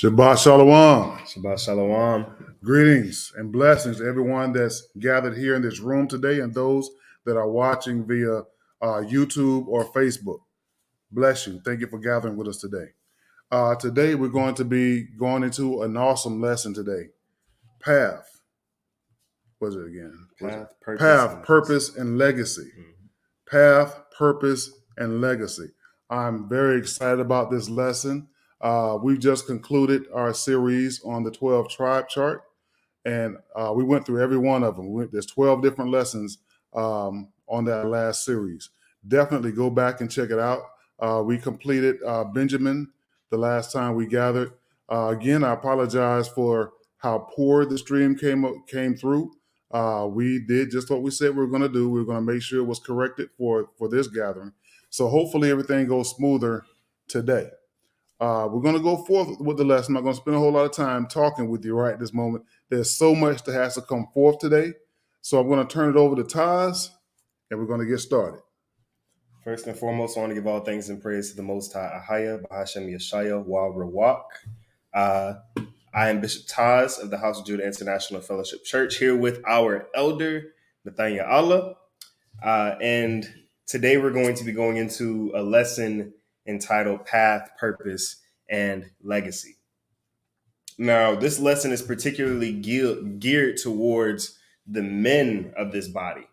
Shabbat Shalom. Shabbat Shalom. Greetings and blessings to everyone that's gathered here in this room today and those that are watching via YouTube or Facebook. Bless you. Thank you for gathering with us today. Today we're going to be going into an awesome lesson today. Path. What's it again? Path, purpose, and legacy. Path, purpose, and legacy. I'm very excited about this lesson. We've just concluded our series on the 12 tribe chart, and we went through every one of them. There's 12 different lessons on that last series. Definitely go back and check it out. We completed Benjamin the last time we gathered. Again, I apologize for how poor the stream came through. We did just what we said we were going to do. We were going to make sure it was corrected for this gathering. So hopefully everything goes smoother today. We're going to go forth with the lesson. I'm not going to spend a whole lot of time talking with you right at this moment. There's so much that has to come forth today. So I'm going to turn it over to Taz, and we're going to get started. First and foremost, I want to give all thanks and praise to the Most High, Ahaya, Bahashem Yeshaya, Wa Rawak. I am Bishop Taz of the House of Judah International Fellowship Church, here with our elder, Nathaniel Allah. And today we're going to be going into a lesson entitled Path, Purpose, and Legacy. Now, this lesson is particularly geared towards the men of this body.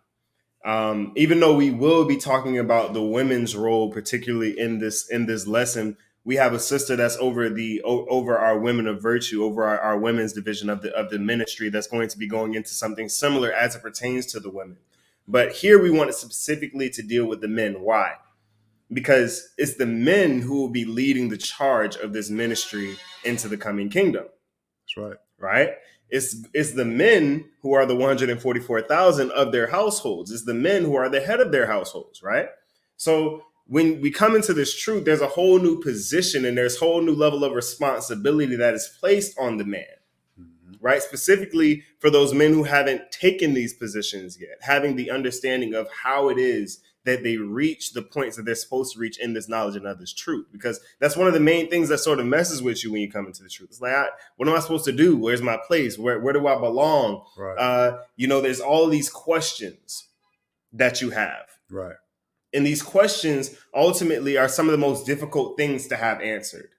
Even though we will be talking about the women's role, particularly in this lesson, we have a sister that's over our women of virtue, over our women's division of the ministry that's going to be going into something similar as it pertains to the women. But here we want specifically to deal with the men. Why? Because it's the men who will be leading the charge of this ministry into the coming kingdom. That's right. Right? It's the men who are the 144,000 of their households. It's the men who are the head of their households, right? So when we come into this truth, there's a whole new position and there's a whole new level of responsibility that is placed on the man, right? Specifically for those men who haven't taken these positions yet, having the understanding of how it is that they reach the points that they're supposed to reach in this knowledge and of this truth. Because that's one of the main things that sort of messes with you when you come into the truth. It's like, what am I supposed to do? Where's my place? Where do I belong? Right. There's all these questions that you have. Right. And these questions ultimately are some of the most difficult things to have answered.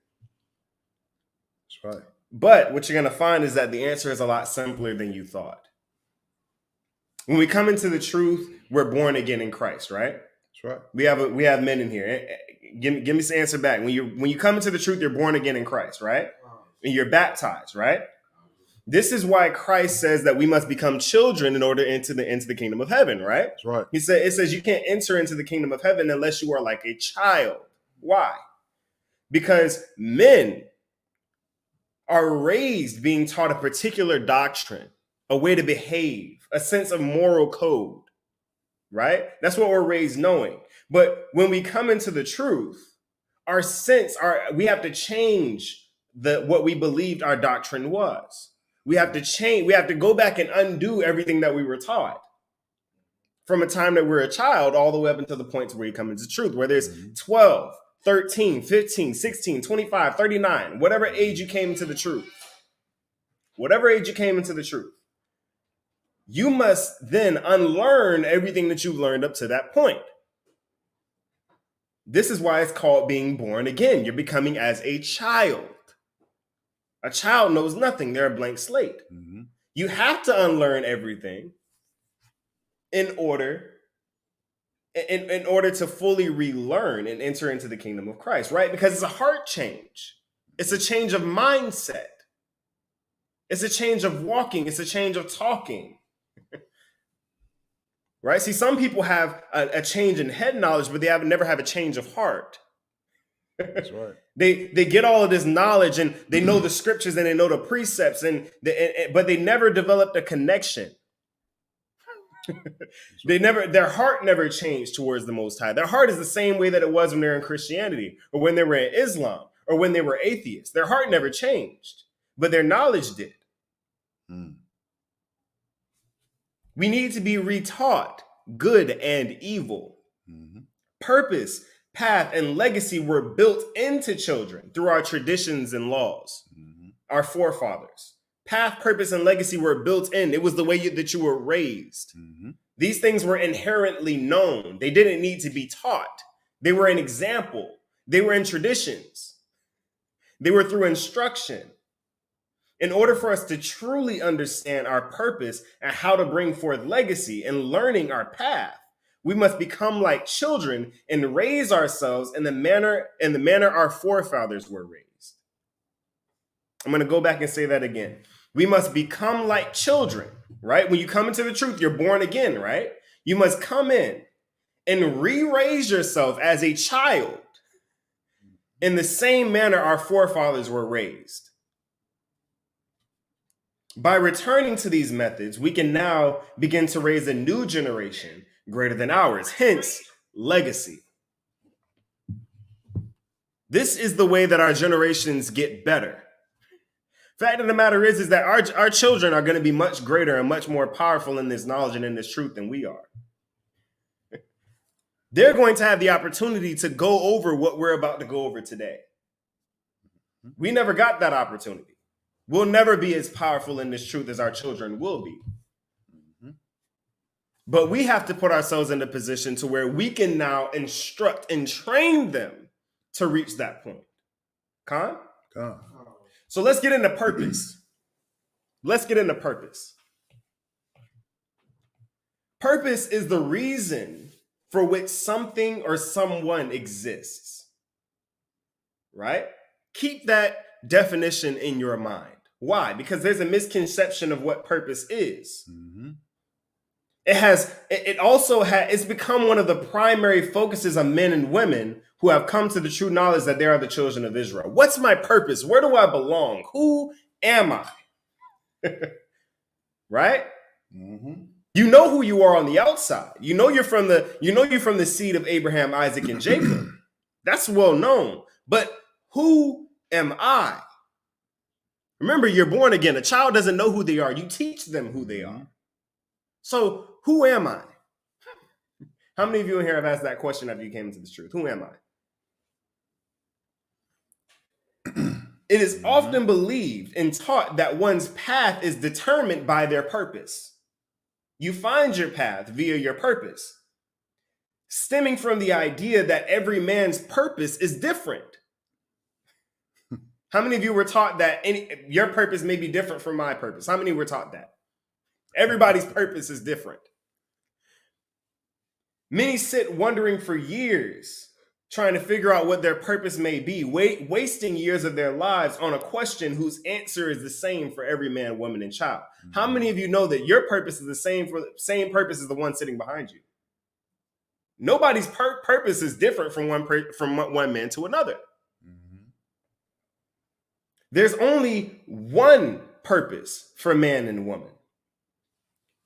That's right. But what you're going to find is that the answer is a lot simpler than you thought. When we come into the truth, we're born again in Christ, right? That's right. We have men in here. Give me this answer back. When you come into the truth, you're born again in Christ, right? And you're baptized, right? This is why Christ says that we must become children in order to enter the kingdom of heaven, right? That's right. It says you can't enter into the kingdom of heaven unless you are like a child. Why? Because men are raised being taught a particular doctrine, a way to behave, a sense of moral code, right? That's what we're raised knowing. But when we come into the truth, we have to change what we believed our doctrine was. We have to go back and undo everything that we were taught from a time that we're a child all the way up until the point where you come into truth, where there's 12, 13, 15, 16, 25, 39, whatever age you came into the truth. You must then unlearn everything that you've learned up to that point. This is why it's called being born again. You're becoming as a child. A child knows nothing. They're a blank slate. Mm-hmm. You have to unlearn everything in order to fully relearn and enter into the kingdom of Christ, right? Because it's a heart change. It's a change of mindset. It's a change of walking. It's a change of talking. Right? See, some people have a change in head knowledge, but they never have a change of heart. That's right. They get all of this knowledge and they know the scriptures and they know the precepts, but they never developed a connection. Their heart never changed towards the Most High. Their heart is the same way that it was when they were in Christianity or when they were in Islam or when they were atheists. Their heart never changed, but their knowledge did. We need to be retaught good and evil. Purpose, path, and legacy were built into children through our traditions and laws. our forefathers. Path, purpose, and legacy were built in. It was the way that you were raised. Mm-hmm. These things were inherently known. They didn't need to be taught. They were an example. They were in traditions. They were through instruction. In order for us to truly understand our purpose and how to bring forth legacy and learning our path, we must become like children and raise ourselves in the manner our forefathers were raised. I'm going to go back and say that again. We must become like children, right? When you come into the truth, you're born again, right? You must come in and re-raise yourself as a child in the same manner our forefathers were raised. By returning to these methods, we can now begin to raise a new generation greater than ours, hence legacy. This is the way that our generations get better. Fact of the matter is that our children are going to be much greater and much more powerful in this knowledge and in this truth than we are. They're going to have the opportunity to go over what we're about to go over today. We never got that opportunity. We'll never be as powerful in this truth as our children will be. But we have to put ourselves in a position to where we can now instruct and train them to reach that point. Con? So let's get into purpose. Let's get into purpose. Purpose is the reason for which something or someone exists. Right? Keep that definition in your mind. Why? Because there's a misconception of what purpose is. Mm-hmm. It's become one of the primary focuses of men and women who have come to the true knowledge that they are the children of Israel. What's my purpose? Where do I belong? Who am I? Right? Mm-hmm. You know who you are on the outside. You know you're from the seed of Abraham, Isaac, and Jacob. That's well known. But who am I? Remember, you're born again. A child doesn't know who they are. You teach them who they are. So who am I? How many of you in here have asked that question after you came into this truth? Who am I? It is often believed and taught that one's path is determined by their purpose. You find your path via your purpose, stemming from the idea that every man's purpose is different. How many of you were taught that your purpose may be different from my purpose? How many were taught that? Everybody's purpose is different. Many sit wondering for years, trying to figure out what their purpose may be, wasting years of their lives on a question whose answer is the same for every man, woman, and child. Mm-hmm. How many of you know that your purpose is the same purpose as the one sitting behind you? Nobody's purpose is different from one man to another. Mm-hmm. There's only one purpose for man and woman.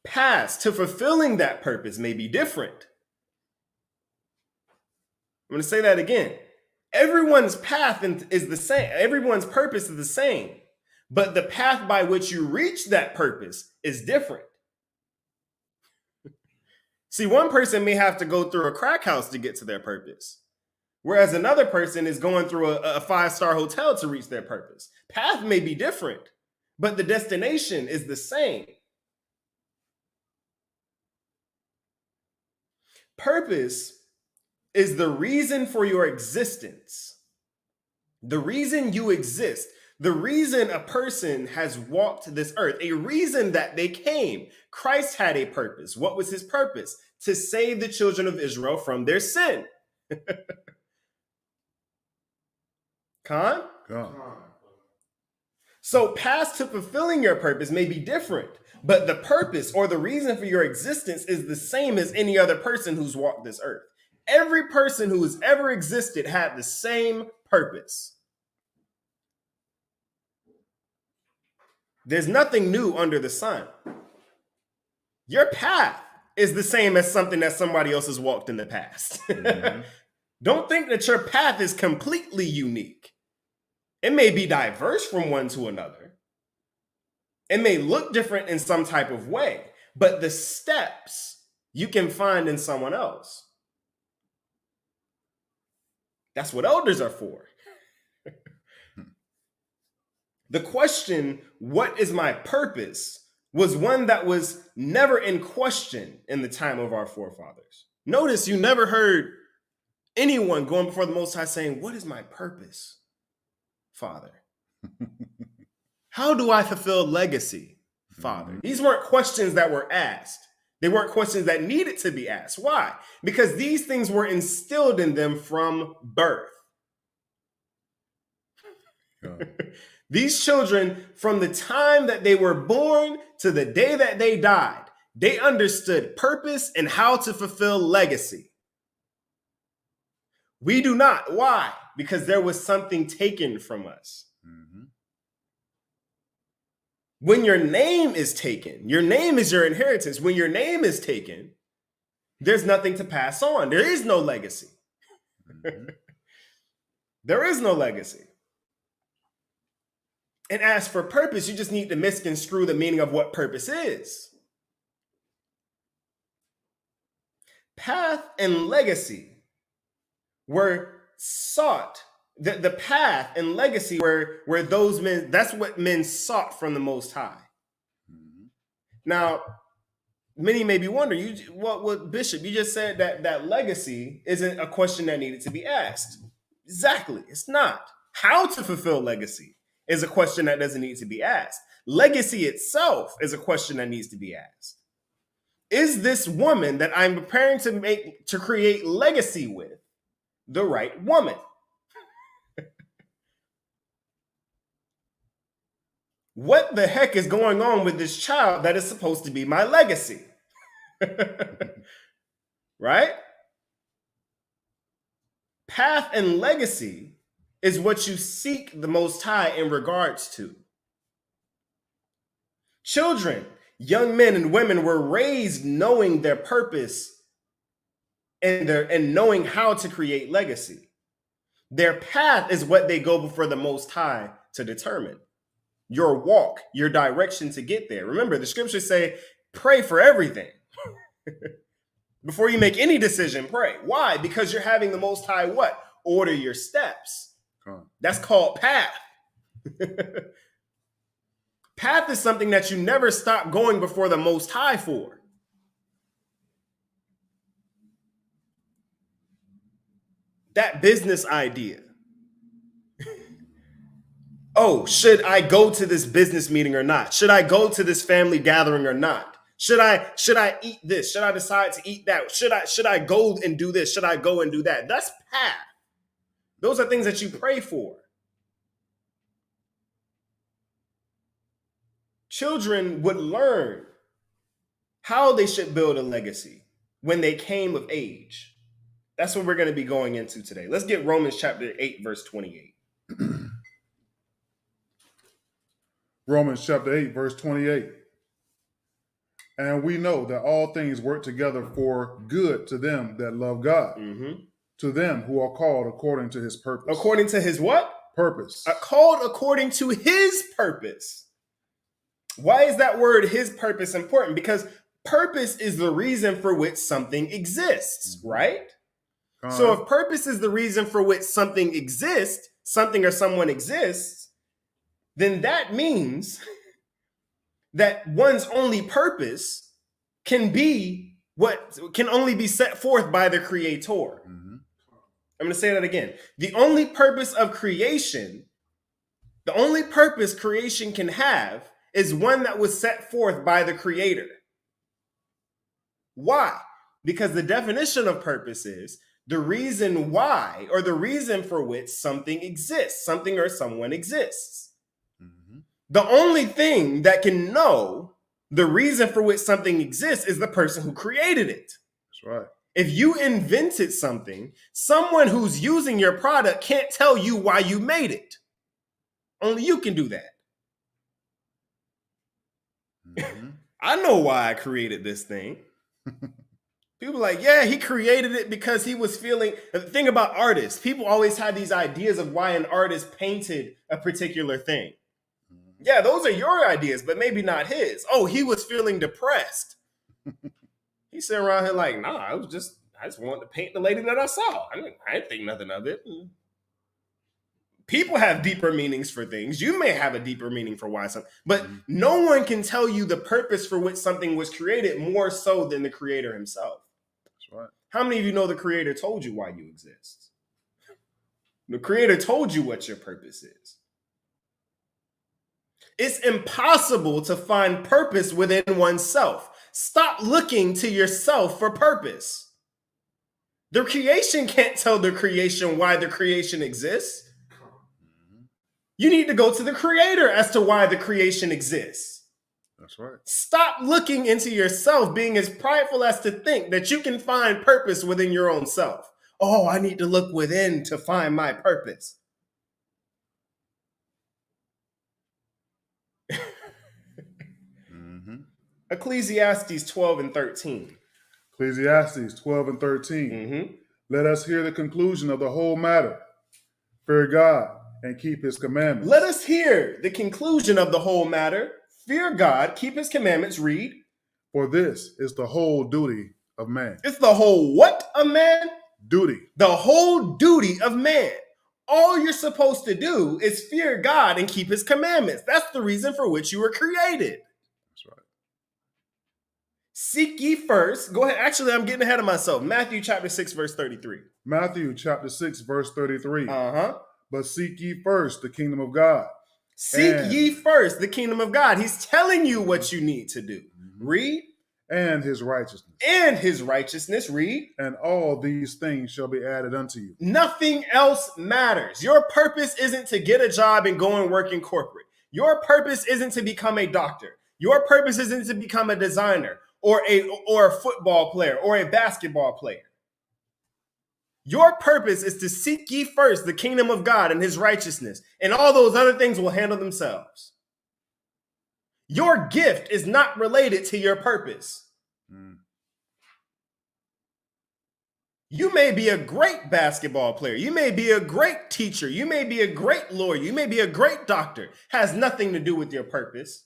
Paths to fulfilling that purpose may be different. I'm going to say that again. Everyone's path is the same. Everyone's purpose is the same. But the path by which you reach that purpose is different. See, one person may have to go through a crack house to get to their purpose, whereas another person is going through a 5-star hotel to reach their purpose. Path may be different, but the destination is the same. Purpose is the reason for your existence. The reason you exist. The reason a person has walked this earth. A reason that they came. Christ had a purpose. What was his purpose? To save the children of Israel from their sin. Con? So paths to fulfilling your purpose may be different, but the purpose or the reason for your existence is the same as any other person who's walked this earth. Every person who has ever existed had the same purpose. There's nothing new under the sun. Your path is the same as something that somebody else has walked in the past. Mm-hmm. Don't think that your path is completely unique. It may be diverse from one to another. It may look different in some type of way, but the steps you can find in someone else. That's what elders are for. The question, what is my purpose, was one that was never in question in the time of our forefathers. Notice you never heard anyone going before the Most High saying, what is my purpose, Father? How do I fulfill legacy, Father? These weren't questions that were asked. They weren't questions that needed to be asked. Why? Because these things were instilled in them from birth. These children, from the time that they were born to the day that they died, they understood purpose and how to fulfill legacy. We do not. Why? Because there was something taken from us. Mm-hmm. When your name is taken, your name is your inheritance. When your name is taken, there's nothing to pass on. There is no legacy. Mm-hmm. There is no legacy. And as for purpose, you just need to misconstrue the meaning of what purpose is. Path and legacy were sought. The path and legacy were those men, that's what men sought from the Most High. Mm-hmm. Now, many may be wondering, what Bishop, you just said that legacy isn't a question that needed to be asked. Exactly, it's not. How to fulfill legacy is a question that doesn't need to be asked. Legacy itself is a question that needs to be asked. Is this woman that I'm preparing to create legacy with the right woman? What the heck is going on with this child that is supposed to be my legacy? Right? Path and legacy is what you seek the Most High in regards to. Children, young men and women were raised knowing their purpose and knowing how to create legacy. Their path is what they go before the Most High to determine. Your walk, your direction to get there. Remember, the scriptures say, pray for everything. Before you make any decision, pray. Why? Because you're having the Most High what? Order your steps. That's called path. Path is something that you never stop going before the Most High for. That business idea. Oh, should I go to this business meeting or not? Should I go to this family gathering or not? Should I eat this? Should I decide to eat that? Should I go and do this? Should I go and do that? That's path. Those are things that you pray for. Children would learn how they should build a legacy when they came of age. That's what we're going to be going into today. Let's get Romans chapter 8, verse 28. Romans chapter 8, verse 28. And we know that all things work together for good to them that love God, to them who are called according to his purpose. According to his what? Purpose. Called according to his purpose. Why is that word, his purpose, important? Because purpose is the reason for which something exists, right? So if purpose is the reason for which something exists, something or someone exists, then that means that one's only purpose can be what can only be set forth by the Creator. Mm-hmm. I'm going to say that again. The only purpose of creation, the only purpose creation can have is one that was set forth by the Creator. Why? Because the definition of purpose is the reason why or the reason for which something exists, something or someone exists. The only thing that can know the reason for which something exists is the person who created it. That's right. If you invented something, someone who's using your product can't tell you why you made it. Only you can do that. Mm-hmm. I know why I created this thing. People are like, yeah, he created it because he was feeling. The thing about artists, people always have these ideas of why an artist painted a particular thing. Yeah, those are your ideas, but maybe not his. Oh, he was feeling depressed. He's sitting around here like, nah, I just wanted to paint the lady that I saw. I didn't think nothing of it. People have deeper meanings for things. You may have a deeper meaning for why something, but no one can tell you the purpose for which something was created more so than the creator himself. That's right. How many of you know the creator told you why you exist? The creator told you what your purpose is. It's impossible to find purpose within oneself. Stop looking to yourself for purpose. The creation can't tell the creation why the creation exists. You need to go to the creator as to why the creation exists. That's right. Stop looking into yourself, being as prideful as to think that you can find purpose within your own self. Oh, I need to look within to find my purpose. Ecclesiastes 12 and 13. Ecclesiastes 12 and 13. Let us hear the conclusion of the whole matter. Fear God and keep his commandments. Let us hear the conclusion of the whole matter. Fear God, keep his commandments. Read. For this is the whole duty of man. It's the whole what of man? Duty. The whole duty of man. All you're supposed to do is fear God and keep his commandments. That's the reason for which you were created. That's right. Seek ye first. Go ahead. Actually, I'm getting ahead of myself. Matthew chapter 6, verse 33. Matthew chapter 6, verse 33. But seek ye first the kingdom of God. Seek ye first the kingdom of God. He's telling you what you need to do. Read. And his righteousness. And his righteousness. Read. And all these things shall be added unto you. Nothing else matters. Your purpose isn't to get a job and go and work in corporate. Your purpose isn't to become a doctor. Your purpose isn't to become a designer or a football player or a basketball player. Your purpose is to seek ye first the kingdom of God and his righteousness, and all those other things will handle themselves. Your gift is not related to your purpose. You may be a great basketball player. You may be a great teacher. You may be a great lawyer. You may be a great doctor. Has nothing to do with your purpose.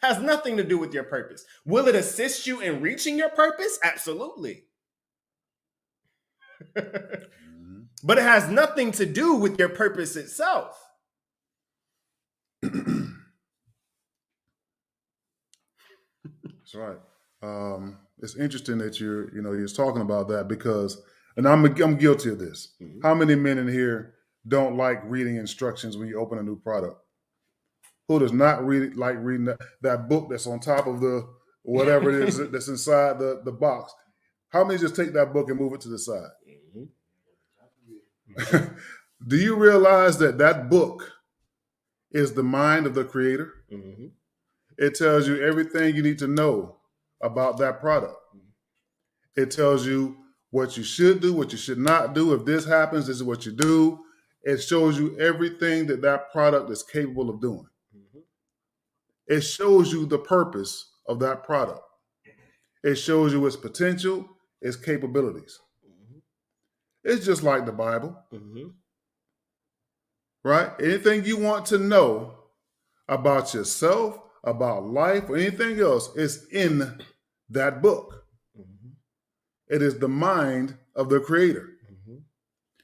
Has nothing to do with your purpose. Will it assist you in reaching your purpose? Absolutely. But it has nothing to do with your purpose itself. That's right. It's interesting that you're talking about that because, and I'm guilty of this. How many men in here don't like reading instructions when you open a new product? Who does not like reading that book that's on top of the whatever it is that's inside the box? How many just take that book and move it to the side? Do you realize that book is the mind of the creator? It tells you everything you need to know about that product. It tells you what you should do, what you should not do. If this happens, this is what you do. It shows you everything that product is capable of doing. It shows you the purpose of that product. It shows you its potential, its capabilities. It's just like the Bible, right? Anything you want to know about yourself, about life, or anything else is in that book. It is the mind of the creator.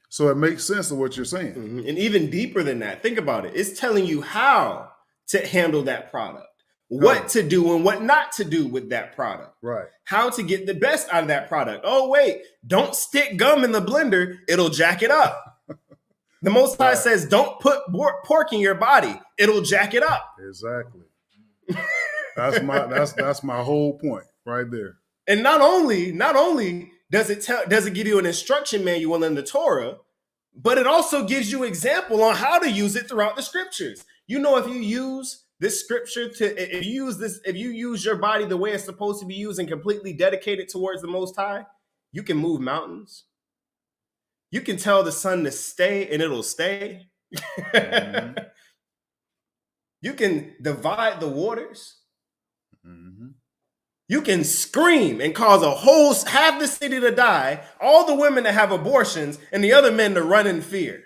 So it makes sense of what you're saying. And even deeper than that, think about it. It's telling you how to handle that product, what to do and what not to do with that product. Right. How to get the best out of that product. Oh, wait, don't stick gum in the blender. It'll jack it up. The Most High says, don't put pork in your body. It'll jack it up. Exactly. That's my whole point right there. And not only does it give you an instruction manual in the Torah, but it also gives you example on how to use it throughout the scriptures. You know, if you use this scripture if you use your body the way it's supposed to be used and completely dedicated towards the Most High, you can move mountains. You can tell the sun to stay and it'll stay. You can divide the waters. You can scream and cause half the city to die, all the women to have abortions, and the other men to run in fear.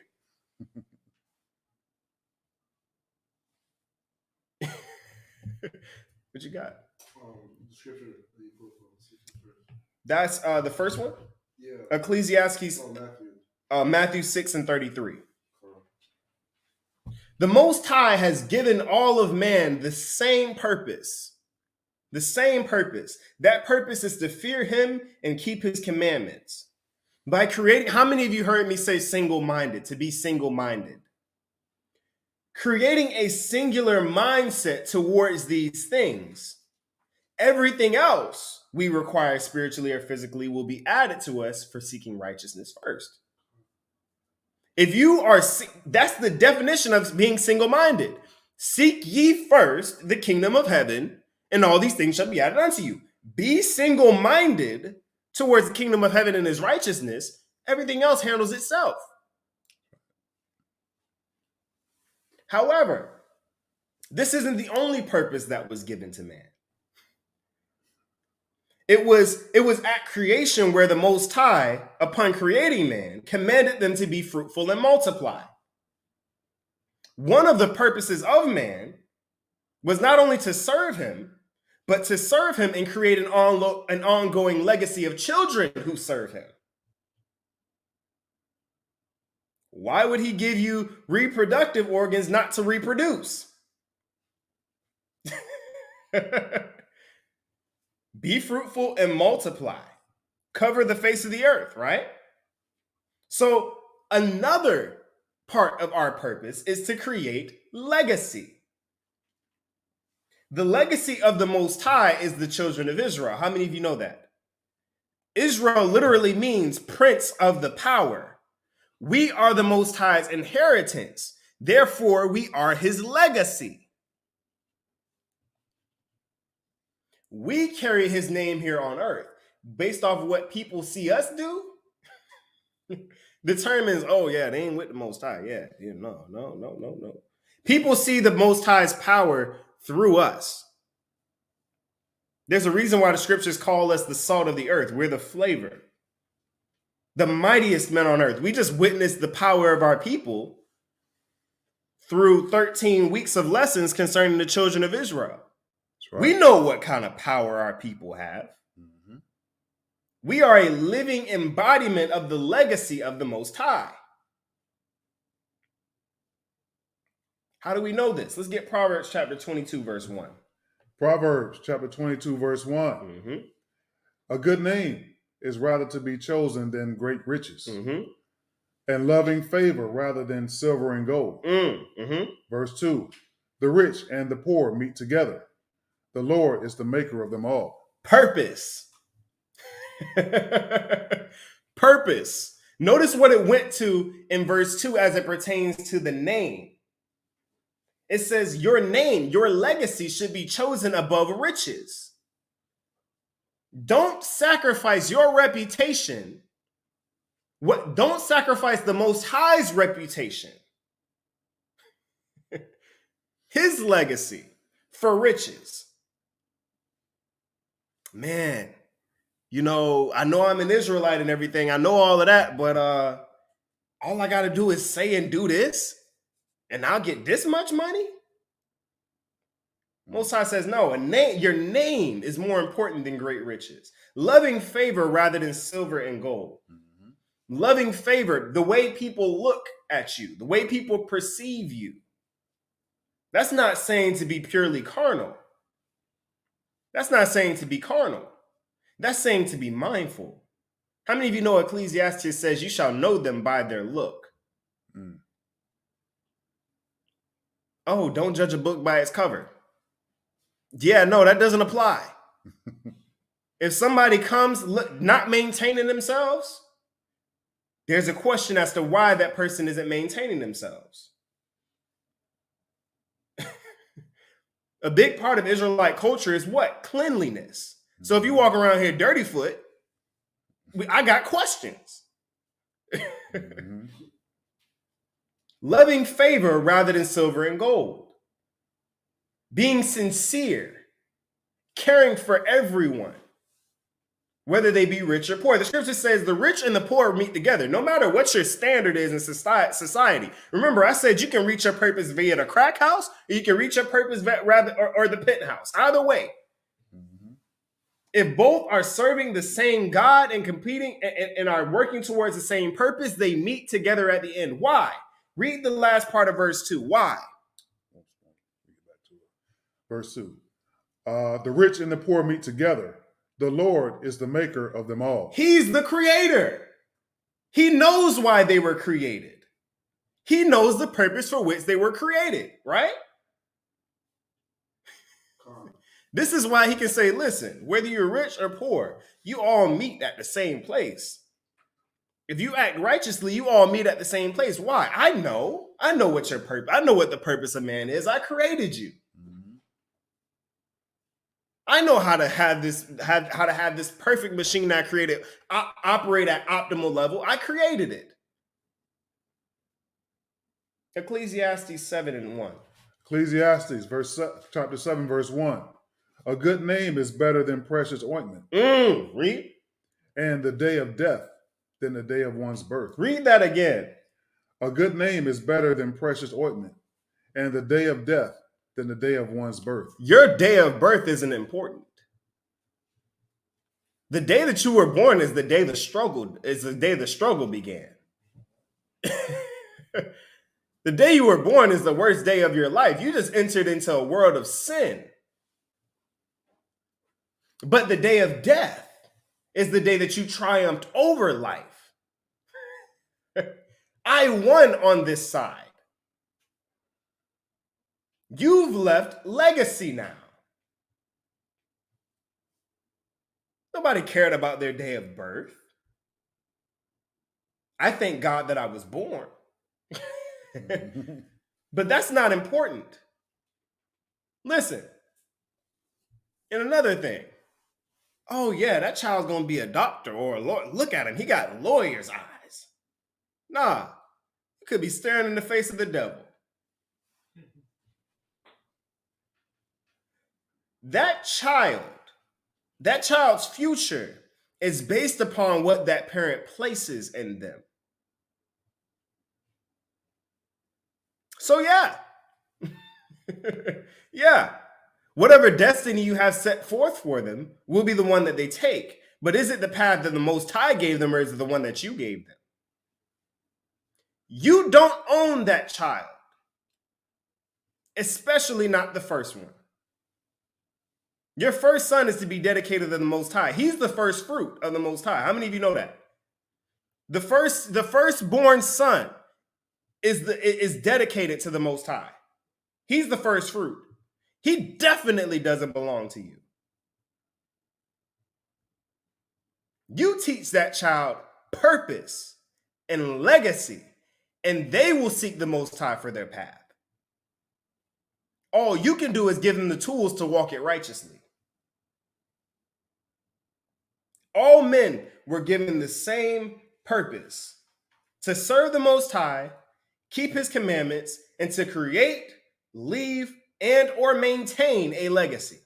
What you got? Scripture. That's the first one? Yeah. Ecclesiastes. Oh, Matthew. Matthew 6:33. The Most High has given all of man the same purpose. The same purpose. That purpose is to fear him and keep his commandments. By creating, how many of you heard me say single-minded, to be single-minded? Creating a singular mindset towards these things. Everything else we require spiritually or physically will be added to us for seeking righteousness first. If you are, that's the definition of being single-minded. Seek ye first the kingdom of heaven, and all these things shall be added unto you. Be single-minded towards the kingdom of heaven and his righteousness. Everything else handles itself. However, this isn't the only purpose that was given to man. It was at creation where the Most High, upon creating man, commanded them to be fruitful and multiply. One of the purposes of man was not only to serve him, but to serve him and create an ongoing legacy of children who serve him. Why would he give you reproductive organs not to reproduce? Be fruitful and multiply. Cover the face of the earth, right? So another part of our purpose is to create legacy. The legacy of the Most High is the children of Israel. How many of you know that? Israel literally means prince of the power. We are the Most High's inheritance. Therefore, we are his legacy. We carry his name here on earth. Based off of what people see us do, determines, oh yeah, they ain't with the Most High. Yeah, no. People see the Most High's power through us. There's a reason why the scriptures call us the salt of the earth. We're the flavor. The mightiest men on earth. We just witnessed the power of our people through 13 weeks of lessons concerning the children of Israel. Right. We know what kind of power our people have. Mm-hmm. We are a living embodiment of the legacy of the Most High. How do we know this? Let's get Proverbs chapter 22, verse 1. Proverbs chapter 22, verse 1. Mm-hmm. A good name is rather to be chosen than great riches, mm-hmm. and loving favor rather than silver and gold. Mm-hmm. Verse 2. The rich and the poor meet together. The Lord is the maker of them all. Purpose. Purpose. Notice what it went to in verse 2 as it pertains to the name. It says your name, your legacy should be chosen above riches. Don't sacrifice your reputation. Don't sacrifice the Most High's reputation. His legacy for riches. Man, I know I'm an Israelite and everything. I know all of that, but all I got to do is say and do this, and I'll get this much money? Most High says, no, your name is more important than great riches. Loving favor rather than silver and gold. Mm-hmm. Loving favor, the way people look at you, the way people perceive you. That's not saying to be purely carnal. That's not saying to be carnal. That's saying to be mindful. How many of you know Ecclesiastes says you shall know them by their look? Mm. Oh, don't judge a book by its cover. Yeah, no, that doesn't apply. If somebody comes not maintaining themselves, there's a question as to why that person isn't maintaining themselves. A big part of Israelite culture is what? Cleanliness. So if you walk around here dirty foot, I got questions. Mm-hmm. Loving favor rather than silver and gold. Being sincere. Caring for everyone. Whether they be rich or poor. The scripture says the rich and the poor meet together. No matter what your standard is in society. Remember, I said you can reach your purpose via the crack house, or you can reach your purpose or the penthouse. Either way. Mm-hmm. If both are serving the same God and competing and are working towards the same purpose, they meet together at the end. Why? Read the last part of verse 2. Why? Verse 2. The rich and the poor meet together. The Lord is the maker of them all. He's the creator. He knows why they were created. He knows the purpose for which they were created, right? This is why he can say, listen, whether you're rich or poor, you all meet at the same place. If you act righteously, you all meet at the same place. Why? I know what your purpose. I know what the purpose of man is. I created you. Mm-hmm. I know how to have this perfect machine that I created operate at optimal level. I created it. Ecclesiastes 7:1. Ecclesiastes chapter 7, verse 1. A good name is better than precious ointment. Read. And the day of death than the day of one's birth. Read that again. A good name is better than precious ointment, and the day of death than the day of one's birth. Your day of birth isn't important. The day that you were born is the day the struggle began. The day you were born is the worst day of your life. You just entered into a world of sin. But the day of death is the day that you triumphed over life. I won on this side. You've left legacy now. Nobody cared about their day of birth. I thank God that I was born. But that's not important. Listen. And another thing. Oh, yeah, that child's going to be a doctor or a lawyer. Look at him. He got lawyer's eyes. Nah, he could be staring in the face of the devil. That child's future is based upon what that parent places in them. So, yeah. Yeah. Whatever destiny you have set forth for them will be the one that they take. But is it the path that the Most High gave them, or is it the one that you gave them? You don't own that child, especially not the first one. Your first son is to be dedicated to the Most High. He's the first fruit of the Most High. How many of you know that? The firstborn son is dedicated to the Most High. He's the first fruit. He definitely doesn't belong to you. You teach that child purpose and legacy, and they will seek the Most High for their path. All you can do is give them the tools to walk it righteously. All men were given the same purpose: to serve the Most High, keep his commandments, and to create, leave, and or maintain a legacy.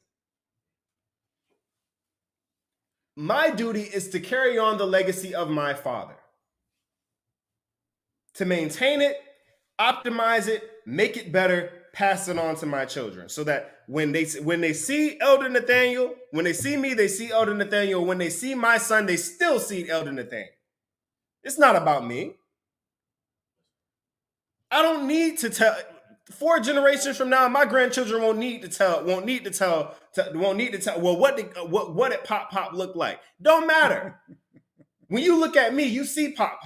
My duty is to carry on the legacy of my father, to maintain it, optimize it, make it better, pass it on to my children, so that when they see Elder Nathaniel, when they see me, they see Elder Nathaniel. When they see my son, they still see Elder Nathaniel. It's not about me. I don't need to tell. 4 generations from now, my grandchildren won't need to tell. Well, what did Pop look like? Don't matter. When you look at me, you see Pop.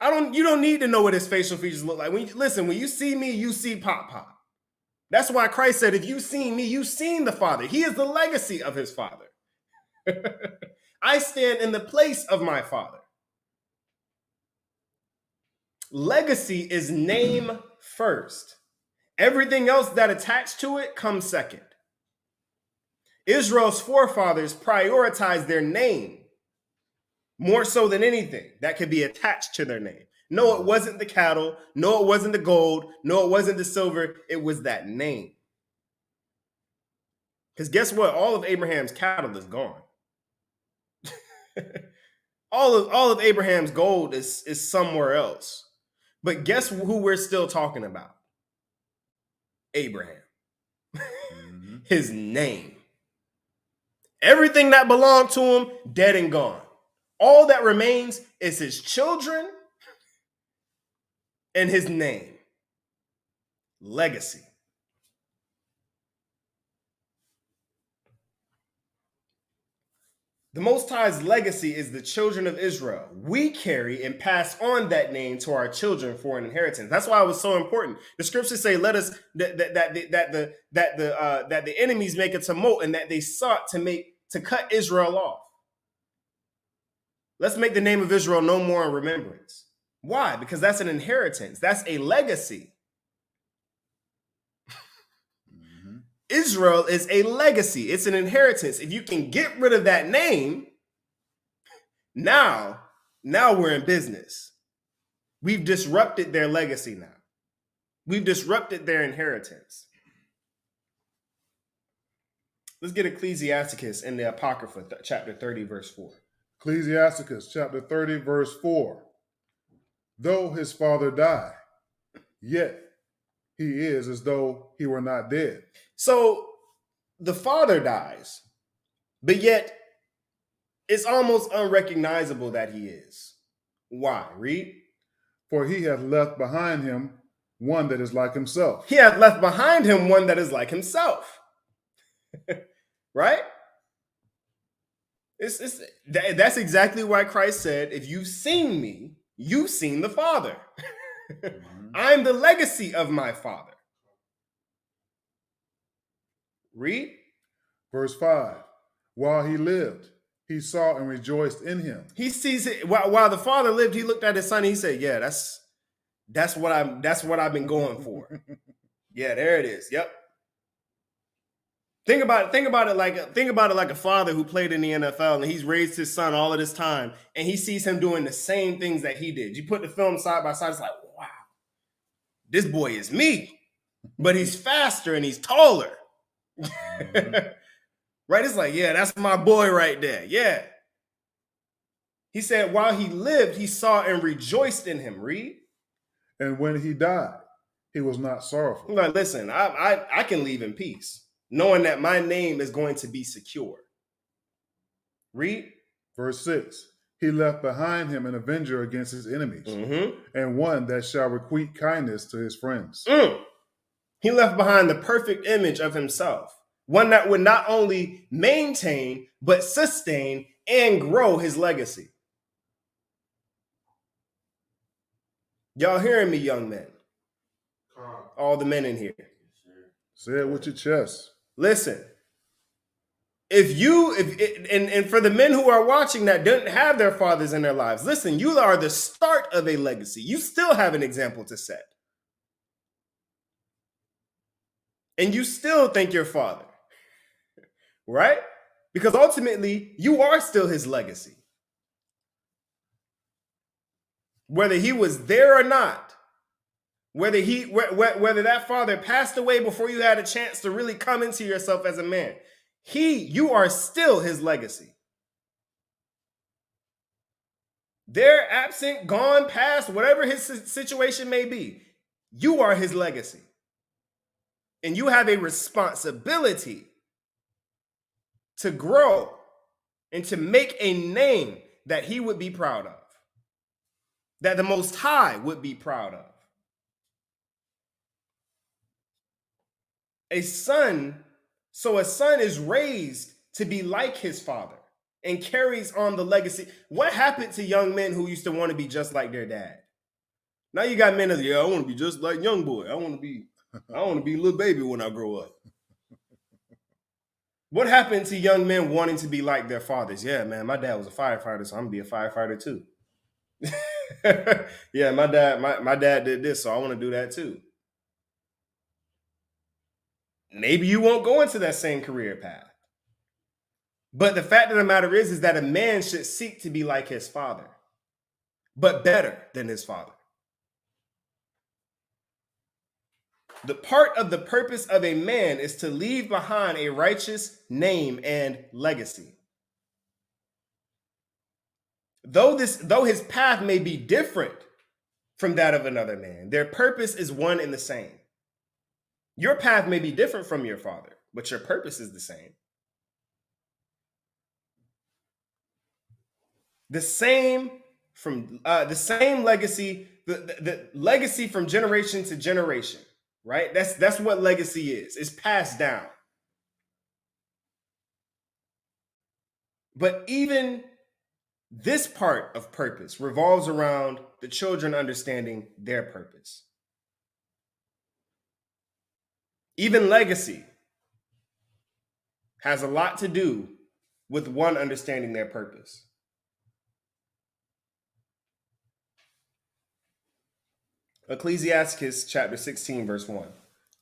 You don't need to know what his facial features look like. When you see me, you see Pop. That's why Christ said, if you've seen me, you've seen the Father. He is the legacy of his Father. I stand in the place of my Father. Legacy is name first. Everything else that attached to it comes second. Israel's forefathers prioritized their name more so than anything that could be attached to their name. No, it wasn't the cattle. No, it wasn't the gold. No, it wasn't the silver. It was that name. Because guess what? All of Abraham's cattle is gone. all of Abraham's gold is somewhere else. But guess who we're still talking about? Abraham. his name. Everything that belonged to him, dead and gone. All that remains is his children and his name. Legacy. The Most High's legacy is the children of Israel. We carry and pass on that name to our children for an inheritance. That's why it was so important. The scriptures say, "Let us that the enemies make a tumult, and that they sought to cut Israel off." Let's make the name of Israel no more in remembrance. Why? Because that's an inheritance. That's a legacy. Israel is a legacy. It's an inheritance. If you can get rid of that name, now we're in business. We've disrupted their legacy now. We've disrupted their inheritance. Let's get Ecclesiasticus in the Apocrypha, chapter 30, verse 4. Ecclesiasticus chapter 30, verse 4. Though his father die, yet he is as though he were not dead. So the father dies, but yet it's almost unrecognizable that he is. Why? Read. For he hath left behind him one that is like himself. He hath left behind him one that is like himself. Right? That's exactly why Christ said, if you've seen me, you've seen the Father. I'm the legacy of my Father. Read. Verse 5. While he lived, he saw and rejoiced in him. He sees it while the Father lived. He looked at his son. And he said, "Yeah, that's what I've been going for." Yeah, there it is. Yep. Think about it like a father who played in the NFL and he's raised his son all of this time, and he sees him doing the same things that he did. You put the film side by side, it's like, wow, this boy is me, but he's faster and he's taller. Right? It's like, yeah, that's my boy right there. Yeah. He said, while he lived, he saw and rejoiced in him. Read. And when he died, he was not sorrowful. Like, listen, I can leave in peace, knowing that my name is going to be secure. Read. Verse 6. He left behind him an avenger against his enemies, and one that shall requite kindness to his friends. He left behind the perfect image of himself, one that would not only maintain, but sustain and grow his legacy. Y'all hearing me, young men? All the men in here. Say it with your chest. Listen, and for the men who are watching that didn't have their fathers in their lives, listen, you are the start of a legacy. You still have an example to set. And you still thank your father, right? Because ultimately, you are still his legacy. Whether he was there or not, whether that father passed away before you had a chance to really come into yourself as a man, you are still his legacy. They're absent, gone, past, whatever his situation may be, you are his legacy. And you have a responsibility to grow and to make a name that he would be proud of, that the Most High would be proud of. A son is raised to be like his father and carries on the legacy. What happened to young men who used to want to be just like their dad? Now you got men that, I want to be just like young boy. I want to be a little baby when I grow up. What happened to young men wanting to be like their fathers? Yeah, man, my dad was a firefighter, so I'm gonna be a firefighter too. Yeah, my dad did this, so I want to do that too. Maybe you won't go into that same career path. But the fact of the matter is that a man should seek to be like his father, but better than his father. The part of the purpose of a man is to leave behind a righteous name and legacy. Though his path may be different from that of another man, their purpose is one and the same. Your path may be different from your father, but your purpose is the same. The same legacy, the legacy from generation to generation, right? That's what legacy is. It's passed down. But even this part of purpose revolves around the children understanding their purpose. Even legacy has a lot to do with one understanding their purpose. Ecclesiastes chapter 16, verse 1.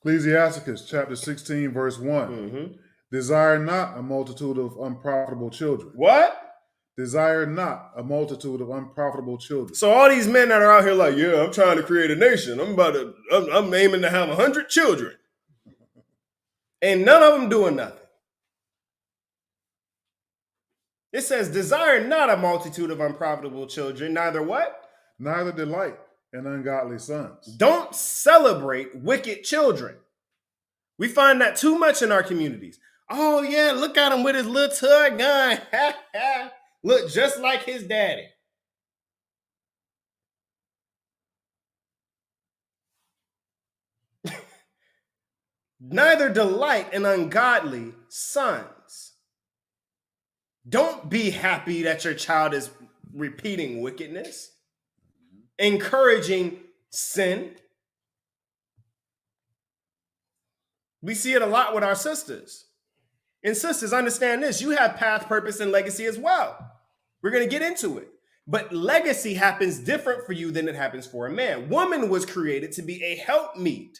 Ecclesiastes chapter 16, verse 1. Mm-hmm. Desire not a multitude of unprofitable children. What? Desire not a multitude of unprofitable children. So all these men that are out here like, yeah, I'm trying to create a nation. I'm aiming to have 100 children. And none of them doing nothing. It says, desire not a multitude of unprofitable children, neither what? Neither delight in ungodly sons. Don't celebrate wicked children. We find that too much in our communities. Oh, yeah, look at him with his little toy gun. Look just like his daddy. Neither delight in ungodly sons. Don't be happy that your child is repeating wickedness, encouraging sin. We see it a lot with our sisters. And sisters, understand this. You have path, purpose, and legacy as well. We're going to get into it. But legacy happens different for you than it happens for a man. Woman was created to be a helpmeet.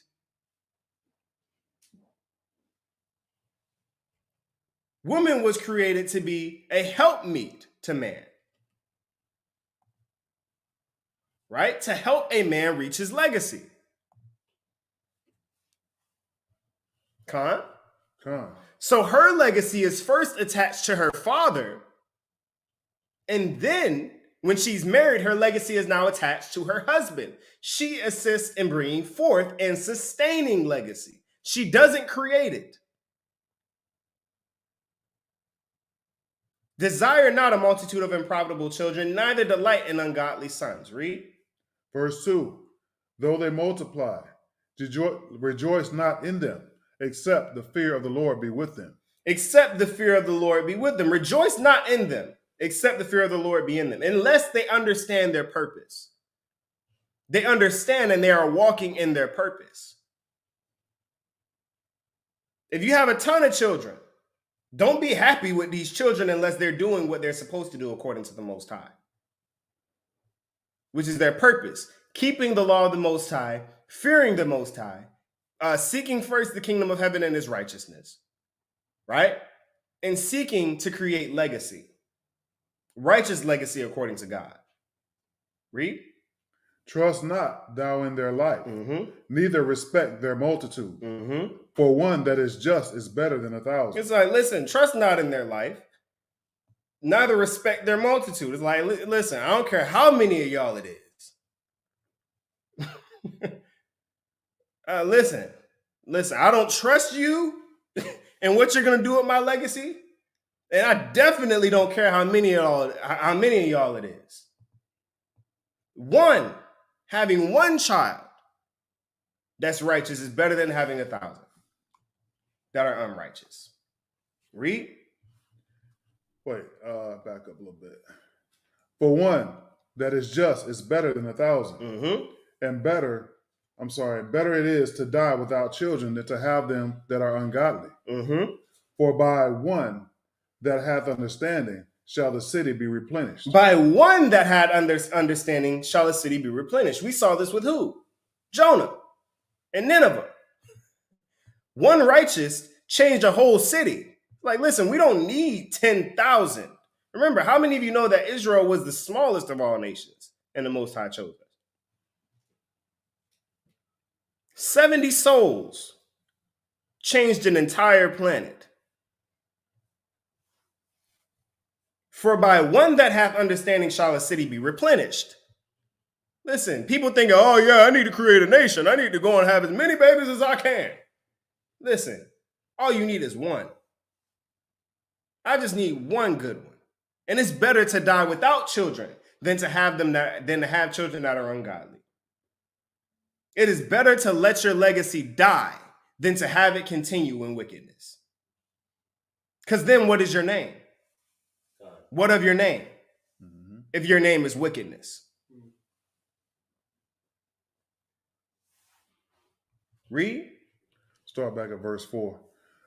Woman was created to be a helpmeet to man. Right? To help a man reach his legacy. Con? So her legacy is first attached to her father. And then when she's married, her legacy is now attached to her husband. She assists in bringing forth and sustaining legacy. She doesn't create it. Desire not a multitude of unprofitable children, neither delight in ungodly sons. Read. Verse 2. Though they multiply, rejoice not in them, except the fear of the Lord be with them. Except the fear of the Lord be with them. Rejoice not in them, except the fear of the Lord be in them. Unless they understand their purpose. They understand and they are walking in their purpose. If you have a ton of children, don't be happy with these children unless they're doing what they're supposed to do according to the Most High, which is their purpose. Keeping the law of the Most High, fearing the Most High, seeking first the kingdom of heaven and his righteousness, right? And seeking to create legacy, righteous legacy according to God. Read. Trust not thou in their life, neither respect their multitude. For one that is just is better than 1,000. It's like, listen, trust not in their life, neither respect their multitude. It's like, listen, I don't care how many of y'all it is. Listen, I don't trust you and what you're going to do with my legacy. And I definitely don't care how many of y'all it is. Having one child that's righteous is better than having 1,000 that are unrighteous. Read. Wait, back up a little bit. For one that is just is better than 1,000. And better it is to die without children than to have them that are ungodly. For by one that hath understanding shall the city be replenished. By one that had understanding shall the city be replenished. We saw this with who? Jonah and Nineveh. One righteous changed a whole city. Like, listen, we don't need 10,000. Remember, how many of you know that Israel was the smallest of all nations and the Most High chose us? 70 souls changed an entire planet. For by one that hath understanding shall a city be replenished. Listen, people think, oh yeah, I need to create a nation. I need to go and have as many babies as I can. Listen, All you need is one. I just need one good one. And it's better to die without children than to have children that are ungodly. It is better to let your legacy die than to have it continue in wickedness. Because then what is your name? What of your name? Mm-hmm. If your name is wickedness. Read. Start back at verse 4.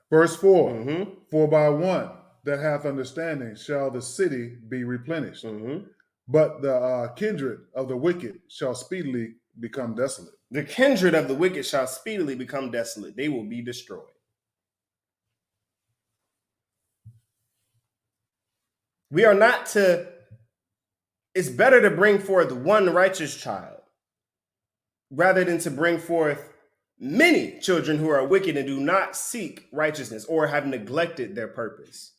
Verse 4, mm-hmm. For by one that hath understanding shall the city be replenished. Mm-hmm. But the kindred of the wicked shall speedily become desolate. The kindred of the wicked shall speedily become desolate. They will be destroyed. We are not to, it's better to bring forth one righteous child rather than to bring forth many children who are wicked and do not seek righteousness or have neglected their purpose.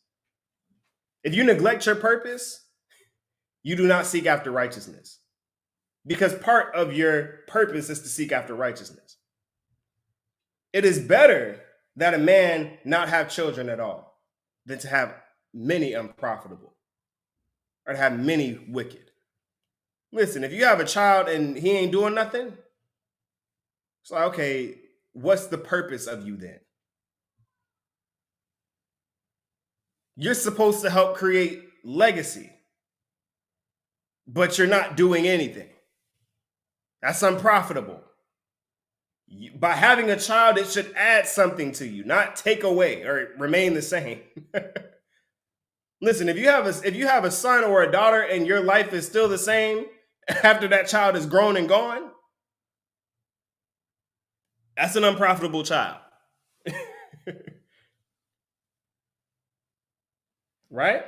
If you neglect your purpose, you do not seek after righteousness, because part of your purpose is to seek after righteousness. It is better that a man not have children at all than to have many unprofitable or to have many wicked. Listen, if you have a child and he ain't doing nothing, it's like, okay, what's the purpose of you then? You're supposed to help create legacy, but you're not doing anything. That's unprofitable. By having a child, it should add something to you, not take away or remain the same. Listen, if you have a son or a daughter and your life is still the same after that child is grown and gone, that's an unprofitable child. Right?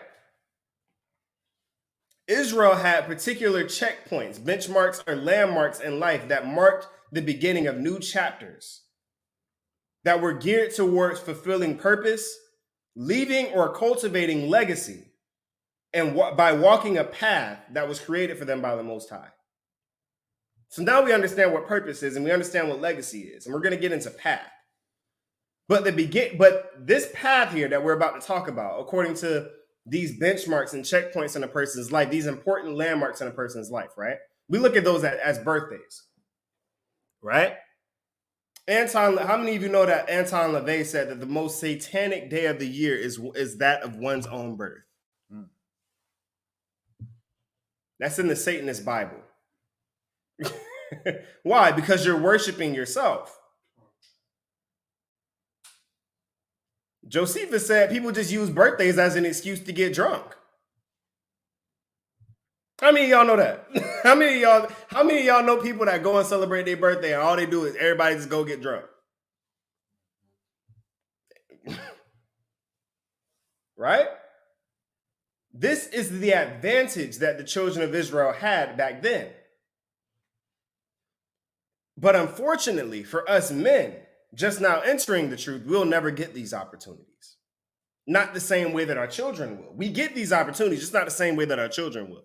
Israel had particular checkpoints, benchmarks, or landmarks in life that marked the beginning of new chapters that were geared towards fulfilling purpose, leaving or cultivating legacy, and by walking a path that was created for them by the Most High. So now we understand what purpose is and we understand what legacy is, and we're going to get into path. But this path here that we're about to talk about, according to these benchmarks and checkpoints in a person's life, these important landmarks in a person's life, right? We look at those as birthdays, right? How many of you know that Anton LaVey said that the most satanic day of the year is that of one's own birth? Hmm. That's in the Satanist Bible. Why? Because you're worshiping yourself. Josephus said people just use birthdays as an excuse to get drunk. How many of y'all know that? How many of y'all know people that go and celebrate their birthday and all they do is everybody just go get drunk? Right? This is the advantage that the children of Israel had back then. But unfortunately for us men, just now entering the truth, we'll never get these opportunities. Not the same way that our children will. We get these opportunities, just not the same way that our children will.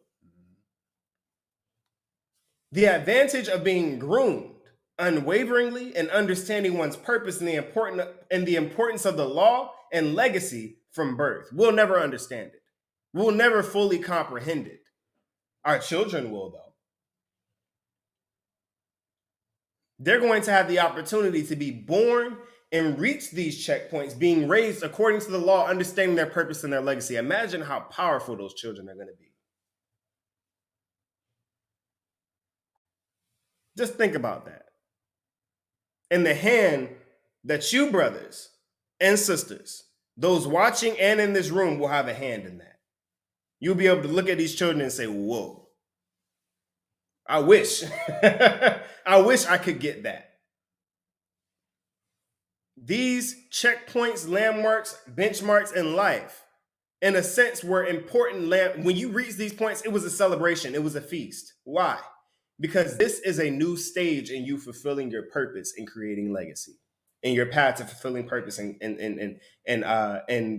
The advantage of being groomed unwaveringly and understanding one's purpose and the importance of the law and legacy from birth. We'll never understand it. We'll never fully comprehend it. Our children will, though. They're going to have the opportunity to be born and reach these checkpoints, being raised according to the law, understanding their purpose and their legacy. Imagine how powerful those children are going to be. Just think about that. In the hand that you, brothers and sisters, those watching and in this room, will have a hand in that. You'll be able to look at these children and say, whoa, I wish I could get that. These checkpoints, landmarks, benchmarks in life, in a sense, were important. When you reach these points, it was a celebration. It was a feast. Why? Because this is a new stage in you fulfilling your purpose and creating legacy, in your path to fulfilling purpose and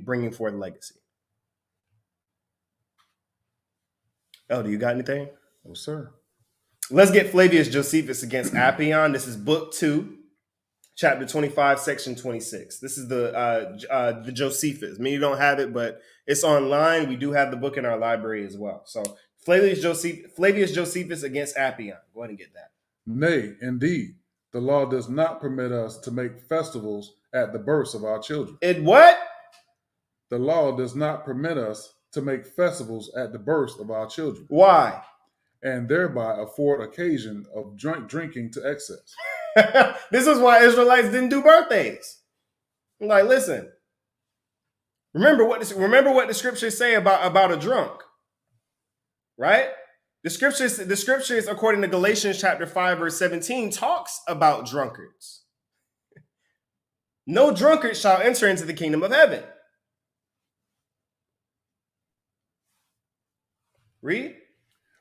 bringing forth legacy. Oh, do you got anything? No, sir. Let's get Flavius Josephus against Appian. This is book 2, chapter 25, section 26. This is the Josephus. Many don't have it, but it's online. We do have the book in our library as well. So Flavius Josephus against Appian. Go ahead and get that. Nay, indeed, the law does not permit us to make festivals at the births of our children. It what? The law does not permit us to make festivals at the births of our children. Why? And thereby afford occasion of drinking to excess. This is why Israelites didn't do birthdays. I'm like, listen, remember what the scriptures say about a drunk, right? The scriptures, according to Galatians chapter 5, verse 17, talks about drunkards. No drunkard shall enter into the kingdom of heaven. Read.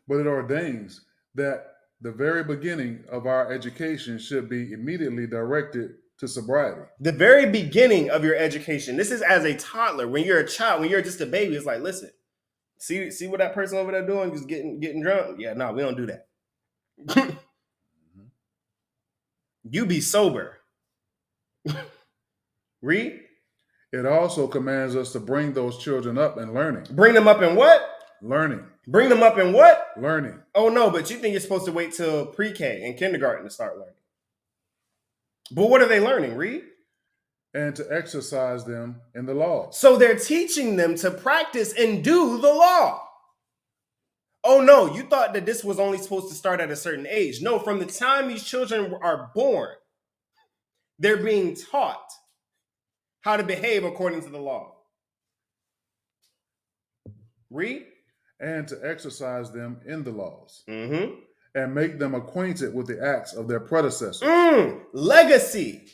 But it ordains that the very beginning of our education should be immediately directed to sobriety. The very beginning of your education. This is as a toddler. When you're a child, when you're just a baby, it's like, listen, see what that person over there doing, just getting drunk? Yeah, no, we don't do that. You be sober. Read. It also commands us to bring those children up in learning. Bring them up in what? Learning. Bring them up in what? Learning. Oh, no, but you think you're supposed to wait till pre-K and kindergarten to start learning. But what are they learning? Read. And to exercise them in the law. So they're teaching them to practice and do the law. Oh, no, you thought that this was only supposed to start at a certain age. No, from the time these children are born, they're being taught how to behave according to the law. Read. And to exercise them in the laws. Mm-hmm. And make them acquainted with the acts of their predecessors. Legacy.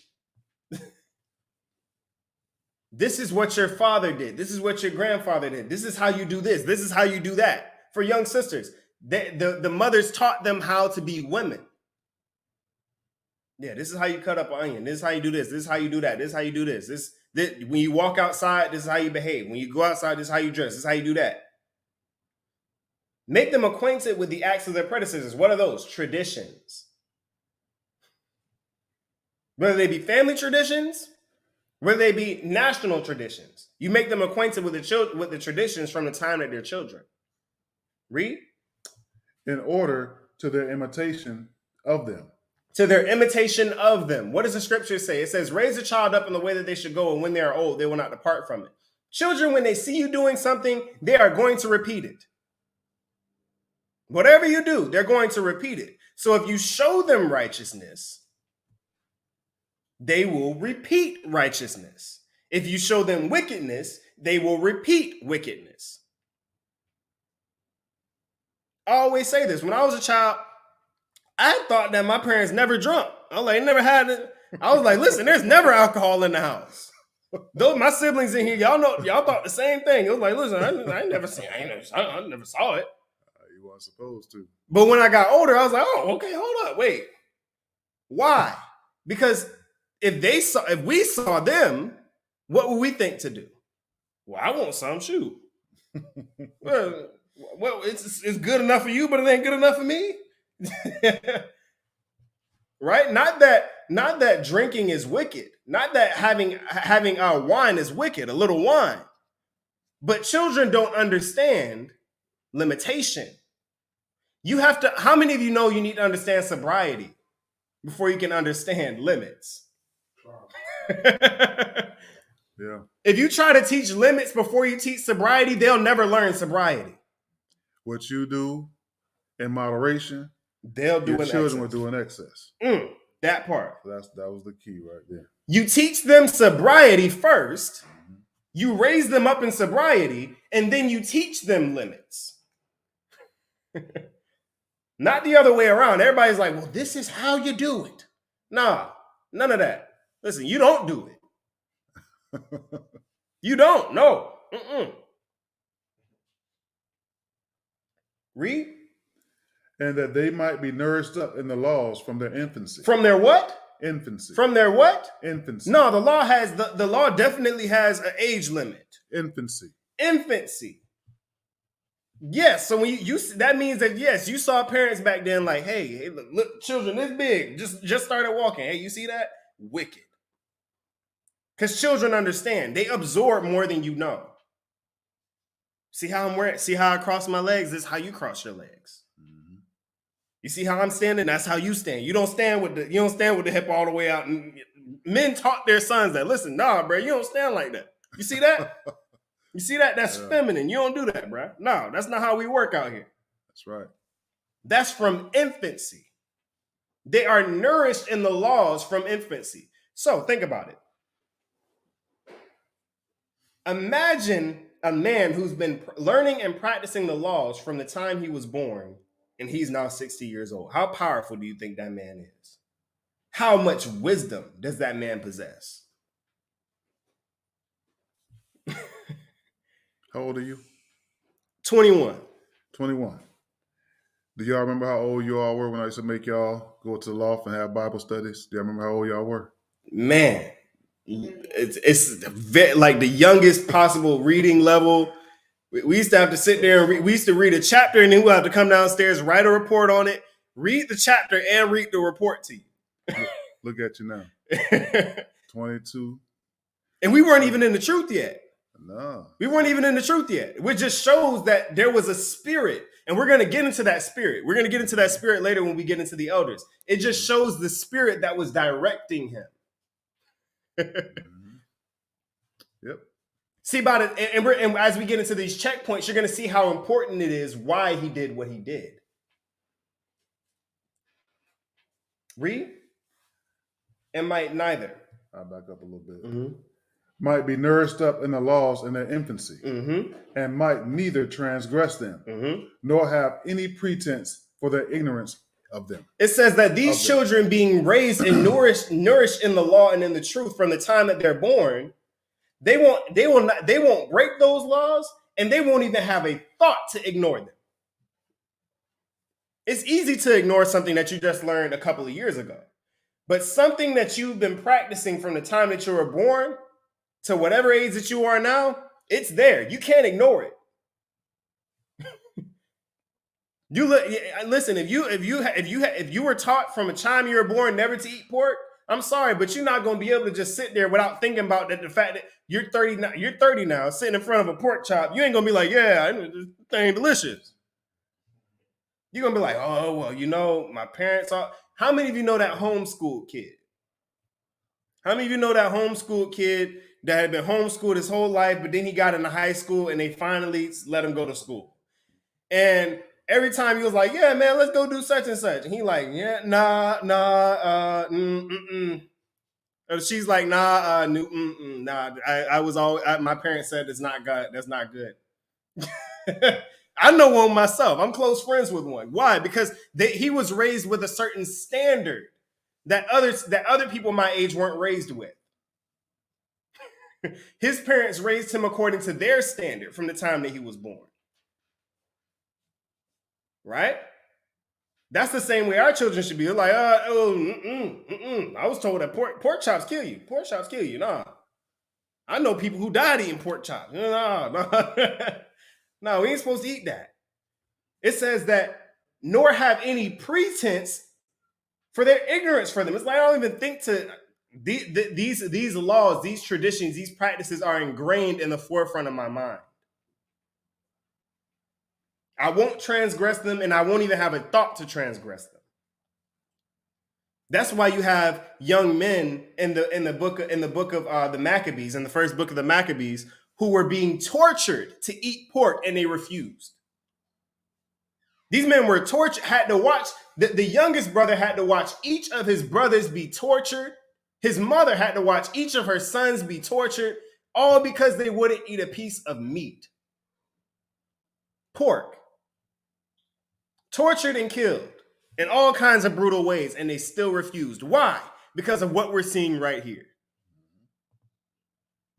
This is what your father did. This is what your grandfather did. This is how you do this. This is how you do that. For young sisters, the mothers taught them how to be women. Yeah, this is how you cut up an onion. This is how you do this. This is how you do that. This is how you do this. This when you walk outside, this is how you behave. When you go outside, this is how you dress. This is how you do that. Make them acquainted with the acts of their predecessors. What are those? Traditions. Whether they be family traditions, whether they be national traditions. You make them acquainted with the traditions from the time that they're children. Read. In order to their imitation of them. To their imitation of them. What does the scripture say? It says, raise a child up in the way that they should go, and when they are old, they will not depart from it. Children, when they see you doing something, they are going to repeat it. Whatever you do, they're going to repeat it. So if you show them righteousness, they will repeat righteousness. If you show them wickedness, they will repeat wickedness. I always say this. When I was a child, I thought that my parents never drunk. I was like, never had it. I was like, listen, there's never alcohol in the house. Those my siblings in here, y'all thought the same thing. It was like, listen, I never saw it. You weren't supposed to. But when I got older, I was like, oh, okay, hold up, wait. Why? Because if we saw them, what would we think to do? Well, I want some, shoot. well, it's good enough for you, but it ain't good enough for me. Right? Not that drinking is wicked. Not that having wine is wicked, a little wine. But children don't understand limitation. You have to, how many of you know you need to understand sobriety before you can understand limits? Yeah. If you try to teach limits before you teach sobriety, they'll never learn sobriety. What you do in moderation, they'll do your in children excess. will do in excess. That part. That was the key right there. You teach them sobriety first, you raise them up in sobriety, and then you teach them limits. Not the other way around. Everybody's like, well, this is how you do it. Nah, none of that. Listen, you don't do it. You don't. No. Read. And that they might be nourished up in the laws from their infancy. From their what? Infancy. From their what? Infancy. No, the law definitely has an age limit. Infancy. Yes, so when you that means that yes, you saw parents back then like, hey, look, children this big, just started walking. Hey, you see that? wicked. Because children understand. They absorb more than you know. See how I'm wearing? See how I cross my legs? This is how you cross your legs. Mhm. You see how I'm standing? That's how you stand. You don't stand with the hip all the way out. And men taught their sons that. Listen, nah, bro, you don't stand like that. You see that? You see that? That's feminine. You don't do that, bro. No, that's not how we work out here. That's right. That's from infancy. They are nourished in the laws from infancy. So think about it. Imagine a man who's been learning and practicing the laws from the time he was born, and he's now 60 years old. How powerful do you think that man is? How much wisdom does that man possess? How old are you? 21. 21. Do y'all remember how old you all were when I used to make y'all go to the loft and have Bible studies? Do y'all remember how old y'all were? Man, it's like the youngest possible reading level. We used to have to sit there and we used to read a chapter, and then we'll have to come downstairs, write a report on it, read the chapter, and read the report to you. Look at you now. 22. And we weren't even in the truth yet. No. We weren't even in the truth yet. It just shows that there was a spirit. And we're going to get into that spirit. We're going to get into that spirit later when we get into the elders. It just shows the spirit that was directing him. Mm-hmm. Yep. See about it, and as we get into these checkpoints, you're going to see how important it is why he did what he did. Read. And might neither. I'll back up a little bit. Mm-hmm. Might be nourished up in the laws in their infancy, mm-hmm. and might neither transgress them, mm-hmm. nor have any pretense for their ignorance of them. It says that these children being raised and nourished in the law and in the truth from the time that they're born, they won't break those laws, and they won't even have a thought to ignore them. It's easy to ignore something that you just learned a couple of years ago, but something that you've been practicing from the time that you were born to whatever age that you are now, it's there. You can't ignore it. Listen. If you were taught from the time you were born never to eat pork, I'm sorry, but you're not going to be able to just sit there without thinking about the fact that you're 30 now, sitting in front of a pork chop. You ain't going to be like, yeah, this thing delicious. You're going to be like, oh, well, my parents are. How many of you know that homeschooled kid? How many of you know that homeschooled kid that had been homeschooled his whole life, but then he got into high school and they finally let him go to school? And every time he was like, yeah, man, let's go do such and such. And he like, yeah, nah. She's like, nah. I was always, my parents said it's not good. That's not good. I know one myself. I'm close friends with one. Why? Because he was raised with a certain standard that other people my age weren't raised with. His parents raised him according to their standard from the time that he was born. Right? That's the same way our children should be. They're like, I was told that pork chops kill you. Pork chops kill you. Nah. I know people who died eating pork chops. No, we ain't supposed to eat that. It says that nor have any pretense for their ignorance for them. It's like I don't even think these laws, these traditions, these practices are ingrained in the forefront of my mind. I won't transgress them, and I won't even have a thought to transgress them. That's why you have young men in the book of the Maccabees, in the first book of the Maccabees, who were being tortured to eat pork, and they refused. These men were tortured, had to watch, the youngest brother had to watch each of his brothers be tortured. His mother had to watch each of her sons be tortured, all because they wouldn't eat a piece of meat. Pork. Tortured and killed in all kinds of brutal ways, and they still refused. Why? Because of what we're seeing right here.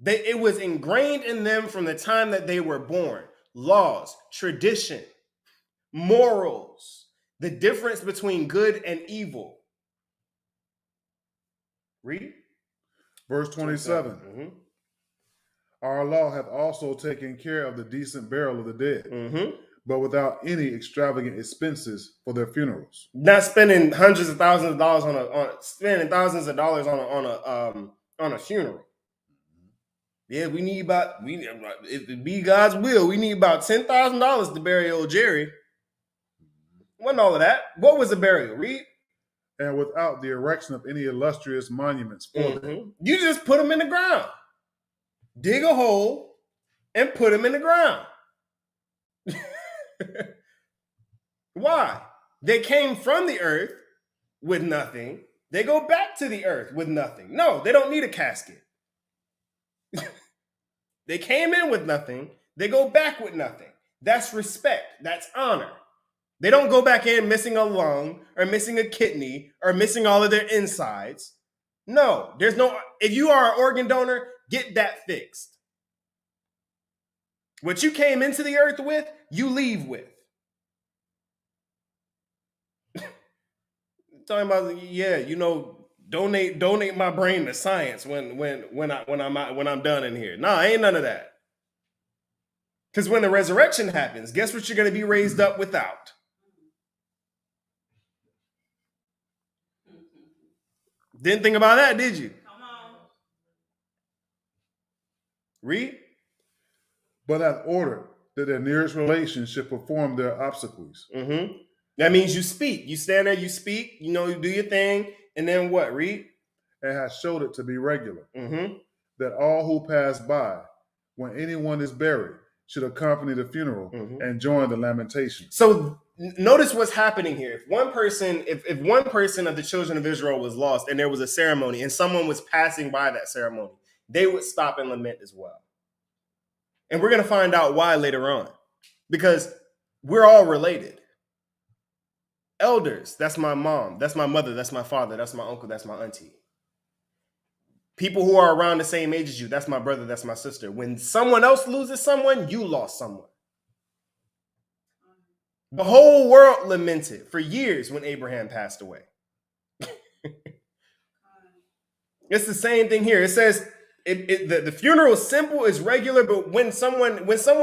It was ingrained in them from the time that they were born. Laws, tradition, morals, the difference between good and evil. Read. Verse 27. Mm-hmm. Our law hath also taken care of the decent burial of the dead, but without any extravagant expenses for their funerals. Not spending hundreds of thousands of dollars spending thousands of dollars on a funeral. Yeah, if it be God's will, we need about $10,000 to bury old Jerry. Wasn't all of that. What was a burial? Read. And without the erection of any illustrious monuments for them. You just put them in the ground. Dig a hole and put them in the ground. Why? They came from the earth with nothing. They go back to the earth with nothing. No, they don't need a casket. They came in with nothing. They go back with nothing. That's respect. That's honor. They don't go back in missing a lung or missing a kidney or missing all of their insides. No, there's no, if you are an organ donor, get that fixed. What you came into the earth with, you leave with. Talking about, yeah, donate my brain to science when I'm done in here. Nah, ain't none of that. Because when the resurrection happens, guess what you're going to be raised up without? Didn't think about that, did you? Come on. Read. But hath ordered that their nearest relations should perform their obsequies. That means you speak. You stand there, you speak, you do your thing, and then what? Read. And hath showed it to be regular, that all who pass by, when anyone is buried, should accompany the funeral and join the lamentation. So notice what's happening here. If one person of the children of Israel was lost and there was a ceremony and someone was passing by that ceremony, they would stop and lament as well. And we're going to find out why later on, because we're all related. Elders, that's my mom, that's my mother, that's my father, that's my uncle, that's my auntie. People who are around the same age as you, that's my brother, that's my sister. When someone else loses someone, you lost someone. The whole world lamented for years when Abraham passed away. It's the same thing here. It says the funeral is simple, is regular, but when someone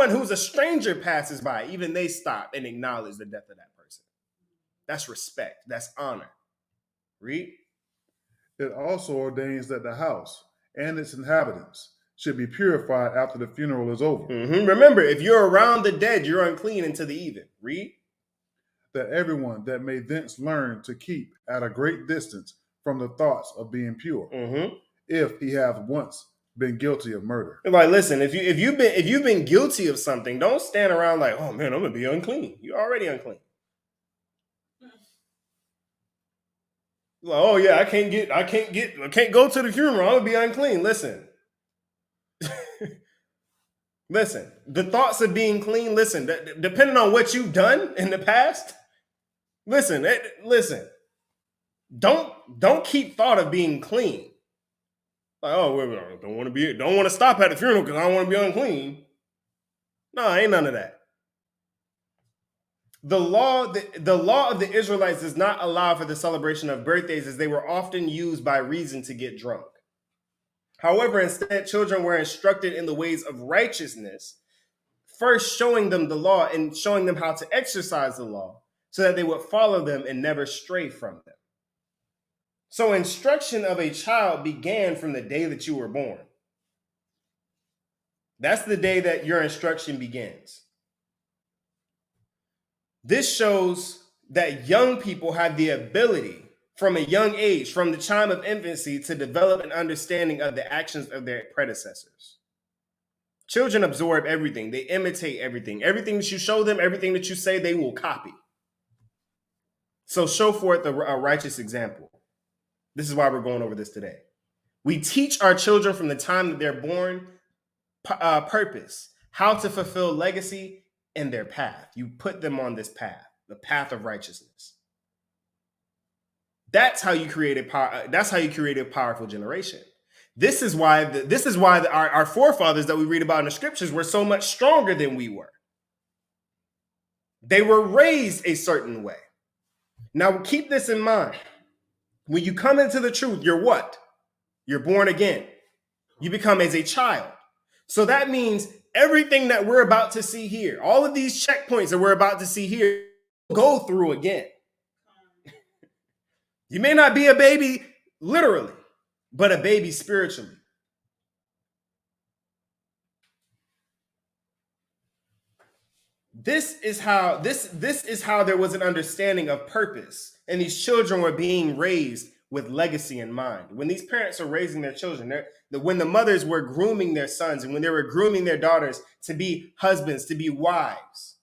who's a stranger passes by, even they stop and acknowledge the death of that person. That's respect. That's honor. Read. It also ordains that the house and its inhabitants should be purified after the funeral is over. Remember, if you're around the dead, you're unclean until the even. Read. That everyone that may thence learn to keep at a great distance from the thoughts of being pure, if he have once been guilty of murder. Like, listen, if you've been guilty of something, don't stand around like, oh man, I'm gonna be unclean. You're already unclean. Like, oh yeah, I can't go to the funeral. I'm gonna be unclean. Listen. Listen, the thoughts of being clean, listen, depending on what you've done in the past, listen, don't keep thought of being clean. Like, oh, don't want to stop at the funeral because I don't want to be unclean. No, ain't none of that. The law of the Israelites does not allow for the celebration of birthdays, as they were often used by reason to get drunk. However, instead, children were instructed in the ways of righteousness, first showing them the law and showing them how to exercise the law so that they would follow them and never stray from them. So instruction of a child began from the day that you were born. That's the day that your instruction begins. This shows that young people have the ability from a young age, from the time of infancy, to develop an understanding of the actions of their predecessors. Children absorb everything. They imitate everything. Everything that you show them, everything that you say, they will copy. So show forth a righteous example. This is why we're going over this today. We teach our children from the time that they're born purpose, how to fulfill legacy, and their path. You put them on this path, the path of righteousness. That's how you create a powerful generation. This is why our forefathers that we read about in the scriptures were so much stronger than we were. They were raised a certain way. Now keep this in mind. When you come into the truth, you're what? You're born again. You become as a child. So that means everything that we're about to see here, all of these checkpoints that we're about to see here, go through again. You may not be a baby literally, but a baby spiritually. This is how there was an understanding of purpose, and these children were being raised with legacy in mind. When these parents are raising their children, when the mothers were grooming their sons and when they were grooming their daughters to be husbands, to be wives,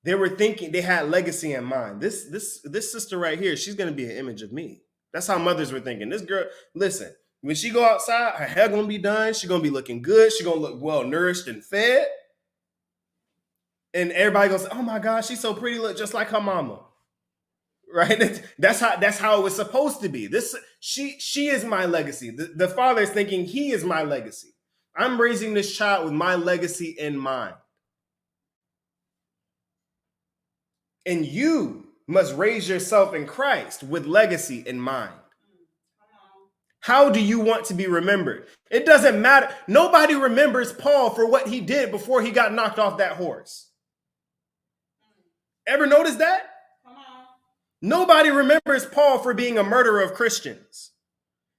they were thinking, they had legacy in mind. This sister right here, she's going to be an image of me. That's how mothers were thinking. This girl, listen, when she go outside, her hair going to be done. She's going to be looking good. She's going to look well nourished and fed. And everybody goes, oh my gosh, she's so pretty, look just like her mama. Right? That's how it was supposed to be. She is my legacy. The father is thinking he is my legacy. I'm raising this child with my legacy in mind. And you must raise yourself in Christ with legacy in mind. How do you want to be remembered? It doesn't matter. Nobody remembers Paul for what he did before he got knocked off that horse. Ever notice that? Nobody remembers Paul for being a murderer of Christians.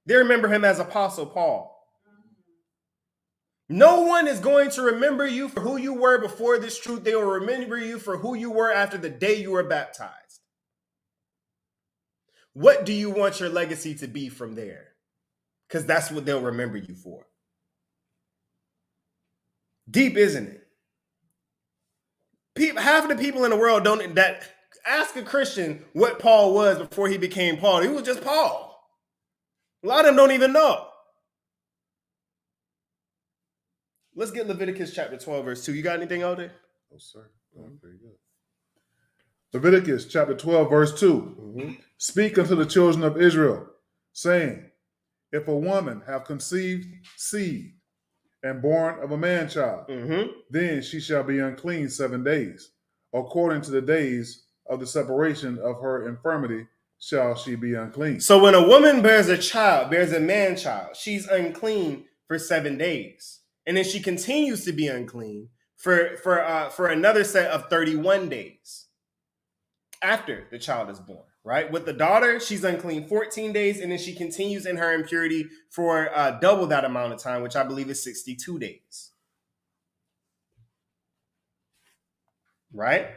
They remember him as Apostle Paul. No one is going to remember you for who you were before this truth. They will remember you for who you were after the day you were baptized. What do you want your legacy to be from there? Because that's what they'll remember you for. Deep, isn't it? Half of the people in the world don't ask a Christian what Paul was before he became Paul. He was just Paul. A lot of them don't even know. Let's get Leviticus chapter 12, verse 2. You got anything out there? Oh, sir. Oh, very good. Leviticus chapter 12, verse 2. Mm-hmm. Speak unto the children of Israel, saying, if a woman have conceived seed and born of a man child, then she shall be unclean 7 days. According to the days of the separation of her infirmity shall she be unclean. So when a woman bears a man child, she's unclean for 7 days. And then she continues to be unclean for another set of 31 days after the child is born, right? With the daughter, she's unclean 14 days, and then she continues in her impurity for double that amount of time, which I believe is 62 days. Right?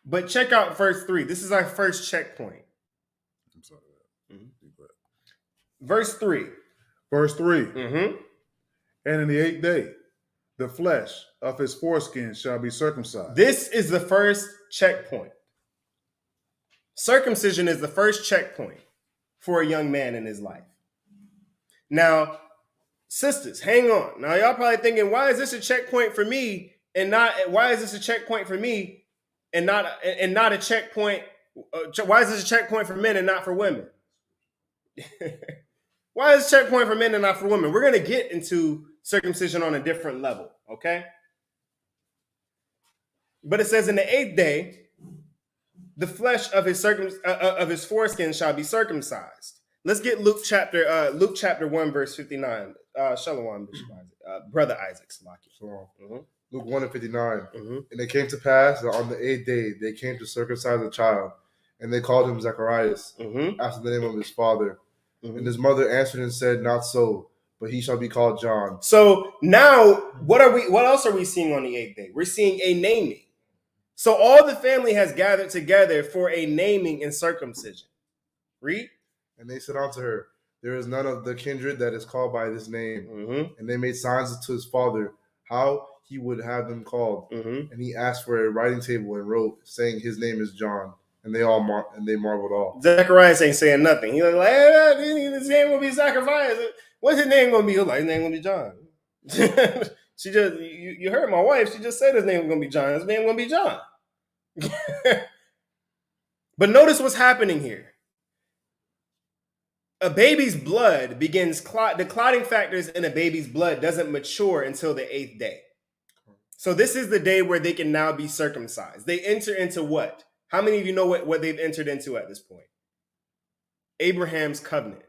But check out verse 3. This is our first checkpoint. I'm sorry. Verse 3. Verse 3. And in the 8th day, the flesh of his foreskin shall be circumcised. This is the first checkpoint. Circumcision is the first checkpoint for a young man in his life. Now, sisters, hang on. Now, y'all probably thinking, why is this a checkpoint for me and not a checkpoint for men and not for women? Why is it a checkpoint for men and not for women? We're going to get into circumcision on a different level, okay? But it says in the 8th day, the flesh of his foreskin shall be circumcised. Let's get Luke chapter 1, verse 59. Shalom, Bishop Isaac, Brother Isaac Slaki. Luke 1 and 59. And it came to pass that on the 8th day they came to circumcise the child, and they called him Zacharias, after the name of his father. And his mother answered and said, not so, but he shall be called John. So now, what else are we seeing on the 8th day? We're seeing a naming. So all the family has gathered together for a naming and circumcision. Read. And they said unto her, there is none of the kindred that is called by this name. And they made signs to his father, how he would have them called. And he asked for a writing table and wrote, saying, his name is John. And they marveled all. Zacharias ain't saying nothing. He's like, hey, his name gonna be Zacharias. What's his name gonna be? He's like, his name gonna be John. She just, you heard my wife. She just said his name was gonna be John. His name gonna be John. But notice what's happening here. A baby's blood begins the clotting factors in a baby's blood doesn't mature until the 8th day. So this is the day where they can now be circumcised. They enter into what? How many of you know what they've entered into at this point? Abraham's covenant.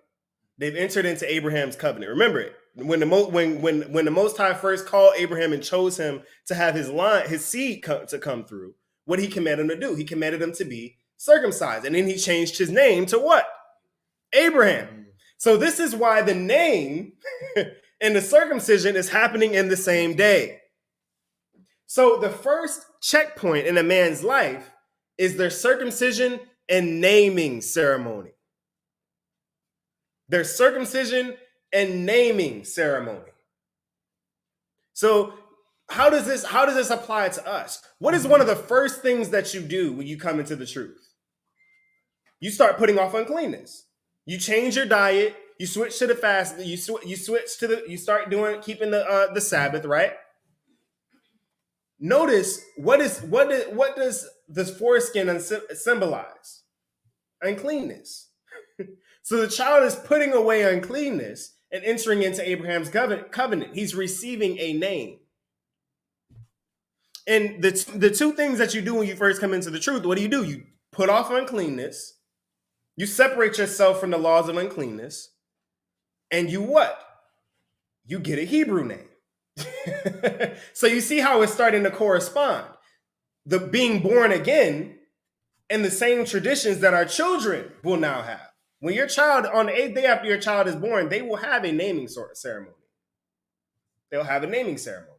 They've entered into Abraham's covenant. Remember it. when the Most High first called Abraham and chose him to have his seed to come through, what he commanded him to do? He commanded him to be circumcised, and then he changed his name to what? Abraham. So this is why the name and the circumcision is happening in the same day. So the first checkpoint in a man's life is their circumcision and naming ceremony. Their circumcision and naming ceremony. So how does this apply to us? What is one of the first things that you do when you come into the truth? You start putting off uncleanness. You change your diet. You switch to the fast. You start keeping the Sabbath, right? Notice what does this foreskin symbolize? Uncleanness. So the child is putting away uncleanness and entering into Abraham's covenant. He's receiving a name. And the two things that you do when you first come into the truth, what do? You put off uncleanness. You separate yourself from the laws of uncleanness. And you what? You get a Hebrew name. So you see how it's starting to correspond. The being born again and the same traditions that our children will now have. When your child, on the 8th day after your child is born, they will have a naming ceremony. They'll have a naming ceremony.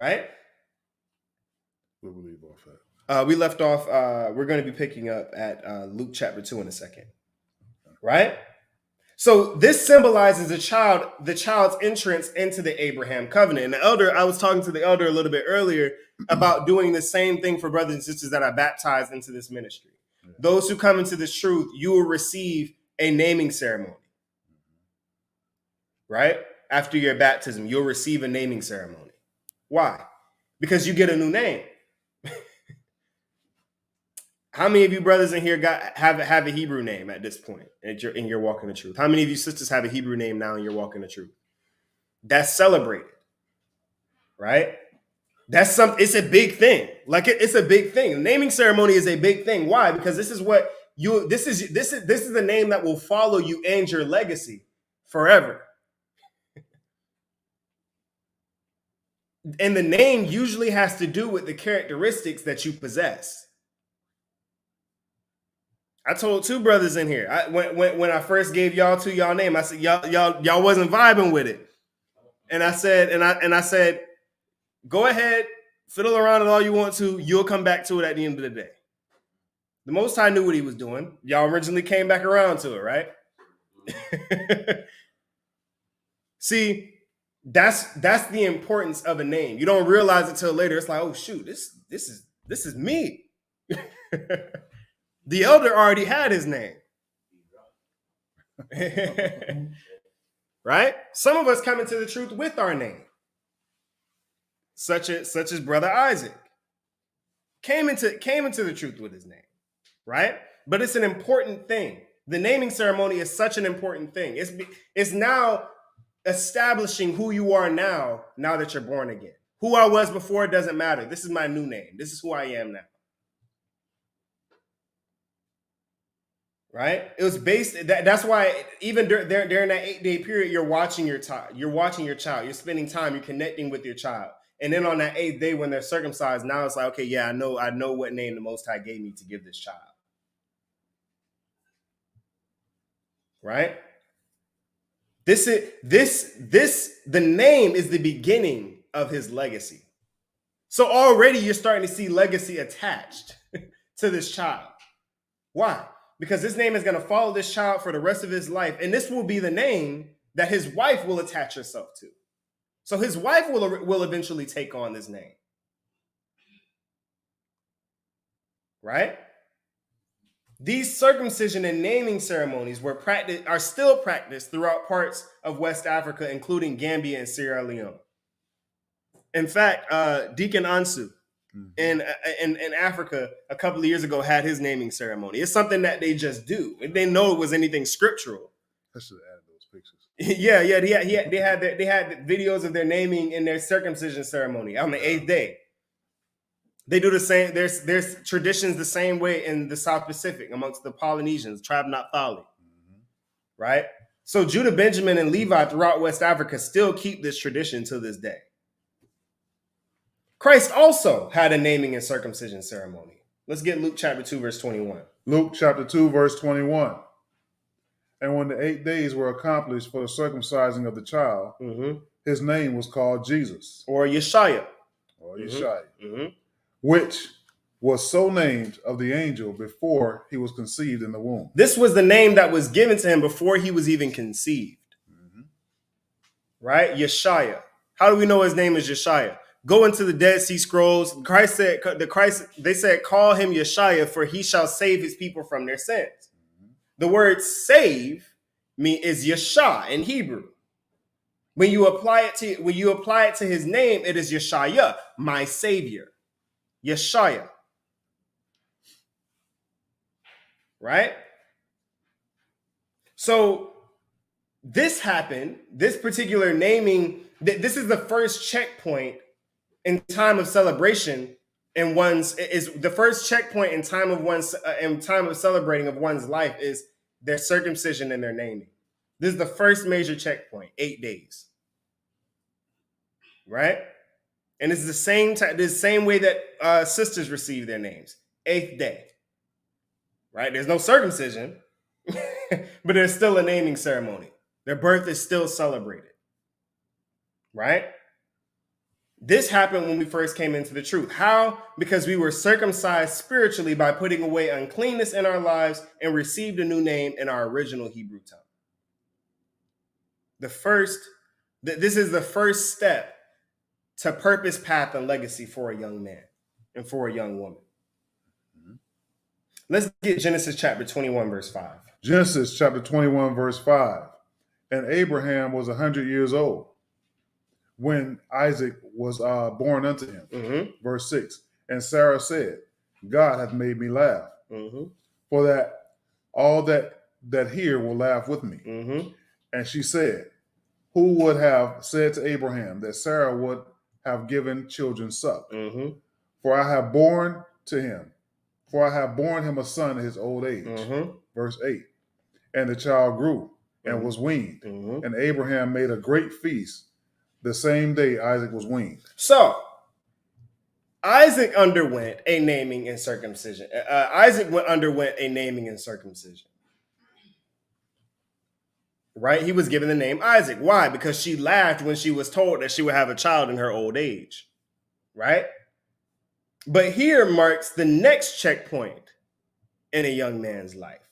Right? We'll leave off at. We left off, we're going to be picking up at Luke chapter 2 in a second. Right? So this symbolizes the child's entrance into the Abraham covenant. And I was talking to the elder a little bit earlier about doing the same thing for brothers and sisters that are baptized into this ministry. Yeah. Those who come into this truth, you will receive a naming ceremony. Right? After your baptism, you'll receive a naming ceremony. Why? Because you get a new name. How many of you brothers in here have a Hebrew name at this point in your walk in the truth? How many of you sisters have a Hebrew name now in your walk in the truth? That's celebrated, right? It's a big thing. Like it's a big thing. The naming ceremony is a big thing. Why? Because this is the name that will follow you and your legacy forever. And the name usually has to do with the characteristics that you possess. I told two brothers in here, when I first gave y'all name, I said y'all wasn't vibing with it, and I said, go ahead, fiddle around it all you want to. You'll come back to it at the end of the day. The Most High knew what He was doing. Y'all originally came back around to it, right? See, that's the importance of a name. You don't realize it till later. It's like, oh shoot, this is me. The elder already had his name. Right? Some of us come into the truth with our name. Such as Brother Isaac. Came into the truth with his name. Right? But it's an important thing. The naming ceremony is such an important thing. It's now establishing who you are now that you're born again. Who I was before doesn't matter. This is my new name. This is who I am now. Right? It was based. That's why even during that 8-day period, you're watching your child. You're spending time. You're connecting with your child. And then on that 8th day, when they're circumcised, now it's like, okay, yeah, I know what name the Most High gave me to give this child. Right? The name is the beginning of his legacy. So already you're starting to see legacy attached to this child. Why? Because this name is going to follow this child for the rest of his life. And this will be the name that his wife will attach herself to. So his wife will eventually take on this name. Right? These circumcision and naming ceremonies are still practiced throughout parts of West Africa, including Gambia and Sierra Leone. In fact, Deacon Ansu, in Africa a couple of years ago had his naming ceremony. It's something that they just do. They didn't know it was anything scriptural. I should have added those pictures. They had videos of their naming and their circumcision ceremony on the 8th day. They do the same. There's traditions the same way in the South Pacific amongst the Polynesians, tribe Naphtali. Right? So Judah, Benjamin, and Levi throughout West Africa still keep this tradition to this day. Christ also had a naming and circumcision ceremony. Let's get Luke chapter 2, verse 21. Luke chapter 2, verse 21. And when the 8 days were accomplished for the circumcising of the child, his name was called Jesus. Or Yeshua. Which was so named of the angel before he was conceived in the womb. This was the name that was given to him before he was even conceived. Right? Yeshua. How do we know his name is Yeshua? Go into the Dead Sea Scrolls. They said, call him Yeshua, for he shall save his people from their sins. The word save is Yeshua in Hebrew. When you apply it to his name, it is Yeshua, my savior. Yeshua. Right? So this happened, this particular naming, this is the first checkpoint in time of celebration in the first checkpoint in time of celebrating of one's life is their circumcision and their naming. This is the first major checkpoint, 8 days. Right? And it's the same way that sisters receive their names, 8th day. Right? There's no circumcision, but there's still a naming ceremony. Their birth is still celebrated. Right? This happened when we first came into the truth. How? Because we were circumcised spiritually by putting away uncleanness in our lives and received a new name in our original Hebrew tongue. This is the first step to purpose, path, and legacy for a young man and for a young woman. Let's get Genesis chapter 21, verse 5. Genesis chapter 21, verse 5. And Abraham was 100 years old when Isaac was born unto him. Verse 6. And Sarah said, God hath made me laugh, for that all that hear will laugh with me. And she said, who would have said to Abraham that Sarah would have given children suck? For I have borne him a son in his old age. Verse 8. And the child grew and was weaned. And Abraham made a great feast the same day Isaac was weaned. So, Isaac underwent a naming and circumcision. Underwent a naming and circumcision. Right? He was given the name Isaac. Why? Because she laughed when she was told that she would have a child in her old age. Right? But here marks the next checkpoint in a young man's life.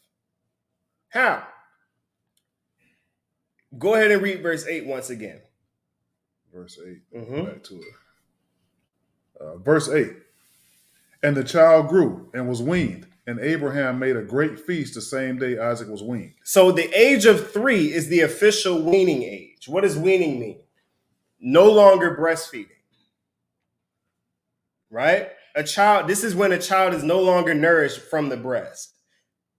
How? Go ahead and read verse 8 once again. Verse 8. Back to it. Verse 8. And the child grew and was weaned, and Abraham made a great feast the same day Isaac was weaned. So the age of 3 is the official weaning age. What does weaning mean? No longer breastfeeding. Right? This is when a child is no longer nourished from the breast.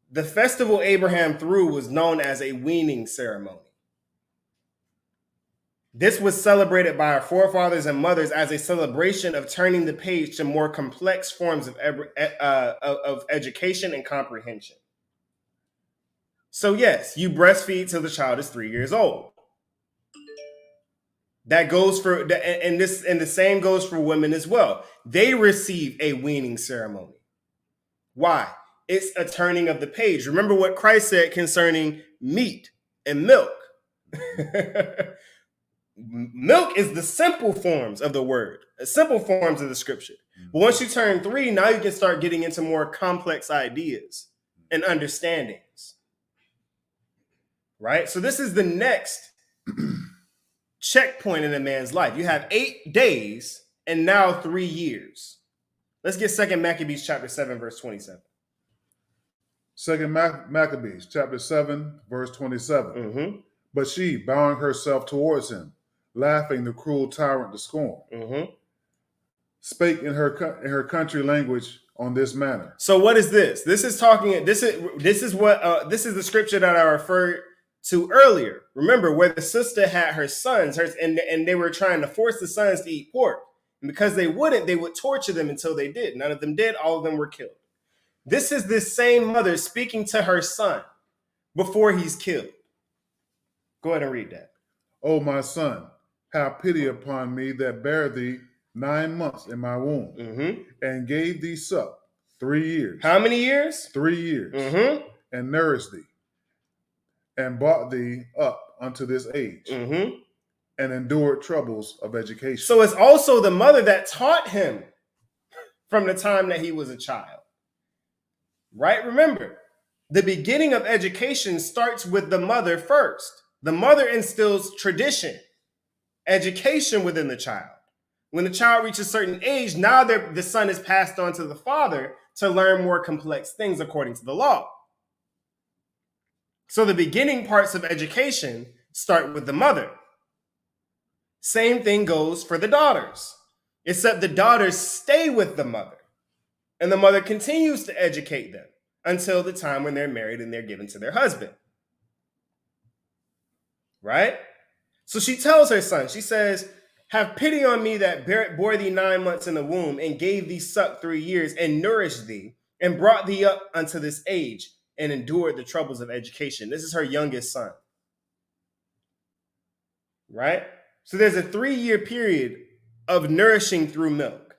The festival Abraham threw was known as a weaning ceremony. This was celebrated by our forefathers and mothers as a celebration of turning the page to more complex forms of education and comprehension. So yes, you breastfeed till the child is 3 years old. That goes for, and the same goes for women as well. They receive a weaning ceremony. Why? It's a turning of the page. Remember what Christ said concerning meat and milk. Milk is the simple forms of the word, the simple forms of the scripture. But once you turn 3, now you can start getting into more complex ideas and understandings. Right? So this is the next checkpoint in a man's life. You have 8 days and now 3 years. Let's get 2 Maccabees chapter 7, verse 27. 2 Maccabees chapter 7, verse 27. But she, bowing herself towards him, laughing the cruel tyrant to scorn, spake in her country language on this manner. So what is this? This is the scripture that I referred to earlier. Remember where the sister had her sons, and they were trying to force the sons to eat pork. And because they wouldn't, they would torture them until they did. None of them did. All of them were killed. This is this same mother speaking to her son before he's killed. Go ahead and read that. O my son, have pity upon me that bare thee 9 months in my womb, and gave thee suck 3 years. How many years? 3 years. And nourished thee, and brought thee up unto this age, and endured troubles of education. So it's also the mother that taught him from the time that he was a child. Right? Remember, the beginning of education starts with the mother first. The mother instills tradition, education within the child. When the child reaches a certain age, now the son is passed on to the father to learn more complex things according to the law. So the beginning parts of education start with the mother. Same thing goes for the daughters, except the daughters stay with the mother, and the mother continues to educate them until the time when they're married and they're given to their husband. Right? So she tells her son, she says, have pity on me that bore thee 9 months in the womb, and gave thee suck 3 years, and nourished thee, and brought thee up unto this age, and endured the troubles of education. This is her youngest son. Right? So there's a 3-year period of nourishing through milk.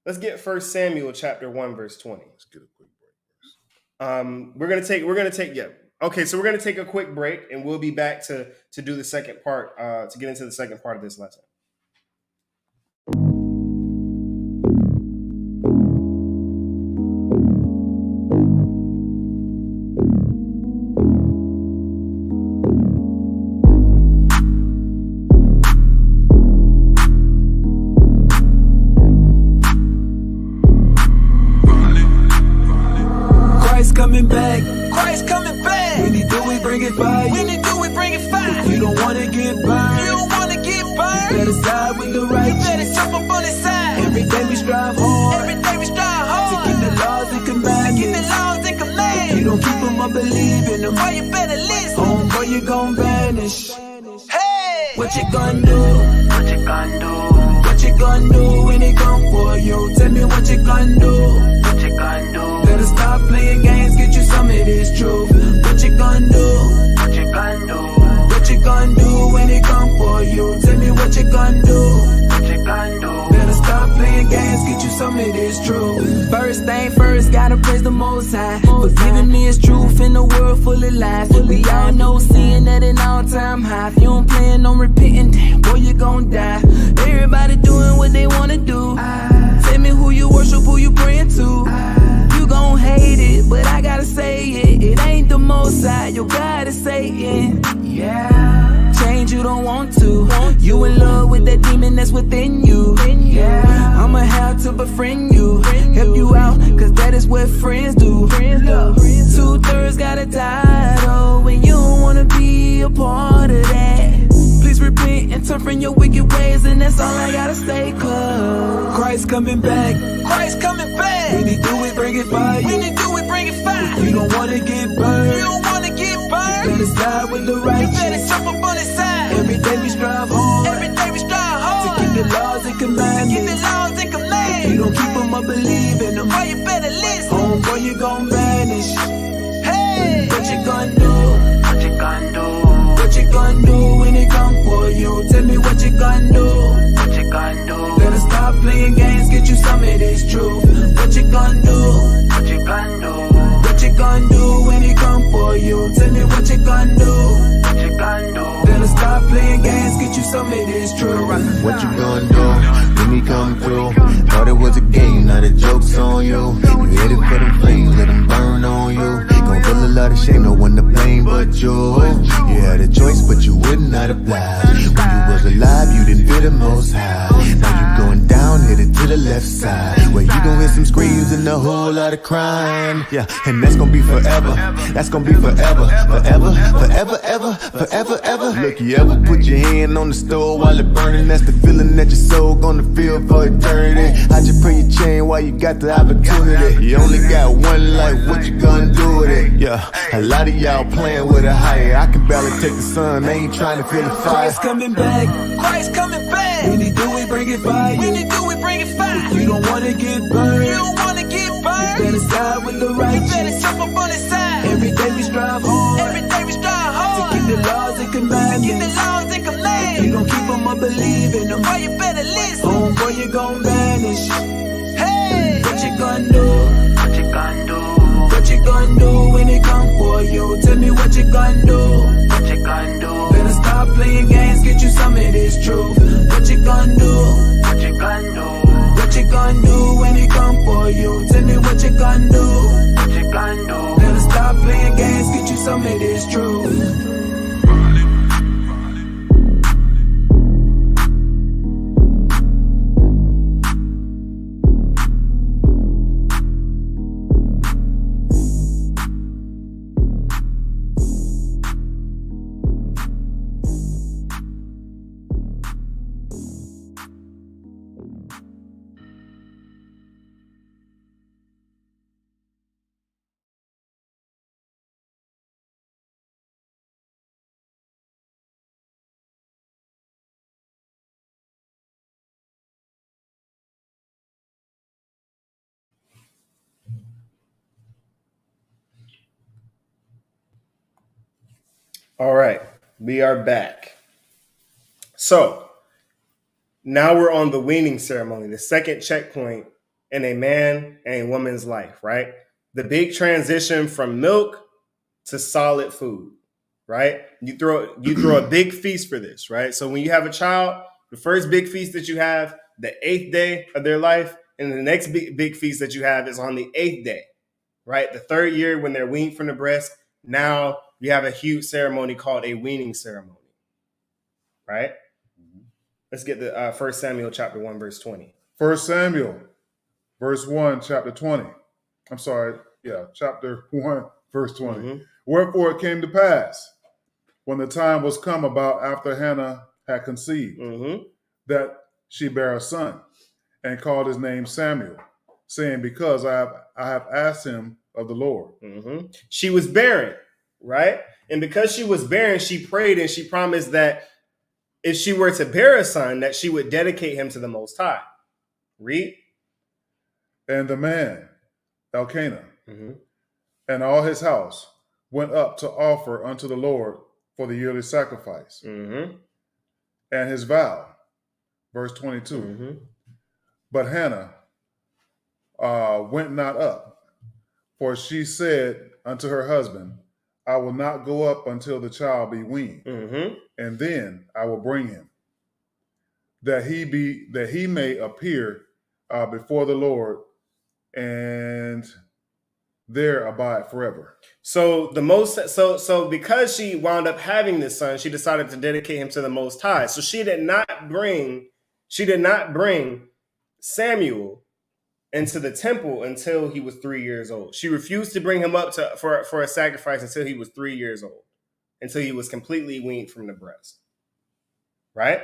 Let's get 1 Samuel chapter 1, verse 20. Let's get a quick break. We're gonna take Okay, so we're gonna take a quick break, and we'll be back to do the second part, to get into the second part of this lesson. Coming back, Christ coming back. When he do, we bring it fire. When he do, we bring it fire. If you don't wanna get burned, you don't wanna get burned. You better side with the right. You better jump up on his side. Every day we strive hard. Every day we strive hard to keep the laws and commandments. To keep the laws and commandments. If you don't keep them, I believe in them. Why you better listen? Homeboy, you gon' vanish. Hey, what you gonna do? What you gonna do? What you gonna do when they come for you? Tell me what you gonna do. What you gonna do? Better stop playing games, get you some of this truth. What you gonna do? What you gonna do? What you gonna do when they come for you? Tell me what you gonna do. What you gonna do? Better stop playing games, get you some of this truth. First thing first, gotta praise the Most High for giving me His truth in a world full of lies. We all know sin at an all-time high. If you don't plan on repenting, damn boy, you gon' die. Everybody doing what they wanna do. Tell me who you worship, who you praying to. You gon' hate it, but I gotta say it. It ain't the Most High, your God is Satan. Yeah, change you don't want to. You in love with that demon that's within you. Yeah, I'ma have to befriend you, help you out, cause that is what friends do. 2/3 gotta die though, and you don't wanna be a part of that. Please repent and turn from your wicked ways, and that's all I gotta say, cause Christ coming back. Christ coming back. When he do, we bring it fire. When he do, we bring it fire. If you don't wanna get burned, you don't wanna get burned. You better side with the right. You better jump up on his side. Every day we strive hard. Every day we strive hard to keep the laws and commandments. Keep the laws and commandments. If you don't keep them, I believe in them. Why you better listen? Homeboy, you gon' vanish. Hey, what you gonna do? What you gonna do? What you gonna do when it come for you? Tell me what you gonna do. What you gonna do? Better stop playing games, get you some of this truth. What you gonna do? What you gonna do? What you gonna do when it come for you? Tell me what you gonna do. What you gonna do? Better stop playing games, get you some of this truth. What you gonna do when he come through? Thought it was a game, now the joke's on you. You headed for them flames, let them burn on you. Gon' feel a lot of shame, no one to blame but you. You had a choice, but you would not apply. When you was alive, you didn't feel the Most High. Now you going down, headed to the left side, where you gon' hear some screams and a whole lot of crying. Yeah, and that's gonna be forever. That's gonna be forever, forever, forever, ever, forever, ever. Look, you ever put your hand on the stove while it burning? That's the feeling that your soul gonna feel for eternity. How'd you pray your chain while you got the opportunity? You only got one life, what you gonna do with it? Yeah, a lot of y'all playing with a higher. I can barely take the sun, they ain't trying to feel the fire. Christ coming back. Christ coming back. When he do, we bring it fire. When he do, we bring it fire. If you don't wanna get burned, you don't wanna get burned. You better side with the right. You better jump up on his side. Every day we strive hard. Every day we strive hard Hey, what you gonna do? What you gonna do? What you gonna do when it come for you? Tell me what you gonna do. What you gonna do? Better stop playing games, get you some of this truth. What you gonna do? What you gonna do? What you gonna do when it come for you? Tell me what you gonna do. What you gonna do? Better stop playing games, get you some of this truth. All right, we are back. So now we're on the weaning ceremony, the second checkpoint in a man and a woman's life, right? The big transition from milk to solid food, right? You throw a big feast for this, right? So when you have a child, the first big feast that you have, the 8th day of their life, and the next big feast that you have is on the 8th day, right? The 3rd year when they're weaned from the breast. Now you have a huge ceremony called a weaning ceremony, right? Let's get the 1 Samuel chapter 1, verse 20. 1 Samuel, verse 1, chapter 20. I'm sorry, chapter 1, verse 20. Mm-hmm. Wherefore it came to pass, when the time was come about after Hannah had conceived, that she bare a son, and called his name Samuel, saying, because I have asked him of the Lord. She was barren, right? And because she was barren, she prayed and she promised that if she were to bear a son, that she would dedicate him to the Most High. Read. And the man, Elkanah, and all his house went up to offer unto the Lord for the yearly sacrifice. And his vow, verse 22. But Hannah went not up, for she said unto her husband, I will not go up until the child be weaned, and then I will bring him, that he may appear before the Lord, and there abide forever. So because she wound up having this son, she decided to dedicate him to the Most High. So she did not bring Samuel into the temple until he was 3 years old. She refused to bring him up for a sacrifice until he was 3 years old, until he was completely weaned from the breast. Right?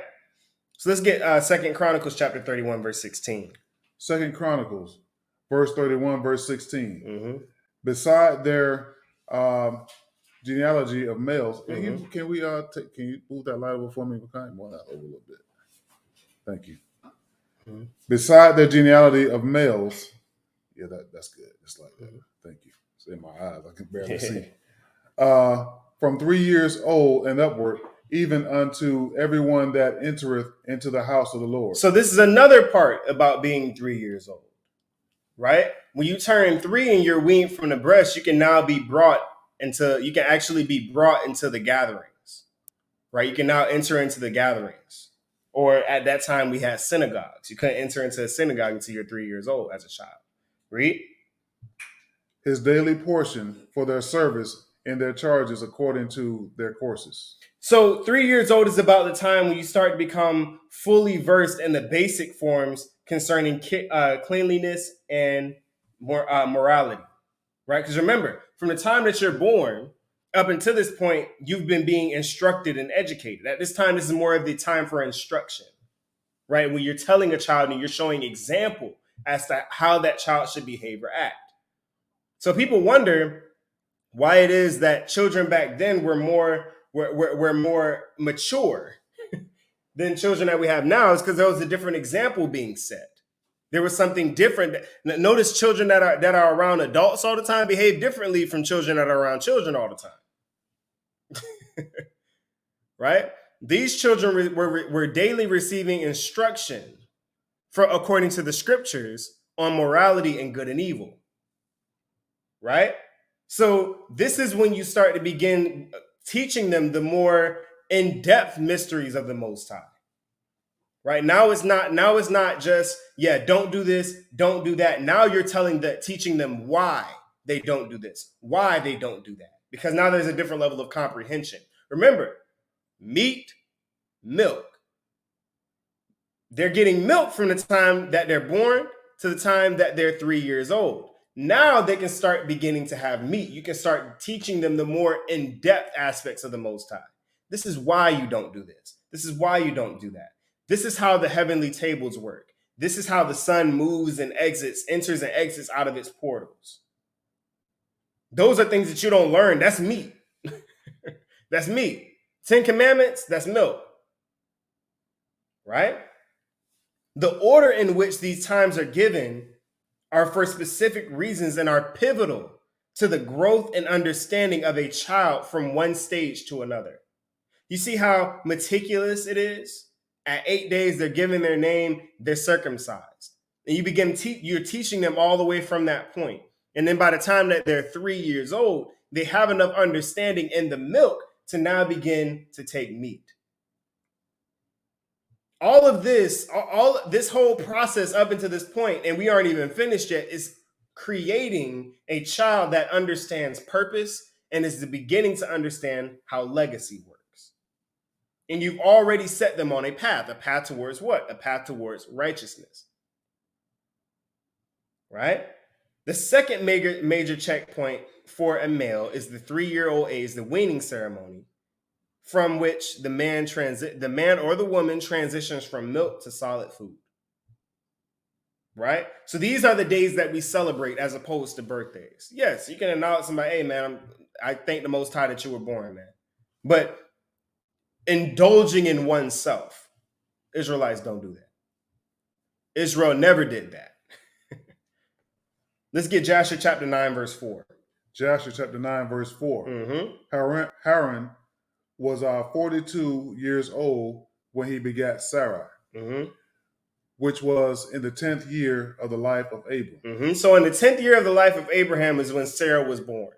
So let's get 2 Chronicles chapter 31, verse 16. 2 Chronicles, verse 31, verse 16. Beside their genealogy of males, can you move that light over for me? Kind of move that over a little bit. Thank you. Beside their genealogy of males, that's good. Just like that. Thank you. It's in my eyes. I can barely see. From 3 years old and upward, even unto everyone that entereth into the house of the Lord. So this is another part about being 3 years old, right? When you turn 3 and you're weaned from the breast, you can actually be brought into the gatherings, right? You can now enter into the gatherings. Or at that time, we had synagogues. You couldn't enter into a synagogue until you're 3 years old as a child. Read. His daily portion for their service in their charges according to their courses. So 3 years old is about the time when you start to become fully versed in the basic forms concerning cleanliness and morality, right? Because remember, from the time that you're born up until this point, you've been being instructed and educated. At this time, this is more of the time for instruction, right? When you're telling a child and you're showing example as to how that child should behave or act. So people wonder why it is that children back then were more mature than children that we have now, is because there was a different example being set. There was something different. Notice children that are around adults all the time behave differently from children that are around children all the time. Right? These children were daily receiving instruction according to the scriptures on morality and good and evil. Right? So this is when you start to begin teaching them the more in-depth mysteries of the Most High. Right? Now it's not just, don't do this, don't do that. Now you're teaching them why they don't do this, why they don't do that. Because now there's a different level of comprehension. Remember, meat, milk. They're getting milk from the time that they're born to the time that they're 3 years old. Now they can start beginning to have meat. You can start teaching them the more in-depth aspects of the Most High. This is why you don't do this. This is why you don't do that. This is how the heavenly tables work. This is how the sun moves and enters and exits out of its portals. Those are things that you don't learn. That's meat. That's meat. 10 Commandments, that's milk. Right? The order in which these times are given are for specific reasons and are pivotal to the growth and understanding of a child from one stage to another. You see how meticulous it is? At 8 days, they're given their name, they're circumcised. And you begin, you're teaching them all the way from that point. And then by the time that they're 3 years old, they have enough understanding in the milk to now begin to take meat. All of this, this whole process up until this point, and we aren't even finished yet, is creating a child that understands purpose and is the beginning to understand how legacy works. And you've already set them on a path towards what? A path towards righteousness. Right? The second major checkpoint for a male is the 3-year-old age, the weaning ceremony, from which the man or the woman transitions from milk to solid food. Right? So these are the days that we celebrate as opposed to birthdays. Yes, you can acknowledge somebody, hey man, I thank the Most High that you were born, man. But indulging in oneself, Israelites don't do that. Israel never did that. Let's get Joshua chapter 9, verse 4. Joshua chapter 9, verse 4. Mm-hmm. Haran was 42 years old when he begat Sarai, which was in the 10th year of the life of Abram. So in the 10th year of the life of Abraham is when Sarah was born.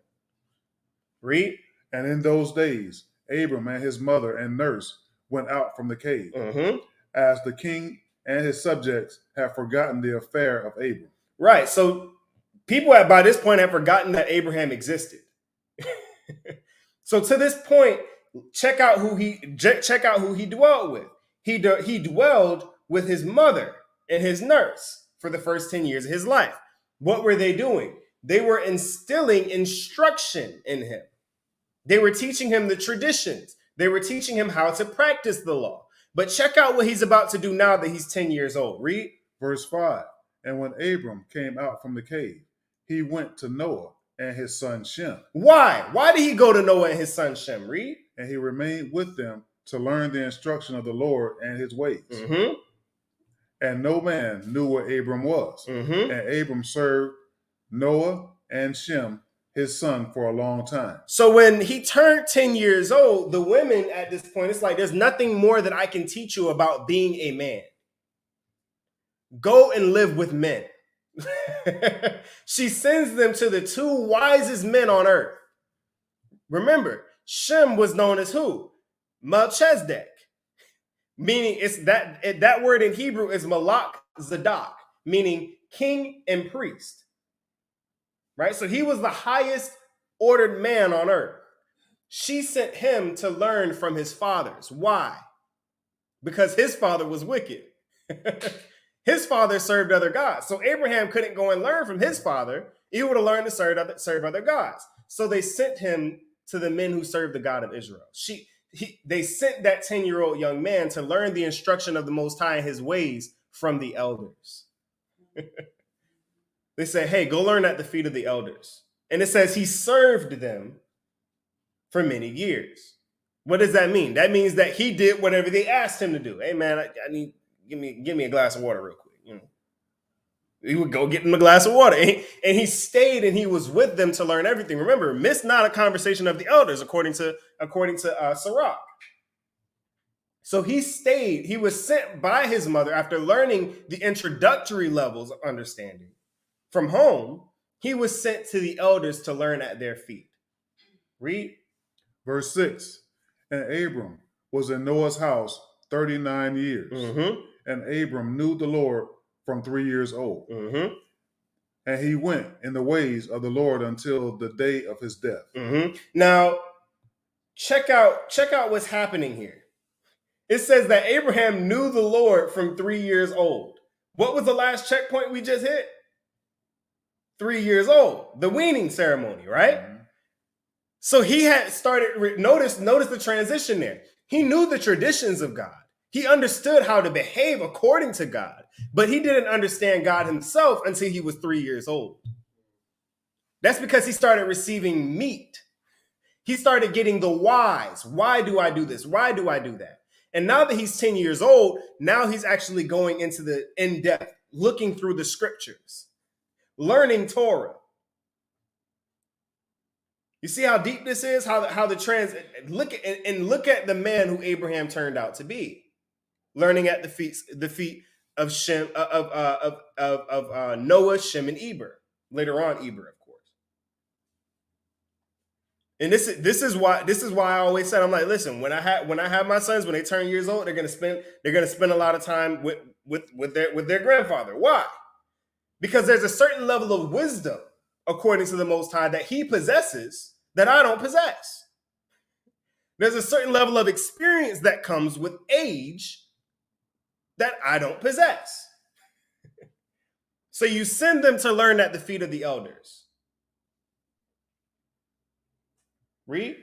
Read. And in those days, Abram and his mother and nurse went out from the cave, as the king and his subjects had forgotten the affair of Abram. Right. So people by this point have forgotten that Abraham existed. So to this point, check out who he dwelled with. He dwelled with his mother and his nurse for the first 10 years of his life. What were they doing? They were instilling instruction in him. They were teaching him the traditions. They were teaching him how to practice the law. But check out what he's about to do now that he's 10 years old. Read. Verse 5. And when Abram came out from the cave, he went to Noah and his son Shem. Why? Why did he go to Noah and his son Shem? Read. And he remained with them to learn the instruction of the Lord and his ways. And no man knew where Abram was. And Abram served Noah and Shem, his son, for a long time. So when he turned 10 years old, the women at this point, it's like, there's nothing more that I can teach you about being a man. Go and live with men. She sends them to the two wisest men on earth. Remember, Shem was known as who? Melchizedek. Meaning it's that word in Hebrew is Malach Zadok, meaning king and priest. Right? So he was the highest ordered man on earth. She sent him to learn from his fathers. Why? Because his father was wicked. His father served other gods. So Abraham couldn't go and learn from his father. He would have learned to serve other gods. So they sent him to the men who served the God of Israel. They sent that 10-year-old young man to learn the instruction of the Most High and his ways from the elders. They say, hey, go learn at the feet of the elders. And it says he served them for many years. What does that mean? That means that he did whatever they asked him to do. Hey, man, I need, give me a glass of water real quick. You know, he would go get him a glass of water. And he stayed and he was with them to learn everything. Remember, miss not a conversation of the elders, according to Sirach. So he stayed. He was sent by his mother after learning the introductory levels of understanding from home. He was sent to the elders to learn at their feet. Read. Verse 6. And Abram was in Noah's house 39 years. And Abram knew the Lord from 3 years old. And he went in the ways of the Lord until the day of his death. Now, check out what's happening here. It says that Abraham knew the Lord from 3 years old. What was the last checkpoint we just hit? 3 years old. The weaning ceremony, right? So he had started, notice the transition there. He knew the traditions of God. He understood how to behave according to God, but he didn't understand God himself until he was 3 years old. That's because he started receiving meat. He started getting the whys. Why do I do this? Why do I do that? And now that he's 10 years old, now he's actually going into the in-depth, looking through the scriptures, learning Torah. You see how deep this is? How the look at the man who Abraham turned out to be, learning at the feet of Shem, of Noah, Shem, and Eber. Later on, Eber, of course. And this is why I always said, I'm like, listen, when I have my sons, when they turn years old, they're gonna spend a lot of time with their grandfather. Why? Because there's a certain level of wisdom, according to the Most High, that he possesses that I don't possess. There's a certain level of experience that comes with age that I don't possess. So you send them to learn at the feet of the elders. Read.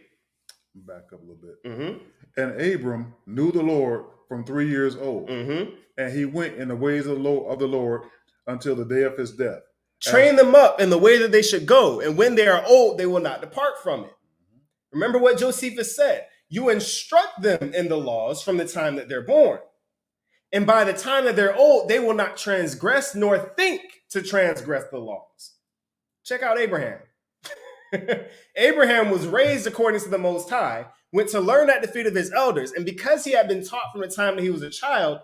Back up a little bit. And Abram knew the Lord from 3 years old. And he went in the ways of the Lord until the day of his death. Train them up in the way that they should go. And when they are old, they will not depart from it. Remember what Josephus said. You instruct them in the laws from the time that they're born. And by the time that they're old, they will not transgress nor think to transgress the laws. Check out Abraham. Abraham was raised according to the Most High, went to learn at the feet of his elders. And because he had been taught from the time that he was a child,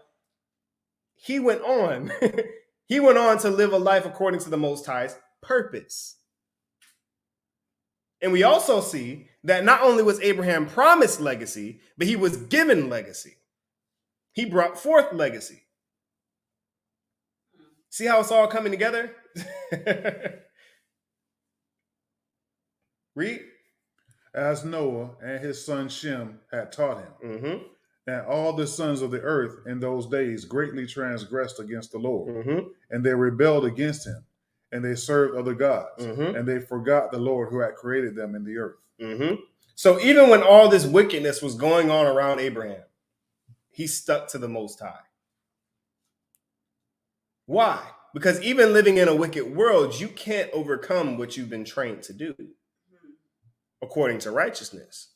he went on. He went on to live a life according to the Most High's purpose. And we also see that not only was Abraham promised legacy, but he was given legacy. He brought forth legacy. See how it's all coming together? Read. As Noah and his son Shem had taught him. And all the sons of the earth in those days greatly transgressed against the Lord. And they rebelled against him. And they served other gods. And they forgot the Lord who had created them in the earth. So even when all this wickedness was going on around Abraham, he stuck to the Most High. Why? Because even living in a wicked world, you can't overcome what you've been trained to do according to righteousness.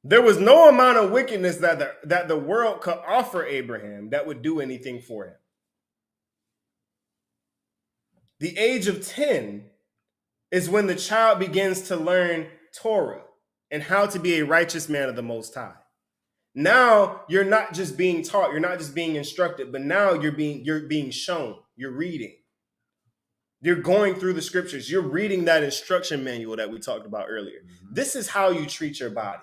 There was no amount of wickedness that the world could offer Abraham that would do anything for him. The age of 10 is when the child begins to learn Torah and how to be a righteous man of the Most High. Now you're not just being taught, you're not just being instructed, but now you're being shown, you're reading. You're going through the scriptures, you're reading that instruction manual that we talked about earlier. This is how you treat your body.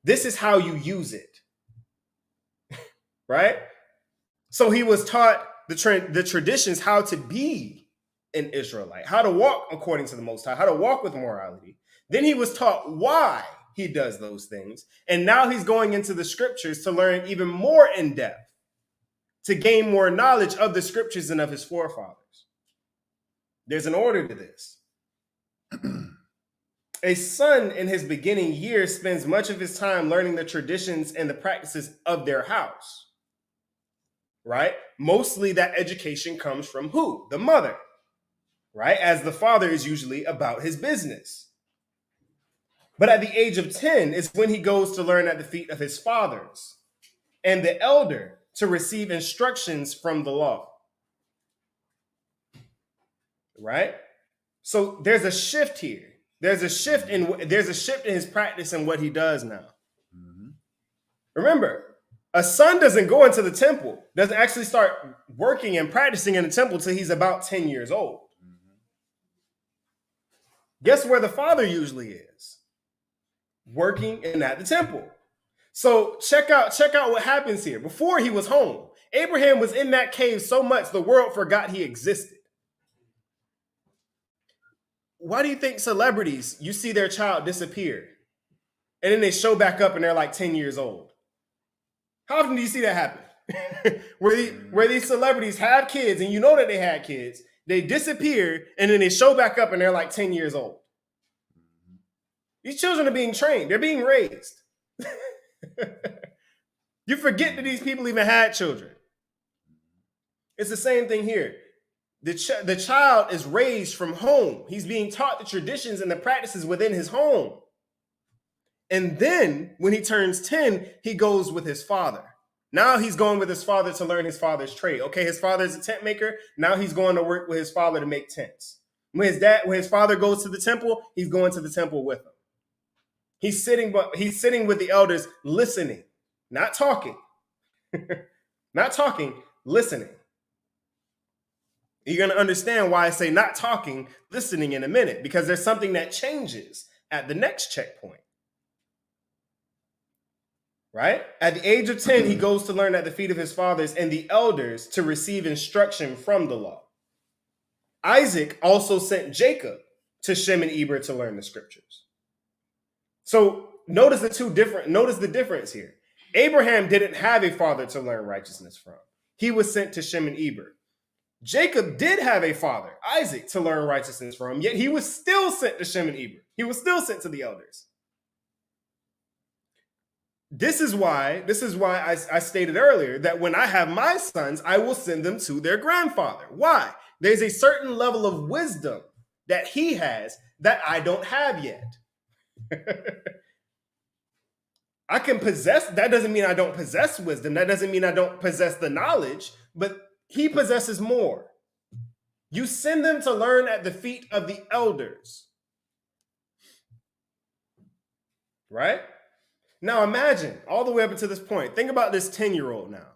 This is how you use it. Right? So he was taught the traditions, how to be an Israelite, how to walk according to the Most High, how to walk with morality. Then he was taught why he does those things. And now he's going into the scriptures to learn even more in depth, to gain more knowledge of the scriptures and of his forefathers. There's an order to this. A son in his beginning years spends much of his time learning the traditions and the practices of their house. Right? Mostly that education comes from who? The mother. Right? As the father is usually about his business. But at the age of 10 is when he goes to learn at the feet of his fathers and the elder to receive instructions from the law. Right? So there's a shift here. There's a shift in his practice and what he does now. Remember, a son doesn't go into the temple, doesn't actually start working and practicing in the temple till he's about 10 years old. Guess where the father usually is? Working and at the temple. So check out what happens here. Before he was home, Abraham was in that cave so much the world forgot he existed. Why do you think celebrities, you see their child disappear and then they show back up and they're like 10 years old? How often do you see that happen? where these celebrities have kids and you know that they had kids, they disappear and then they show back up and they're like 10 years old. These children are being trained. They're being raised. You forget that these people even had children. It's the same thing here. The child is raised from home. He's being taught the traditions and the practices within his home. And then when he turns 10, he goes with his father. Now he's going with his father to learn his father's trade. Okay, his father's a tent maker. Now he's going to work with his father to make tents. When his father goes to the temple, he's going to the temple with him. He's sitting with the elders, listening, not talking. Not talking, listening. You're going to understand why I say not talking, listening in a minute, because there's something that changes at the next checkpoint. Right? At the age of 10, he goes to learn at the feet of his fathers and the elders to receive instruction from the law. Isaac also sent Jacob to Shem and Eber to learn the scriptures. So notice the difference here. Abraham didn't have a father to learn righteousness from. He was sent to Shem and Eber. Jacob did have a father, Isaac, to learn righteousness from, yet he was still sent to Shem and Eber. He was still sent to the elders. This is why I stated earlier that when I have my sons, I will send them to their grandfather. Why? There's a certain level of wisdom that he has that I don't have yet. I can possess, that doesn't mean I don't possess wisdom. That doesn't mean I don't possess the knowledge, but he possesses more. You send them to learn at the feet of the elders. Right? Now imagine all the way up until this point. Think about this 10-year-old now.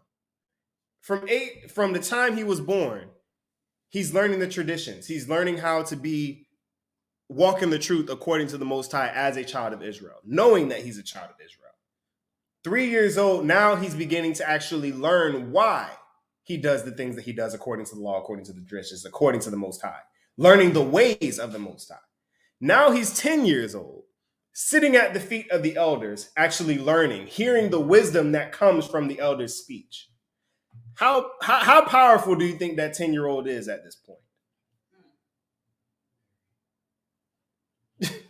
From the time he was born, he's learning the traditions. He's learning how to walk in the truth according to the Most High as a child of Israel, knowing that he's a child of Israel. 3 years old, now he's beginning to actually learn why he does the things that he does according to the law, according to the traditions, according to the Most High, learning the ways of the Most High. Now he's 10 years old, sitting at the feet of the elders, actually learning, hearing the wisdom that comes from the elders' speech. How powerful do you think that 10-year-old is at this point?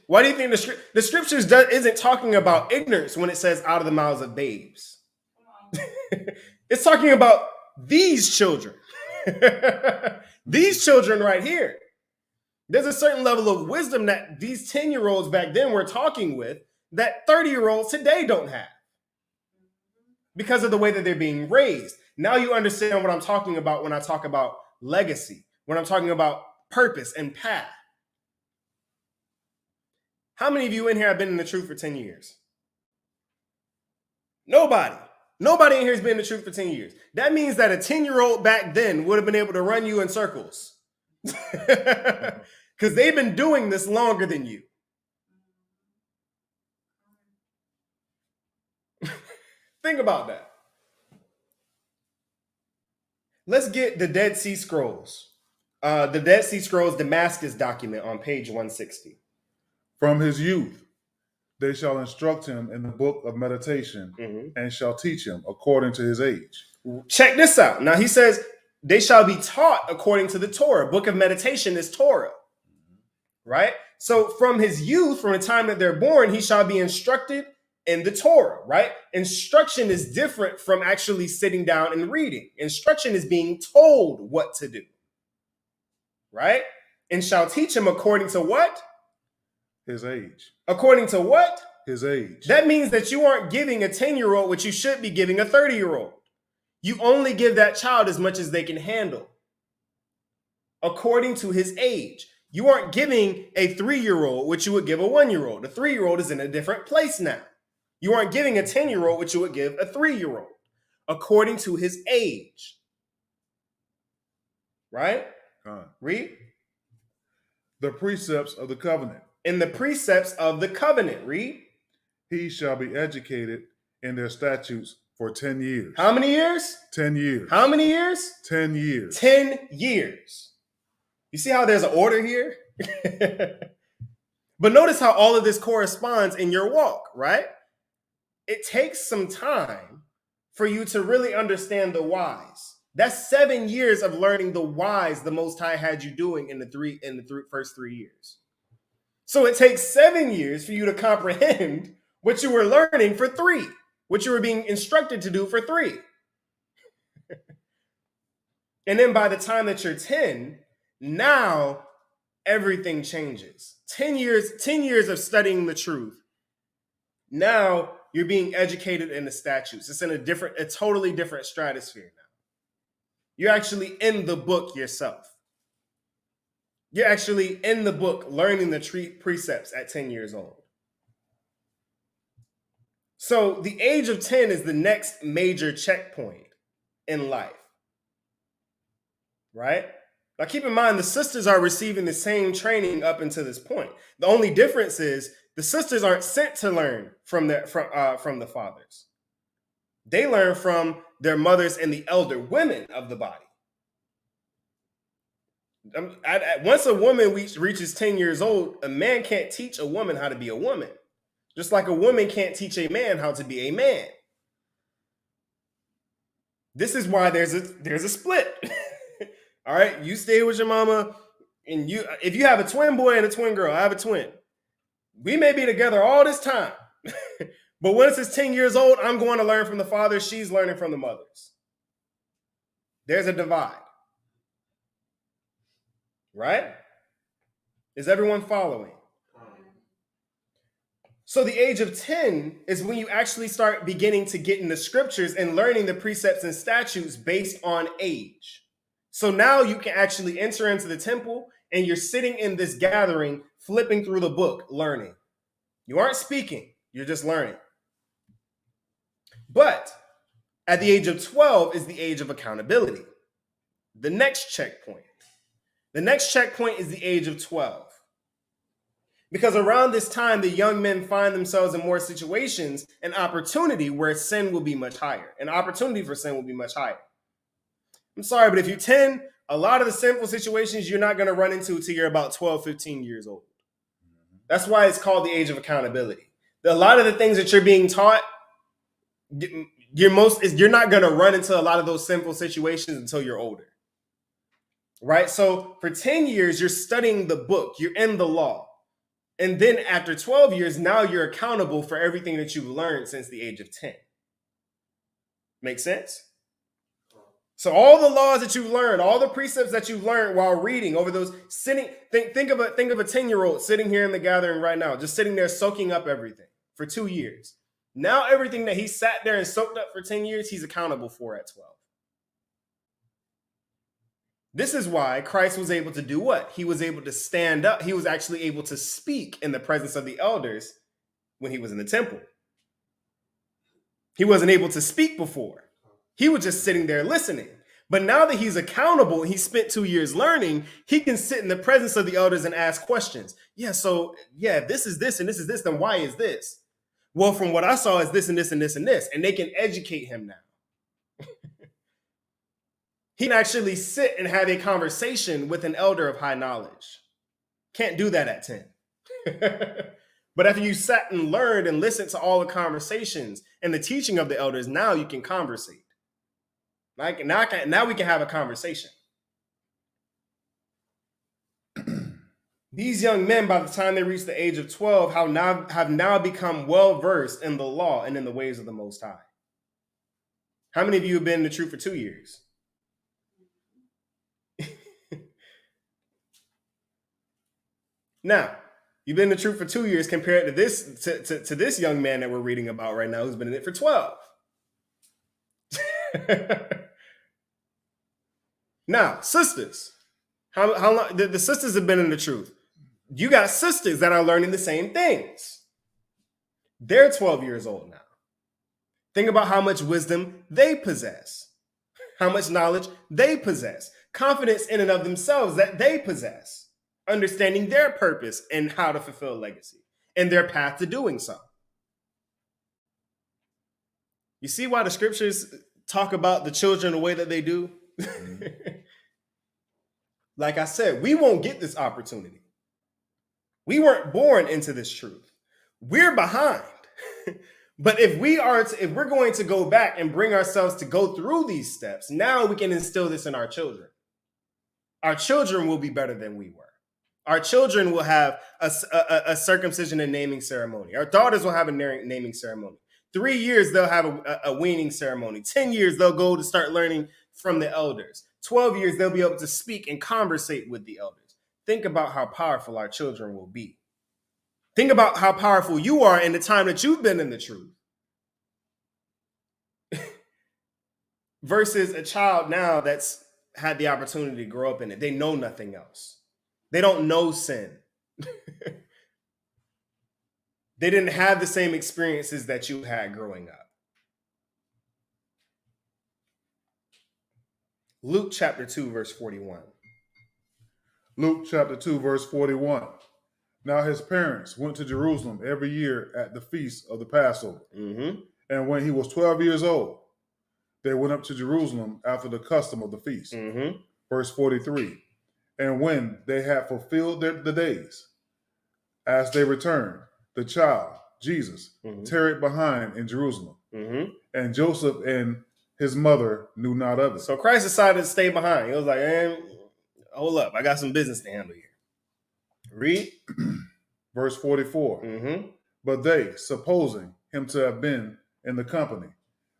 Why do you think the scriptures isn't talking about ignorance when it says out of the mouths of babes? It's talking about these children. These children right here. There's a certain level of wisdom that these 10-year-olds back then were talking with that 30-year-olds today don't have because of the way that they're being raised. Now you understand what I'm talking about when I talk about legacy, when I'm talking about purpose and path. How many of you in here have been in the truth for 10 years? Nobody. Nobody in here has been in the truth for 10 years. That means that a 10-year-old back then would have been able to run you in circles. Because they've been doing this longer than you. Think about that. Let's get the Dead Sea Scrolls. The Dead Sea Scrolls Damascus document on page 160. From his youth, they shall instruct him in the book of meditation and shall teach him according to his age. Check this out. Now he says, they shall be taught according to the Torah. Book of meditation is Torah. Right? So from his youth, from the time that they're born, he shall be instructed in the Torah, right? Instruction is different from actually sitting down and reading. Instruction is being told what to do, right? And shall teach him according to what? His age. According to what? His age. That means that you aren't giving a 10-year-old what you should be giving a 30-year-old. You only give that child as much as they can handle, according to his age. You aren't giving a 3-year-old what you would give a 1-year-old. A 3-year-old is in a different place now. You aren't giving a 10-year-old what you would give a 3-year-old, according to his age. Right? Read. The precepts of the covenant. In the precepts of the covenant. Read. He shall be educated in their statutes for 10 years. How many years? 10 years. How many years? 10 years. 10 years. You see how there's an order here? But notice how all of this corresponds in your walk, right? It takes some time for you to really understand the whys. That's 7 years of learning the whys the Most High had you doing in the first 3 years. So it takes 7 years for you to comprehend what you were learning for 3, what you were being instructed to do for 3. And then by the time that you're 10, now everything changes. 10 years of studying the truth. Now you're being educated in the statutes. It's in a totally different stratosphere now. You're actually in the book yourself. You're actually in the book learning the precepts at 10 years old. So the age of 10 is the next major checkpoint in life. Right? Now keep in mind, the sisters are receiving the same training up until this point. The only difference is the sisters aren't sent to learn from the fathers. They learn from their mothers and the elder women of the body. Once a woman reaches 10 years old, a man can't teach a woman how to be a woman. Just like a woman can't teach a man how to be a man. This is why there's a split. All right, you stay with your mama, and if you have a twin boy and a twin girl, I have a twin. We may be together all this time, but once it's 10 years old, I'm going to learn from the fathers. She's learning from the mothers. There's a divide. Right? Is everyone following? So the age of 10 is when you actually start beginning to get in the scriptures and learning the precepts and statutes based on age. So now you can actually enter into the temple and you're sitting in this gathering, flipping through the book, learning. You aren't speaking, you're just learning. But at the age of 12 is the age of accountability. The next checkpoint. The next checkpoint is the age of 12. Because around this time, the young men find themselves in more situations and opportunity where sin will be much higher. An opportunity for sin will be much higher. I'm sorry, but if you're 10, a lot of the sinful situations you're not going to run into until you're about 12, 15 years old. That's why it's called the age of accountability. A lot of the things that you're being taught, you're not going to run into a lot of those sinful situations until you're older. Right? So for 10 years, you're studying the book. You're in the law. And then after 12 years, now you're accountable for everything that you've learned since the age of 10. Make sense? So all the laws that you've learned, all the precepts that you've learned while reading over those sitting, think of a 10-year-old sitting here in the gathering right now, just sitting there soaking up everything for 2 years. Now everything that he sat there and soaked up for 10 years, he's accountable for at 12. This is why Christ was able to do what? He was able to stand up. He was actually able to speak in the presence of the elders when he was in the temple. He wasn't able to speak before. He was just sitting there listening. But now that he's accountable, he spent 2 years learning, he can sit in the presence of the elders and ask questions. This is this and this is this, then why is this? Well, from what I saw is this and this and this and this. And they can educate him now. He can actually sit and have a conversation with an elder of high knowledge. Can't do that at 10. But after you sat and learned and listened to all the conversations and the teaching of the elders, now you can conversate. Now we can have a conversation. These young men, by the time they reach the age of 12, have now become well-versed in the law and in the ways of the Most High. How many of you have been in the truth for 2 years? Now, you've been in the truth for 2 years compared to this young man that we're reading about right now who's been in it for 12. Now, sisters, how long the sisters have been in the truth? You got sisters that are learning the same things. They're 12 years old now. Think about how much wisdom they possess, how much knowledge they possess, confidence in and of themselves that they possess, understanding their purpose and how to fulfill legacy and their path to doing so. You see why the scriptures talk about the children the way that they do? Like I said, we won't get this opportunity. We weren't born into this truth. We're behind. But if we're going to go back and bring ourselves to go through these steps, now we can instill this in our children. Our children will be better than we were. Our children will have a circumcision and naming ceremony. Our daughters will have a naming ceremony. 3 years, they'll have a weaning ceremony. 10 years, they'll go to start learning from the elders. 12 years, they'll be able to speak and conversate with the elders. Think about how powerful our children will be. Think about how powerful you are in the time that you've been in the truth. Versus a child now that's had the opportunity to grow up in it. They know nothing else. They don't know sin. They didn't have the same experiences that you had growing up. Luke chapter 2, verse 41. Luke chapter 2, verse 41. Now his parents went to Jerusalem every year at the feast of the Passover. Mm-hmm. And when he was 12 years old, they went up to Jerusalem after the custom of the feast. Mm-hmm. Verse 43. And when they had fulfilled the days, as they returned, the child, Jesus, tarried behind in Jerusalem. Mm-hmm. And Joseph and his mother knew not of it. So Christ decided to stay behind. He was like, hold up, I got some business to handle here. Read. Verse 44. Mm-hmm. But they, supposing him to have been in the company,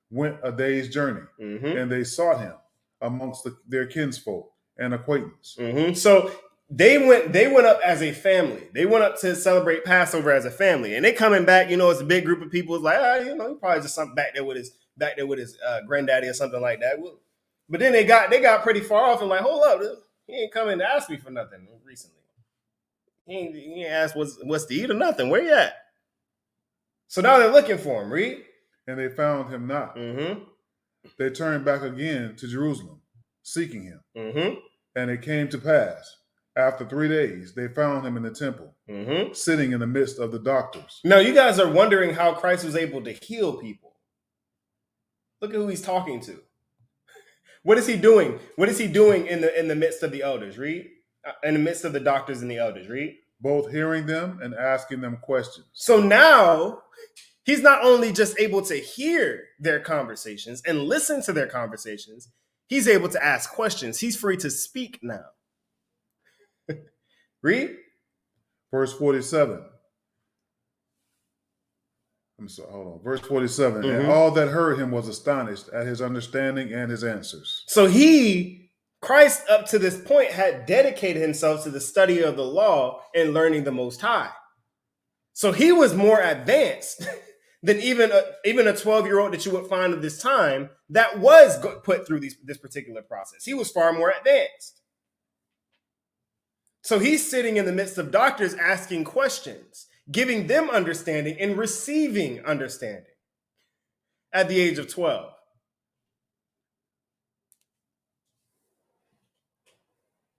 went a day's journey, and they sought him amongst their kinsfolk and acquaintance. Mm-hmm. So they went up as a family. They went up to celebrate Passover as a family, and they coming back. It's a big group of people. It's like, he probably just something back there with his granddaddy or something like that. But then they got pretty far off and like, hold up, he ain't coming to ask me for nothing recently. He ain't asked what's to eat or nothing. Where you at? So now they're looking for him. Read. And they found him not. Mm-hmm. They turned back again to Jerusalem, seeking him. Mm-hmm. And it came to pass, after 3 days, they found him in the temple, sitting in the midst of the doctors. Now, you guys are wondering how Christ was able to heal people. Look at who he's talking to. What is he doing? What is he doing in the midst of the elders? Read. In the midst of the doctors and the elders. Read. Both hearing them and asking them questions. So now he's not only just able to hear their conversations and listen to their conversations, he's able to ask questions. He's free to speak now. Read. Verse 47. I'm sorry, hold on. Verse 47. And all that heard him was astonished at his understanding and his answers. So Christ up to this point had dedicated himself to the study of the law and learning the Most High. So he was more advanced than even a 12-year-old that you would find at this time that was put through this particular process. He was far more advanced. So he's sitting in the midst of doctors asking questions, giving them understanding and receiving understanding at the age of 12.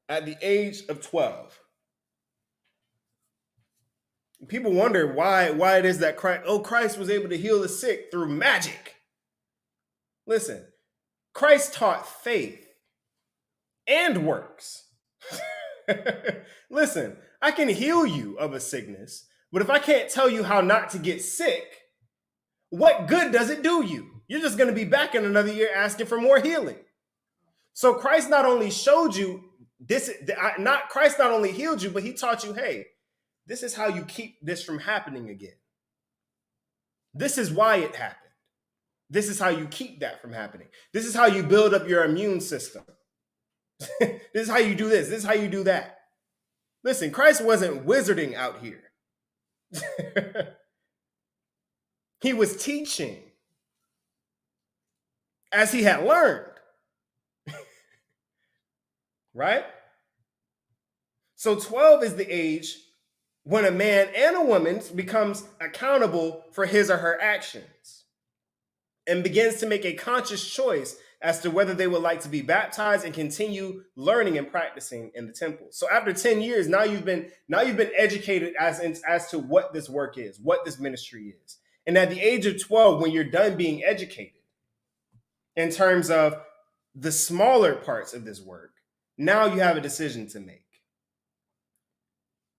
At the age of 12. People wonder why it is that Christ was able to heal the sick through magic. Listen, Christ taught faith and works. Listen, I can heal you of a sickness, but if I can't tell you how not to get sick, what good does it do you? You're just going to be back in another year asking for more healing. So Christ not only showed you Christ not only healed you, but he taught you, hey, this is how you keep this from happening again. This is why it happened. This is how you keep that from happening. This is how you build up your immune system. This is how you do this. This is how you do that. Listen, Christ wasn't wizarding out here. He was teaching as he had learned. Right? So 12 is the age when a man and a woman becomes accountable for his or her actions and begins to make a conscious choice as to whether they would like to be baptized and continue learning and practicing in the temple. So after 10 years, now you've been educated as to what this work is, what this ministry is. And at the age of 12, when you're done being educated in terms of the smaller parts of this work, now you have a decision to make.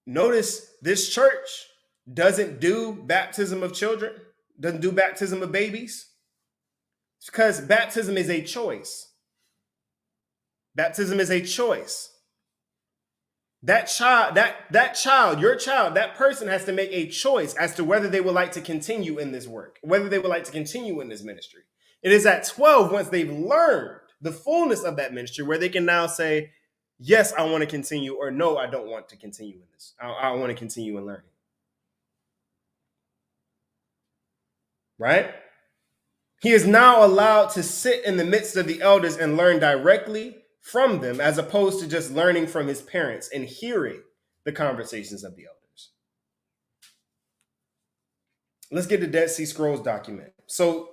Notice this church doesn't do baptism of children, doesn't do baptism of babies. It's because baptism is a choice. Baptism is a choice. That child, your child, that person has to make a choice as to whether they would like to continue in this work, whether they would like to continue in this ministry. It is at 12, once they've learned the fullness of that ministry, where they can now say, yes, I want to continue, or no, I don't want to continue in this. I want to continue in learning. Right? He is now allowed to sit in the midst of the elders and learn directly from them, as opposed to just learning from his parents and hearing the conversations of the elders. Let's get the Dead Sea Scrolls document. So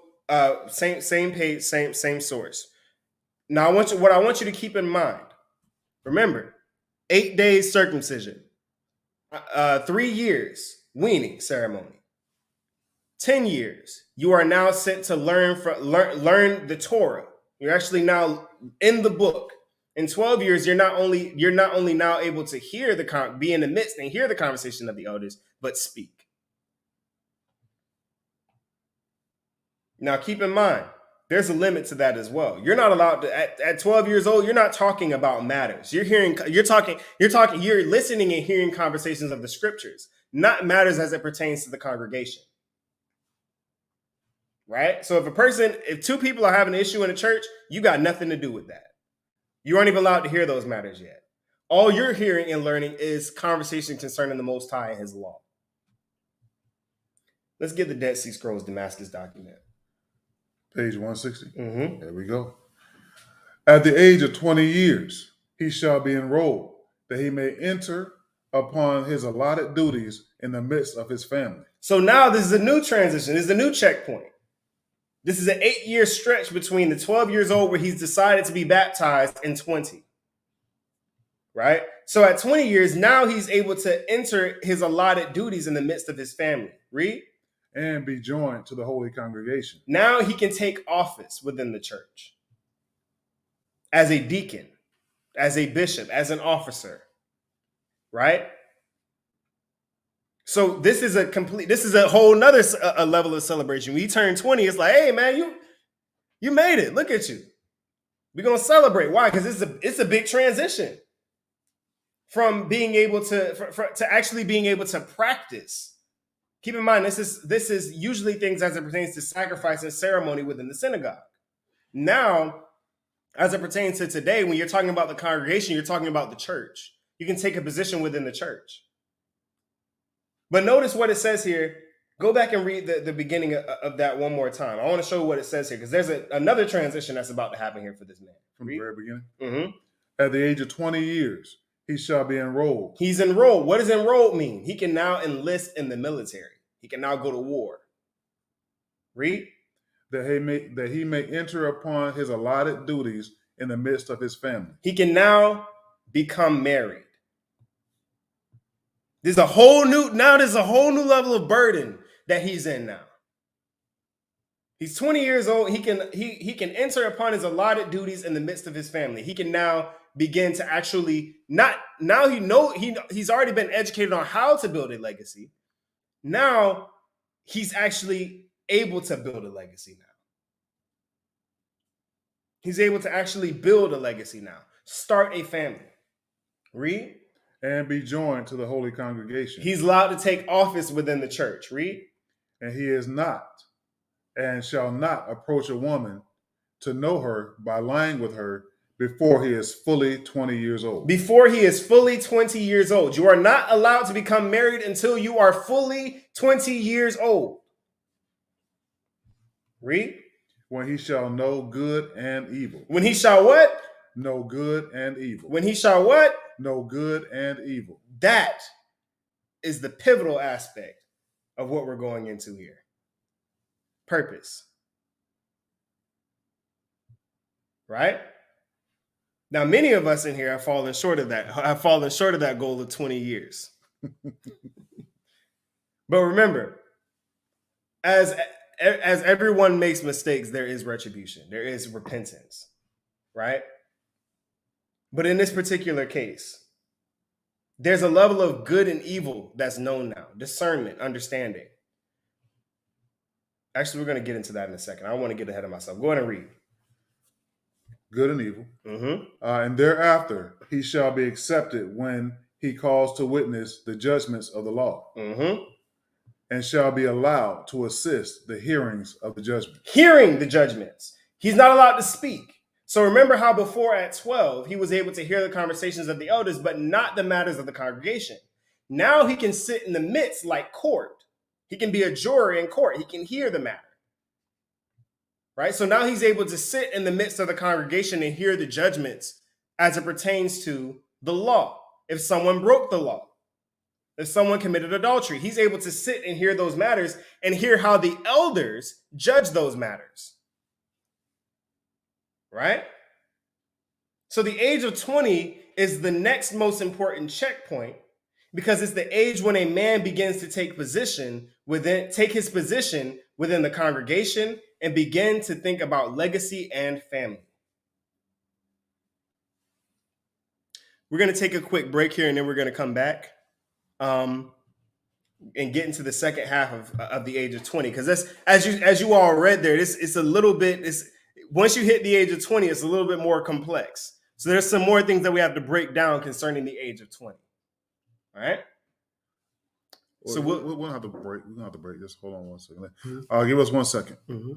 same page, same source. Now what I want you to keep in mind. Remember, 8 days circumcision, 3 years weaning ceremony. 10 years, you are now sent to learn the Torah. You're actually now in the book. In 12 years, you're not only now able to be in the midst and hear the conversation of the elders, but speak. Now, keep in mind, there's a limit to that as well. You're not allowed to at 12 years old. You're not talking about matters. You're listening and hearing conversations of the scriptures, not matters as it pertains to the congregation. Right? So if two people are having an issue in a church, you got nothing to do with that. You aren't even allowed to hear those matters yet. All you're hearing and learning is conversation concerning the Most High and his law. Let's get the Dead Sea Scrolls Damascus document. Page 160. Mm-hmm. There we go. At the age of 20 years, he shall be enrolled, that he may enter upon his allotted duties in the midst of his family. So now this is a new transition. This is a new checkpoint. This is an 8-year stretch between the 12 years old where he's decided to be baptized and 20. Right? So at 20 years, now he's able to enter his allotted duties in the midst of his family. Read. And be joined to the holy congregation. Now he can take office within the church. As a deacon, as a bishop, as an officer. Right? So this is a whole nother level of celebration. When you turn 20, it's like, hey man, you made it. Look at you. We're gonna celebrate. Why? Because it's a big transition from being able to actually being able to practice. Keep in mind, this is usually things as it pertains to sacrifice and ceremony within the synagogue. Now, as it pertains to today, when you're talking about the congregation, you're talking about the church. You can take a position within the church. But notice what it says here. Go back and read the beginning of that one more time. I want to show you what it says here, because there's another transition that's about to happen here for this man. From the very beginning? Mm-hmm. At the age of 20 years, he shall be enrolled. He's enrolled. What does enrolled mean? He can now enlist in the military. He can now go to war. Read. That he may enter upon his allotted duties in the midst of his family. He can now become married. There's a whole new level of burden that he's in now. He's 20 years old. He can enter upon his allotted duties in the midst of his family. He can now begin to actually he's already been educated on how to build a legacy. Now he's actually able to build a legacy now. He's able to actually build a legacy now. Start a family. Read. And be joined to the holy congregation. He's allowed to take office within the church. Read. And he is not and shall not approach a woman to know her by lying with her before he is fully 20 years old. Before he is fully 20 years old. You are not allowed to become married until you are fully 20 years old. Read. When he shall know good and evil. When he shall what? Know good and evil. When he shall what? Know good and evil. That is the pivotal aspect of what we're going into here. Purpose. Right? Now, many of us in here have fallen short of that goal of 20 years. But remember, as everyone makes mistakes, there is retribution. There is repentance, right? But in this particular case, there's a level of good and evil that's known now. Discernment, understanding. Actually, we're going to get into that in a second. I don't want to get ahead of myself. Go ahead and read. Good and evil. Mm-hmm. And thereafter he shall be accepted when he calls to witness the judgments of the law. Mm-hmm. And shall be allowed to assist the hearings of the judgment. Hearing the judgments. He's not allowed to speak. So remember how before at 12, he was able to hear the conversations of the elders, but not the matters of the congregation. Now he can sit in the midst like court. He can be a juror in court. He can hear the matter. Right? So now he's able to sit in the midst of the congregation and hear the judgments as it pertains to the law. If someone broke the law, if someone committed adultery, he's able to sit and hear those matters and hear how the elders judge those matters. Right? So the age of 20 is the next most important checkpoint because it's the age when a man begins to take his position within the congregation and begin to think about legacy and family. We're going to take a quick break here and then we're going to come back and get into the second half of the age of 20. Because that's as you all read there, it's a little bit, once you hit the age of 20, it's a little bit more complex. So there's some more things that we have to break down concerning the age of 20. All right? Well, so we'll have to break. We're going to have to break. Just hold on 1 second. Give us 1 second. Mm-hmm.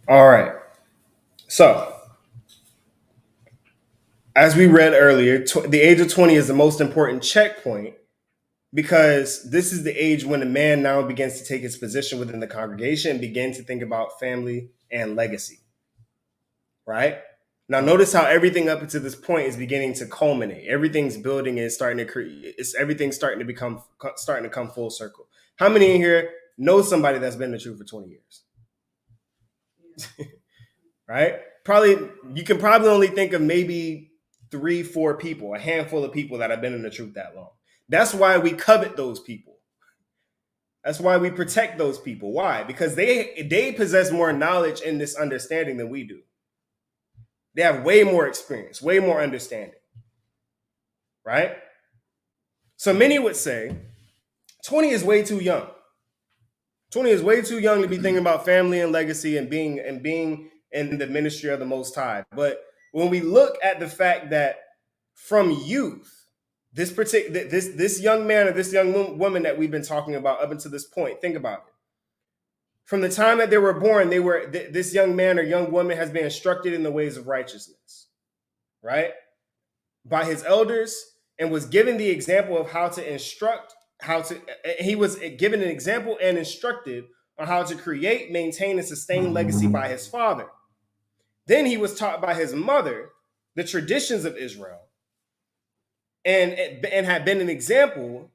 All right. So, as we read earlier, the age of 20 is the most important checkpoint because this is the age when a man now begins to take his position within the congregation and begin to think about family and legacy. Right? Now, notice how everything up until this point is beginning to culminate. Everything's building and starting to create. Everything's starting to come full circle. How many in here know somebody that's been in the truth for 20 years? Right? You can probably only think of maybe 3-4 people, a handful of people that have been in the truth that long. That's why we covet those people. That's why we protect those people. Why? Because they possess more knowledge and this understanding than we do. They have way more experience, way more understanding. Right? So many would say 20 is way too young. 20 is way too young to be thinking about family and legacy and being in the ministry of the Most High. But when we look at the fact that from youth, this young man or this young woman that we've been talking about up until this point, think about it. From the time that they were born, this young man or young woman has been instructed in the ways of righteousness, right? By his elders, and was given the example of how to instruct, he was given an example and instructed on how to create, maintain, and sustain legacy by his father. Then he was taught by his mother the traditions of Israel and had been an example.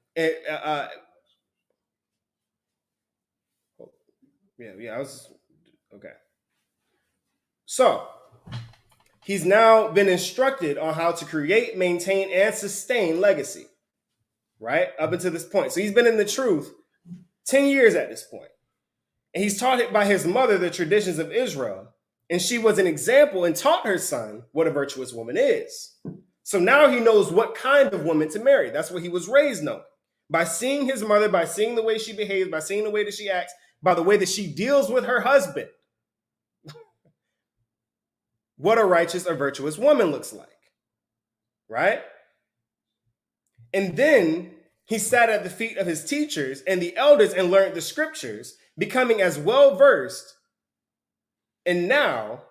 Okay. So he's now been instructed on how to create, maintain, and sustain legacy, right? Up until this point. So he's been in the truth 10 years at this point. And he's taught it by his mother the traditions of Israel. And she was an example and taught her son what a virtuous woman is. So now he knows what kind of woman to marry. That's what he was raised knowing. By seeing his mother, by seeing the way she behaves, by seeing the way that she acts, by the way that she deals with her husband. What a righteous or virtuous woman looks like. Right? And then he sat at the feet of his teachers and the elders and learned the scriptures, becoming as well versed. And now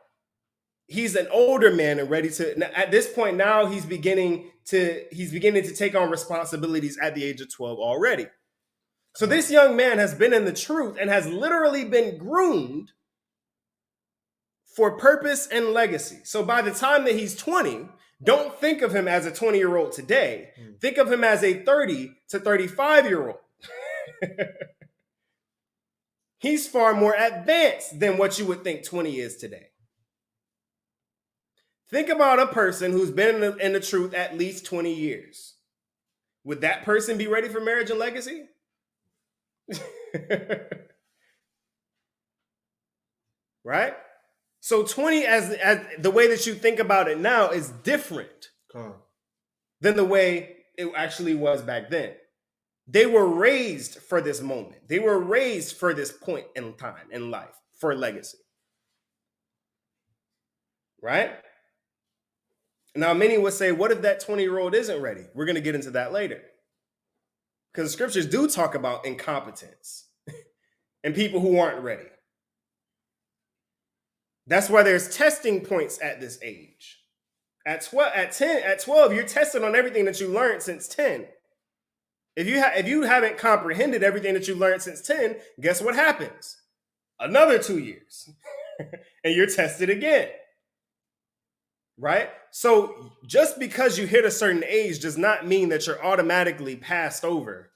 he's an older man and ready to, at this point now he's beginning to take on responsibilities at the age of 12 already. So this young man has been in the truth and has literally been groomed for purpose and legacy. So by the time that he's 20, don't think of him as a 20-year-old today. Think of him as a 30 to 35-year-old. He's far more advanced than what you would think 20 is today. Think about a person who's been in the truth at least 20 years. Would that person be ready for marriage and legacy? Right? So 20 as the way that you think about it now is different than the way it actually was back then. They were raised for this moment. They were raised for this point in time in life, for legacy. Right? Now, many would say, what if that 20-year-old isn't ready? We're going to get into that later. Because the scriptures do talk about incompetence and people who aren't ready. That's why there's testing points at this age. At 12, you're tested on everything that you learned since 10. If you haven't comprehended everything that you learned since 10, guess what happens? Another 2 years. And you're tested again. Right? So just because you hit a certain age does not mean that you're automatically passed over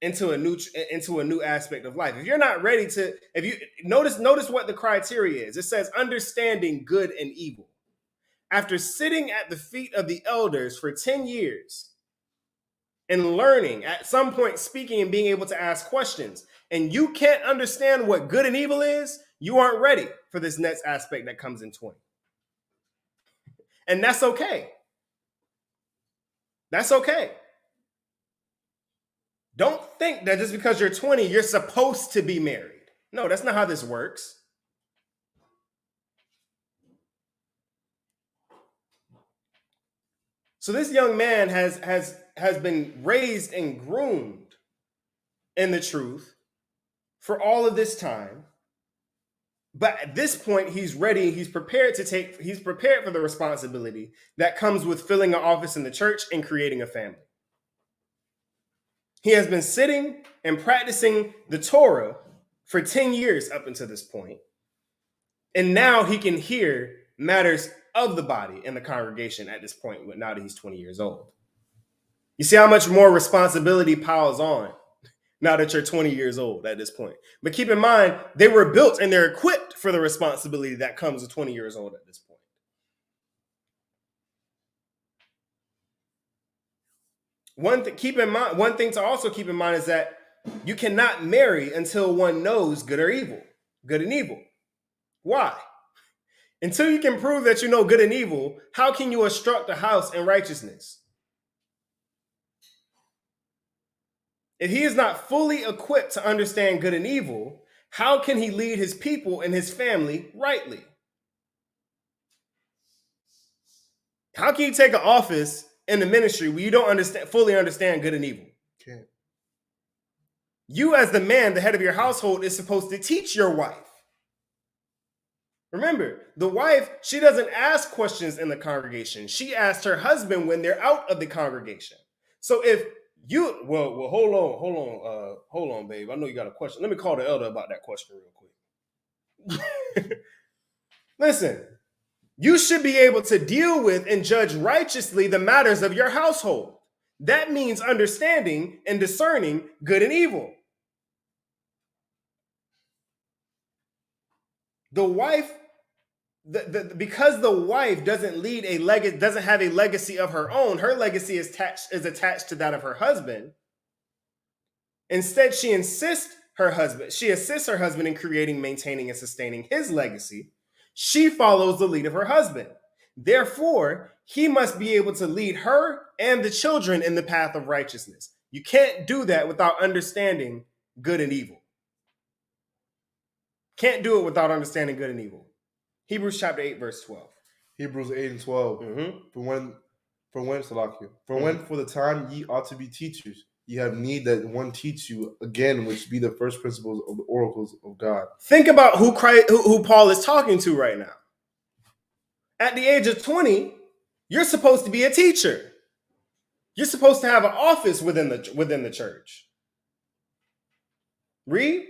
into a new aspect of life. If you're not ready to, if you notice what the criteria is. It says understanding good and evil. After sitting at the feet of the elders for 10 years and learning, at some point speaking and being able to ask questions, and you can't understand what good and evil is, you aren't ready for this next aspect that comes in 20. And that's okay. That's okay. Don't think that just because you're 20, you're supposed to be married. No, that's not how this works. So this young man has been raised and groomed in the truth for all of this time. But at this point, he's ready. He's prepared for the responsibility that comes with filling an office in the church and creating a family. He has been sitting and practicing the Torah for 10 years up until this point. And now he can hear matters of the body in the congregation at this point, now that he's 20 years old. You see how much more responsibility piles on now that you're 20 years old at this point. But keep in mind, they were built and they're equipped for the responsibility that comes with 20 years old at this point. One thing to also keep in mind is that you cannot marry until one knows good and evil. Why? Until you can prove that you know good and evil, how can you instruct a house in righteousness? If he is not fully equipped to understand good and evil, how can he lead his people and his family rightly? How can you take an office in the ministry where you don't fully understand good and evil? Can't. You, as the man, the head of your household, is supposed to teach your wife. Remember, the wife, she doesn't ask questions in the congregation. She asks her husband when they're out of the congregation. So if you, hold on, babe. I know you got a question. Let me call the elder about that question real quick. Listen, you should be able to deal with and judge righteously the matters of your household. That means understanding and discerning good and evil. The wife, because the wife doesn't have a legacy of her own, her legacy is attached to that of her husband. Instead, she assists her husband in creating, maintaining, and sustaining his legacy. She follows the lead of her husband. Therefore, he must be able to lead her and the children in the path of righteousness. You can't do that without understanding good and evil. Can't do it without understanding good and evil. Hebrews chapter 8, verse 12. Hebrews 8 and 12. Mm-hmm. For the time ye ought to be teachers, ye have need that one teach you again, which be the first principles of the oracles of God. Think about who Paul is talking to right now. At the age of 20, you're supposed to be a teacher. You're supposed to have an office within the church. Read.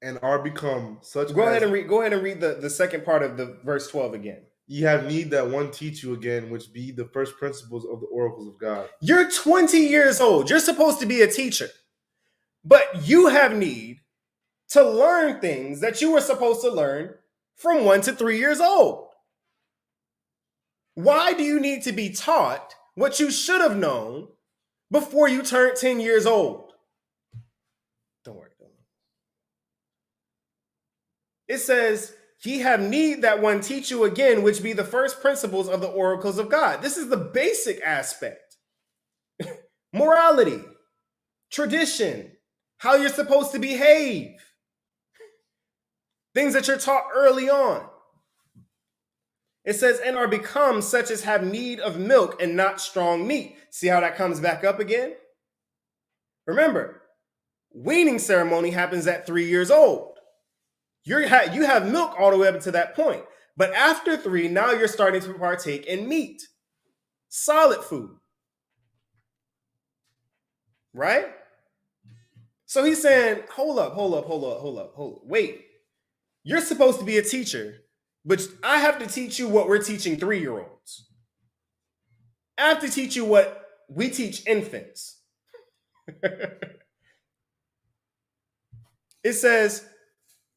And are become such. Go ahead and read the second part of the verse 12 again. Ye have need that one teach you again, which be the first principles of the oracles of God. You're 20 years old. You're supposed to be a teacher. But you have need to learn things that you were supposed to learn from 1 to 3 years old. Why do you need to be taught what you should have known before you turned 10 years old? Don't worry. It says, ye have need that one teach you again, which be the first principles of the oracles of God. This is the basic aspect. Morality, tradition, how you're supposed to behave. Things that you're taught early on. It says, and are become such as have need of milk and not strong meat. See how that comes back up again? Remember, weaning ceremony happens at 3 years old. You have milk all the way up to that point. But after 3, now you're starting to partake in meat. Solid food. Right? So he's saying, hold up. Wait. You're supposed to be a teacher, but I have to teach you what we're teaching 3-year-olds. I have to teach you what we teach infants. It says,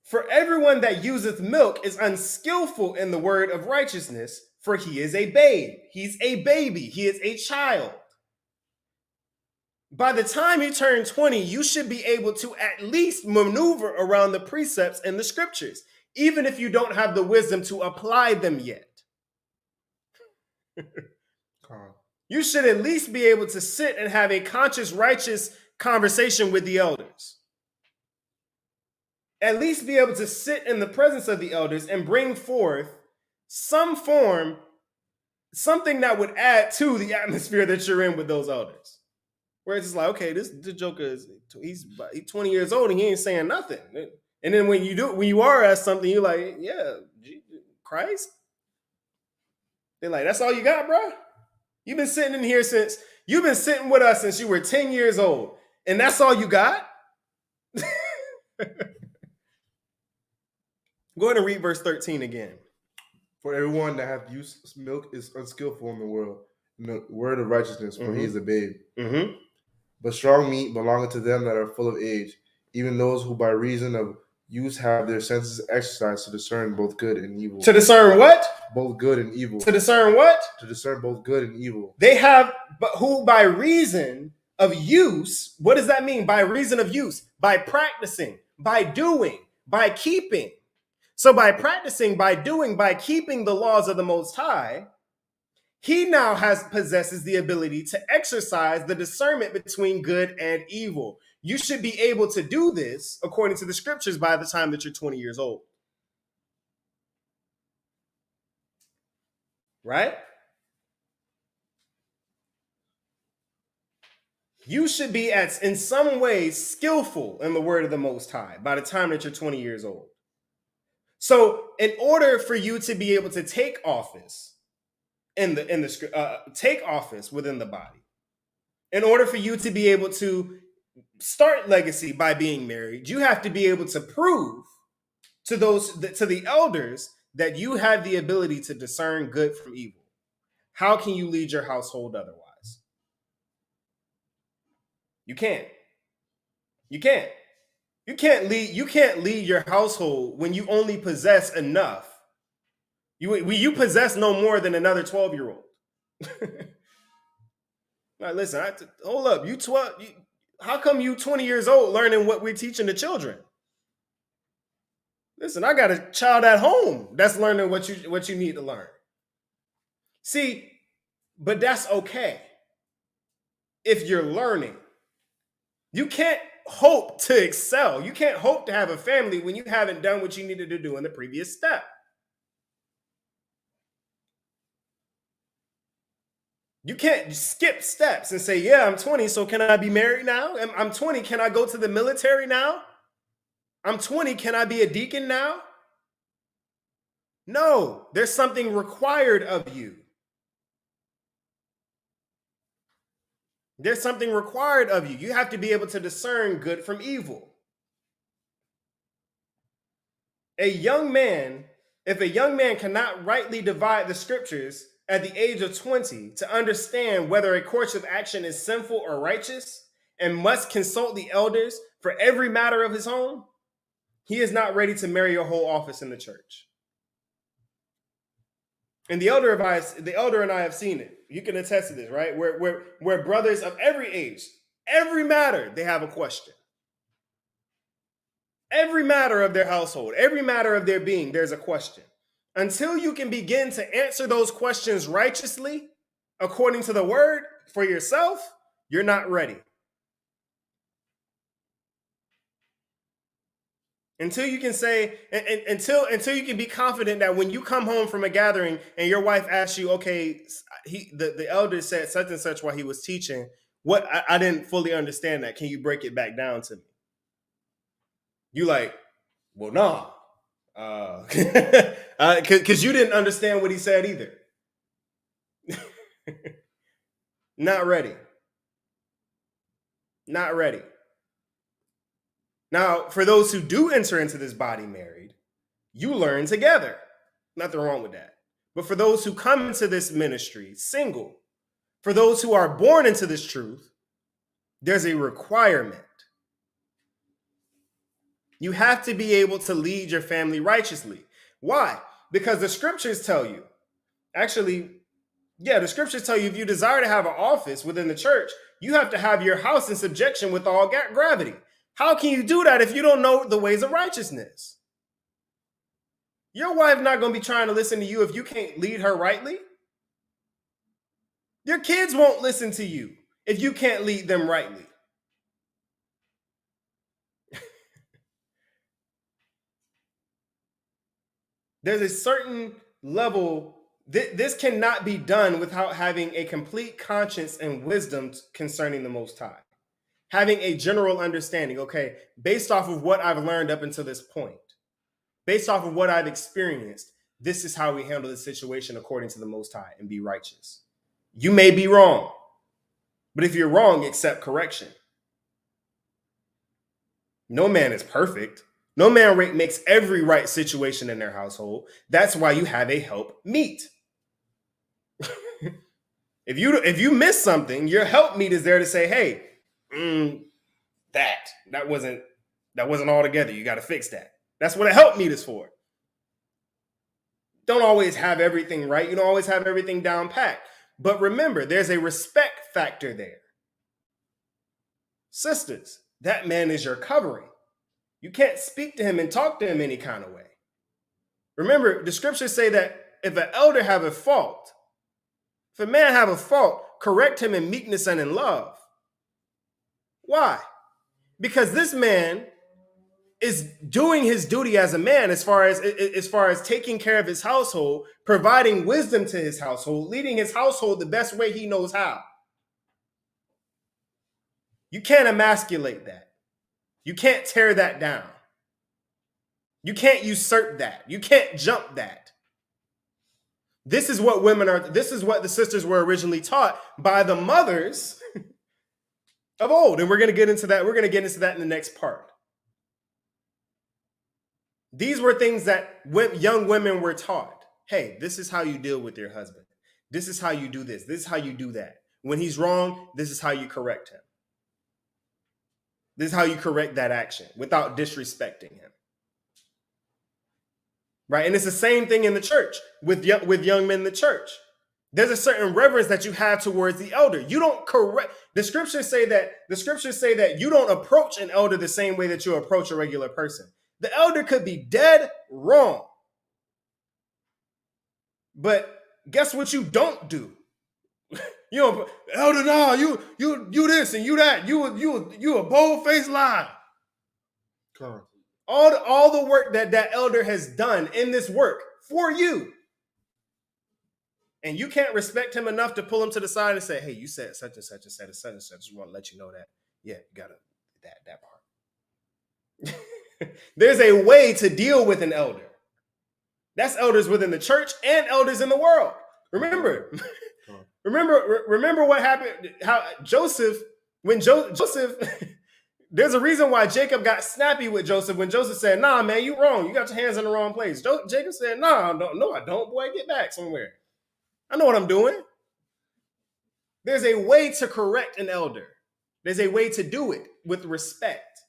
for everyone that useth milk is unskillful in the word of righteousness, for he is a babe. He's a baby. He is a child. By the time you turn 20, you should be able to at least maneuver around the precepts and the scriptures, even if you don't have the wisdom to apply them yet. You should at least be able to sit and have a conscious, righteous conversation with the elders. At least be able to sit in the presence of the elders and bring forth something that would add to the atmosphere that you're in with those elders. Where it's just like, okay, this joker he's 20 years old and he ain't saying nothing. And then when you are asked something, you're like, yeah, Christ. They're like, that's all you got, bro? You've been sitting in here since You've been sitting with us since you were 10 years old, and that's all you got? Go ahead and read verse 13 again. For everyone that hath used milk is unskillful in the word of righteousness, for he is a babe. Mm-hmm. But strong meat belongeth to them that are full of age, even those who by reason of use have their senses exercised to discern both good and evil. To discern what? Both good and evil. To discern what? To discern both good and evil. They have, but who by reason of use, what does that mean? By reason of use, by practicing, by doing, by keeping. So by practicing, by doing, by keeping the laws of the Most High, he now possesses the ability to exercise the discernment between good and evil. You should be able to do this, according to the scriptures, by the time that you're 20 years old. Right? You should be in some ways skillful in the word of the Most High by the time that you're 20 years old. So in order for you to be able to take office take office within the body, in order for you to be able to start legacy by being married, you have to be able to prove to the elders that you have the ability to discern good from evil. How can you lead your household otherwise? You can't. You can't. You can't lead your household when you only possess enough. You possess no more than another 12-year-old. Now listen, hold up. You 12. How come you 20 years old learning what we're teaching the children? Listen, I got a child at home that's learning what you need to learn. See, but that's okay if you're learning. You can't hope to excel. You can't hope to have a family when you haven't done what you needed to do in the previous step. You can't skip steps and say, yeah, I'm 20, so can I be married now? I'm 20, can I go to the military now? I'm 20, can I be a deacon now? No, there's something required of you. There's something required of you. You have to be able to discern good from evil. If a young man cannot rightly divide the scriptures at the age of 20 to understand whether a course of action is sinful or righteous and must consult the elders for every matter of his home, he is not ready to marry a whole office in the church. And the elder and I have seen it. You can attest to this, right? Where brothers of every age, every matter, they have a question. Every matter of their household, every matter of their being, there's a question. Until you can begin to answer those questions righteously, according to the word, for yourself, you're not ready. Until you can say, until you can be confident that when you come home from a gathering and your wife asks you, okay, the elder said such and such while he was teaching, what I didn't fully understand that. Can you break it back down to me? You like, well, no. Because you didn't understand what he said either. Not ready. Not ready. Now, for those who do enter into this body married, you learn together. Nothing wrong with that. But for those who come into this ministry single, for those who are born into this truth, there's a requirement. You have to be able to lead your family righteously. Why? Because the scriptures tell you, the scriptures tell you if you desire to have an office within the church, you have to have your house in subjection with all gravity. How can you do that if you don't know the ways of righteousness? Your wife not going to be trying to listen to you if you can't lead her rightly. Your kids won't listen to you if you can't lead them rightly. There's a certain level, this cannot be done without having a complete conscience and wisdom concerning the Most High. Having a general understanding, okay, based off of what I've learned up until this point, based off of what I've experienced, this is how we handle the situation according to the Most High and be righteous. You may be wrong. But if you're wrong, accept correction. No man is perfect. No man makes every right situation in their household. That's why you have a help meet. If you miss something, your help meet is there to say, hey, that wasn't all together. You got to fix that. That's what a help meet is for. Don't always have everything right. You don't always have everything down pat. But remember, there's a respect factor there. Sisters, that man is your covering. You can't speak to him and talk to him any kind of way. Remember, the scriptures say that if an elder have a fault, if a man have a fault, correct him in meekness and in love. Why? Because this man is doing his duty as a man as far as taking care of his household, providing wisdom to his household, leading his household the best way he knows how. You can't emasculate that. You can't tear that down. You can't usurp that. You can't jump that. This is what this is what the sisters were originally taught by the mothers of old. And we're going to get into that. We're going to get into that in the next part. These were things that young women were taught. Hey, this is how you deal with your husband. This is how you do this. This is how you do that. When he's wrong, this is how you correct him. This is how you correct that action without disrespecting him. Right? And it's the same thing in the church with young men in the church. There's a certain reverence that you have towards the elder. You don't correct. The scriptures say that you don't approach an elder the same way that you approach a regular person. The elder could be dead wrong. But guess what you don't do? You know, elder, no, you this and you that. You a bold-faced liar. Come on. All the work that elder has done in this work for you. And you can't respect him enough to pull him to the side and say, hey, you said such and such and said such and such. Just want to let you know that. Yeah, you got that part. There's a way to deal with an elder. That's elders within the church and elders in the world. Remember what happened, how Joseph, there's a reason why Jacob got snappy with Joseph when Joseph said, nah, man, you wrong. You got your hands in the wrong place. Jacob said, no, I don't, boy, get back somewhere. I know what I'm doing. There's a way to correct an elder. There's a way to do it with respect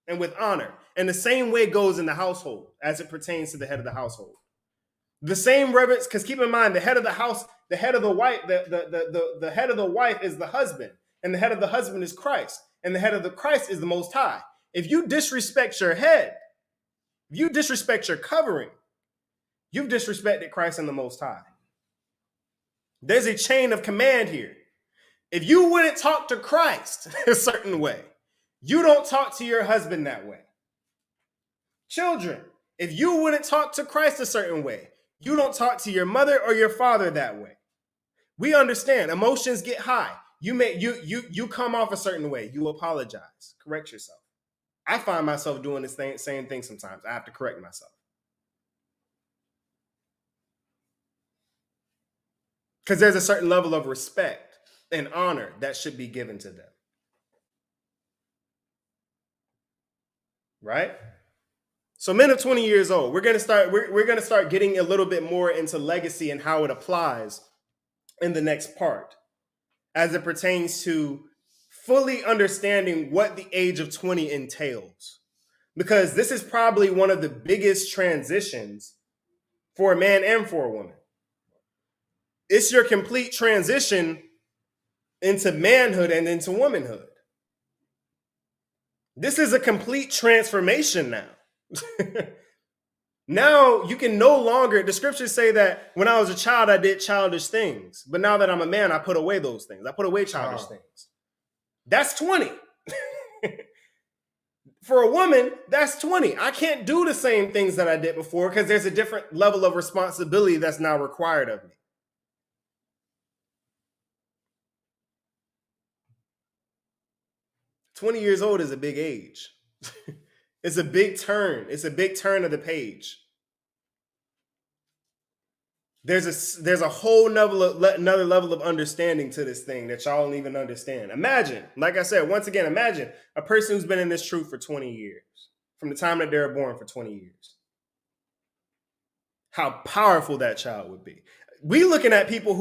and with honor. And the same way goes in the household as it pertains to the head of the household. The same reverence, because keep in mind, the head of the house, the head of the wife, the head of the wife is the husband, and the head of the husband is Christ, and the head of the Christ is the Most High. If you disrespect your head, if you disrespect your covering, you've disrespected Christ and the Most High. There's a chain of command here. If you wouldn't talk to Christ a certain way, you don't talk to your husband that way. Children, if you wouldn't talk to Christ a certain way, you don't talk to your mother or your father that way. We understand emotions get high. You come off a certain way. You apologize. Correct yourself. I find myself doing the same thing sometimes. I have to correct myself. Because there's a certain level of respect and honor that should be given to them. Right? So men of 20 years old, we're gonna start getting a little bit more into legacy and how it applies in the next part, as it pertains to fully understanding what the age of 20 entails. Because this is probably one of the biggest transitions for a man and for a woman. It's your complete transition into manhood and into womanhood. This is a complete transformation now. Now you can no longer, the scriptures say that when I was a child, I did childish things. But now that I'm a man, I put away those things. I put away childish things. That's 20. For a woman, that's 20. I can't do the same things that I did before because there's a different level of responsibility that's now required of me. "20 years old is a big age. It's a big turn. It's a big turn of the page. there's a whole another level of understanding to this thing that y'all don't even understand. Imagine, like I said, once again, imagine a person who's been in this truth for 20 years, from the time that they were born for 20 years. How powerful that child would be. We looking at people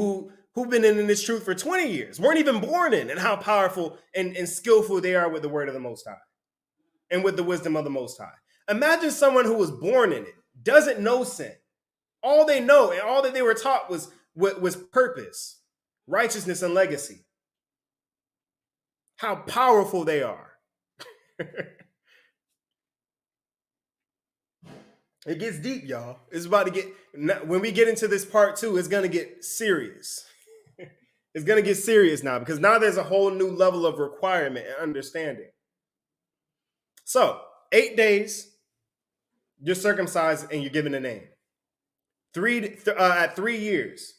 who've been in this truth for 20 years, weren't even born in, and how powerful and skillful they are with the word of the Most High and with the wisdom of the Most High. Imagine someone who was born in it, doesn't know sin. All they know and all that they were taught was purpose, righteousness, and legacy. How powerful they are. It gets deep, y'all. It's about to get, when we get into this part 2, it's going to get serious. It's going to get serious now, because now there's a whole new level of requirement and understanding. So, 8 days, you're circumcised and you're given a name. At 3 years,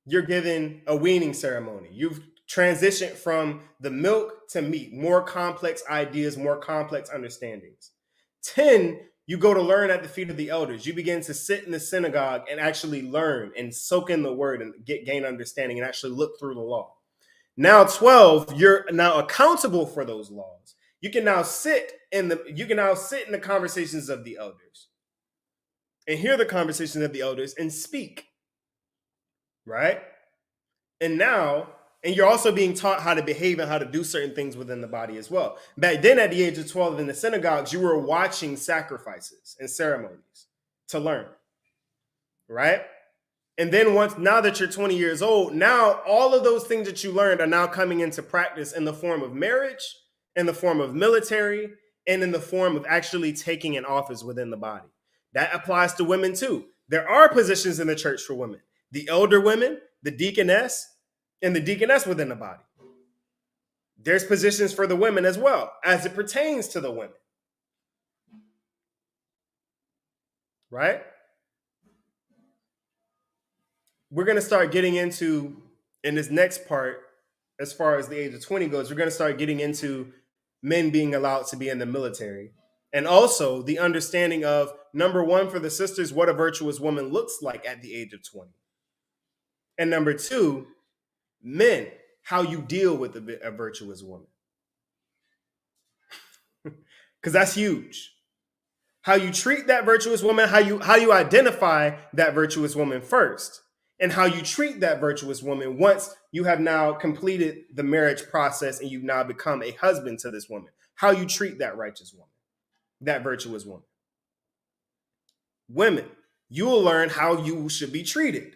you're given a weaning ceremony. You've transitioned from the milk to meat, more complex ideas, more complex understandings. 10, you go to learn at the feet of the elders. You begin to sit in the synagogue and actually learn and soak in the word and gain understanding and actually look through the law. Now 12, you're now accountable for those laws. You can now sit in the conversations of the elders and hear the conversations of the elders and speak. Right? And you're also being taught how to behave and how to do certain things within the body as well. Back then, at the age of 12 in the synagogues, you were watching sacrifices and ceremonies to learn, right? And then now that you're 20 years old, now all of those things that you learned are now coming into practice in the form of marriage, in the form of military, and in the form of actually taking an office within the body. That applies to women too. There are positions in the church for women. The elder women, the deaconess, and the deaconess within the body. There's positions for the women as well, as it pertains to the women. Right? We're going to start getting into, in this next part, as far as the age of 20 goes, we're going to start getting into men being allowed to be in the military. And also the understanding of, number one, for the sisters, what a virtuous woman looks like at the age of 20. And number two, men, how you deal with a virtuous woman. Because that's huge. How you treat that virtuous woman, how you identify that virtuous woman first, and how you treat that virtuous woman once you have now completed the marriage process and you've now become a husband to this woman. How you treat that righteous woman, that virtuous woman. Women, you will learn how you should be treated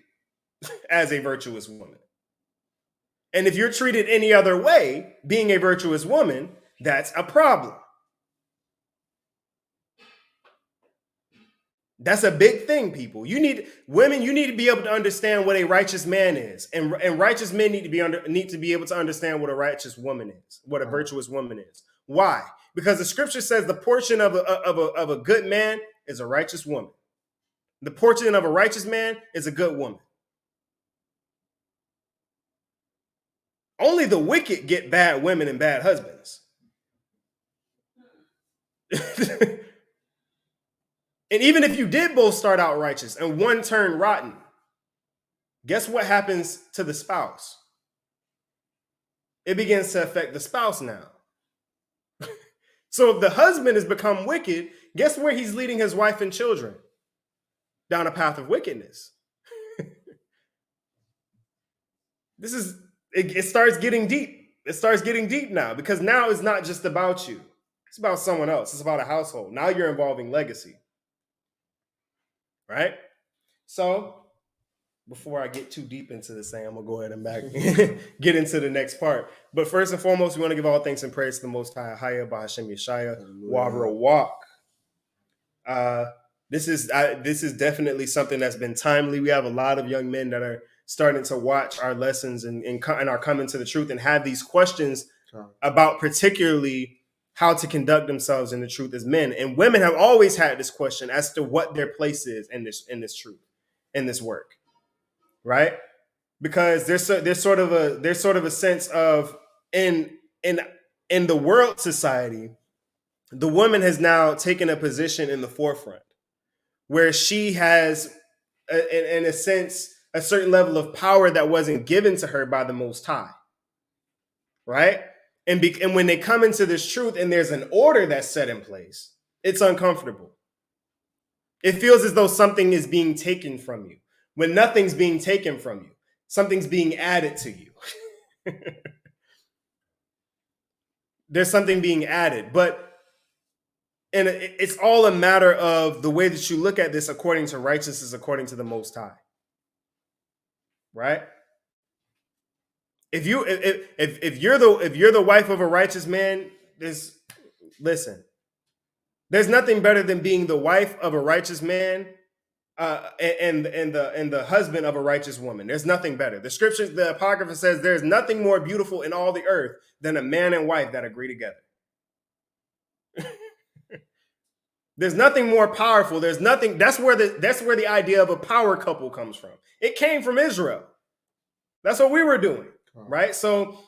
as a virtuous woman. And if you're treated any other way, being a virtuous woman, that's a problem. That's a big thing, people. Women, you need to be able to understand what a righteous man is. And righteous men need to be able to understand what a righteous woman is, what a virtuous woman is. Why? Because the scripture says the portion of a good man is a righteous woman. The portion of a righteous man is a good woman. Only the wicked get bad women and bad husbands. And even if you did both start out righteous and one turned rotten, guess what happens to the spouse? It begins to affect the spouse now. So if the husband has become wicked, guess where he's leading his wife and children? Down a path of wickedness. It starts getting deep. It starts getting deep now, because now it's not just about you. It's about someone else. It's about a household. Now you're involving legacy. Right? So before I get too deep into this thing, I'm going to go ahead and get into the next part. But first and foremost, we want to give all thanks and praise to the Most High, Haya, Bahashem Yeshaya, Wavra Walk. This is definitely something that's been timely. We have a lot of young men that are starting to watch our lessons and are coming to the truth and have these questions about particularly how to conduct themselves in the truth as men. And women have always had this question as to what their place is in this truth, in this work, right? Because there's sort of a sense of in the world society, the woman has now taken a position in the forefront where she has, in a sense, a certain level of power that wasn't given to her by the Most High, right? And when they come into this truth and there's an order that's set in place, it's uncomfortable. It feels as though something is being taken from you. When nothing's being taken from you, something's being added to you. There's something being added, and it's all a matter of the way that you look at this according to righteousness, according to the Most High, right? If you're the wife of a righteous man, listen. There's nothing better than being the wife of a righteous man and the husband of a righteous woman. There's nothing better. The scriptures, the Apocrypha says, there's nothing more beautiful in all the earth than a man and wife that agree together. There's nothing more powerful. There's nothing. That's where the idea of a power couple comes from. It came from Israel. That's what we were doing, right? So,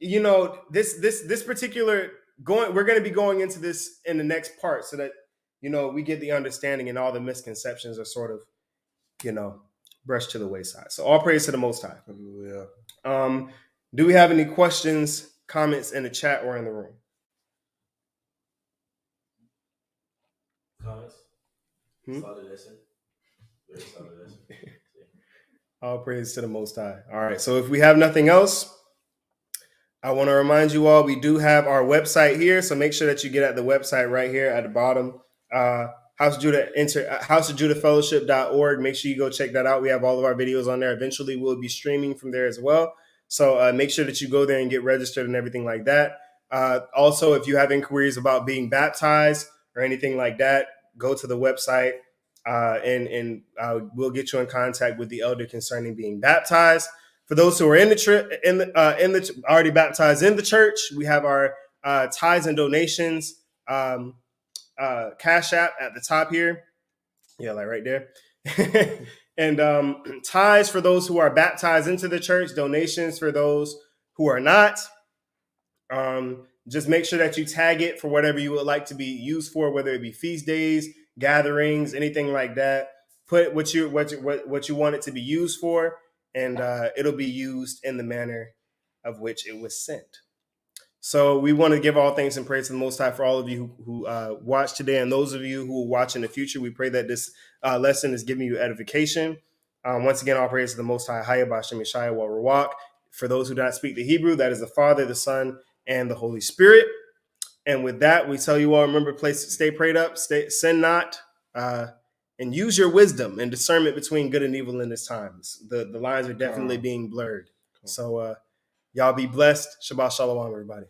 this particular we're going to be going into this in the next part so that we get the understanding and all the misconceptions are sort of brushed to the wayside. So all praise to the Most High. Hallelujah. Do we have any questions, comments in the chat or in the room? Comments? Solid lesson. Very solid lesson. All praise to the Most High. All right. So if we have nothing else, I want to remind you all, we do have our website here. So make sure that you get at the website right here at the bottom. HouseOfJudahFellowship.org. Make sure you go check that out. We have all of our videos on there. Eventually, we'll be streaming from there as well. So make sure that you go there and get registered and everything like that. Also, if you have inquiries about being baptized or anything like that, go to the website and we'll get you in contact with the elder concerning being baptized. For those who are already baptized in the church, we have our tithes and donations Cash App at the top here. Yeah, like right there. And tithes for those who are baptized into the church, donations for those who are not. Just make sure that you tag it for whatever you would like to be used for, whether it be feast days, gatherings, anything like that. Put what you want it to be used for, and it'll be used in the manner of which it was sent. So we want to give all thanks and praise to the Most High for all of you who watched today, and those of you who will watch in the future. We pray that this lesson is giving you edification. Once again, all praise to the Most High, Hayah B'Hashem Yeshaya Wa Rawak. For those who do not speak the Hebrew, that is the Father, the Son, and the Holy Spirit. And with that, we tell you all, remember, stay prayed up, sin not, and use your wisdom and discernment between good and evil in this times. The lines are definitely being blurred. So y'all be blessed. Shabbat Shalom, everybody.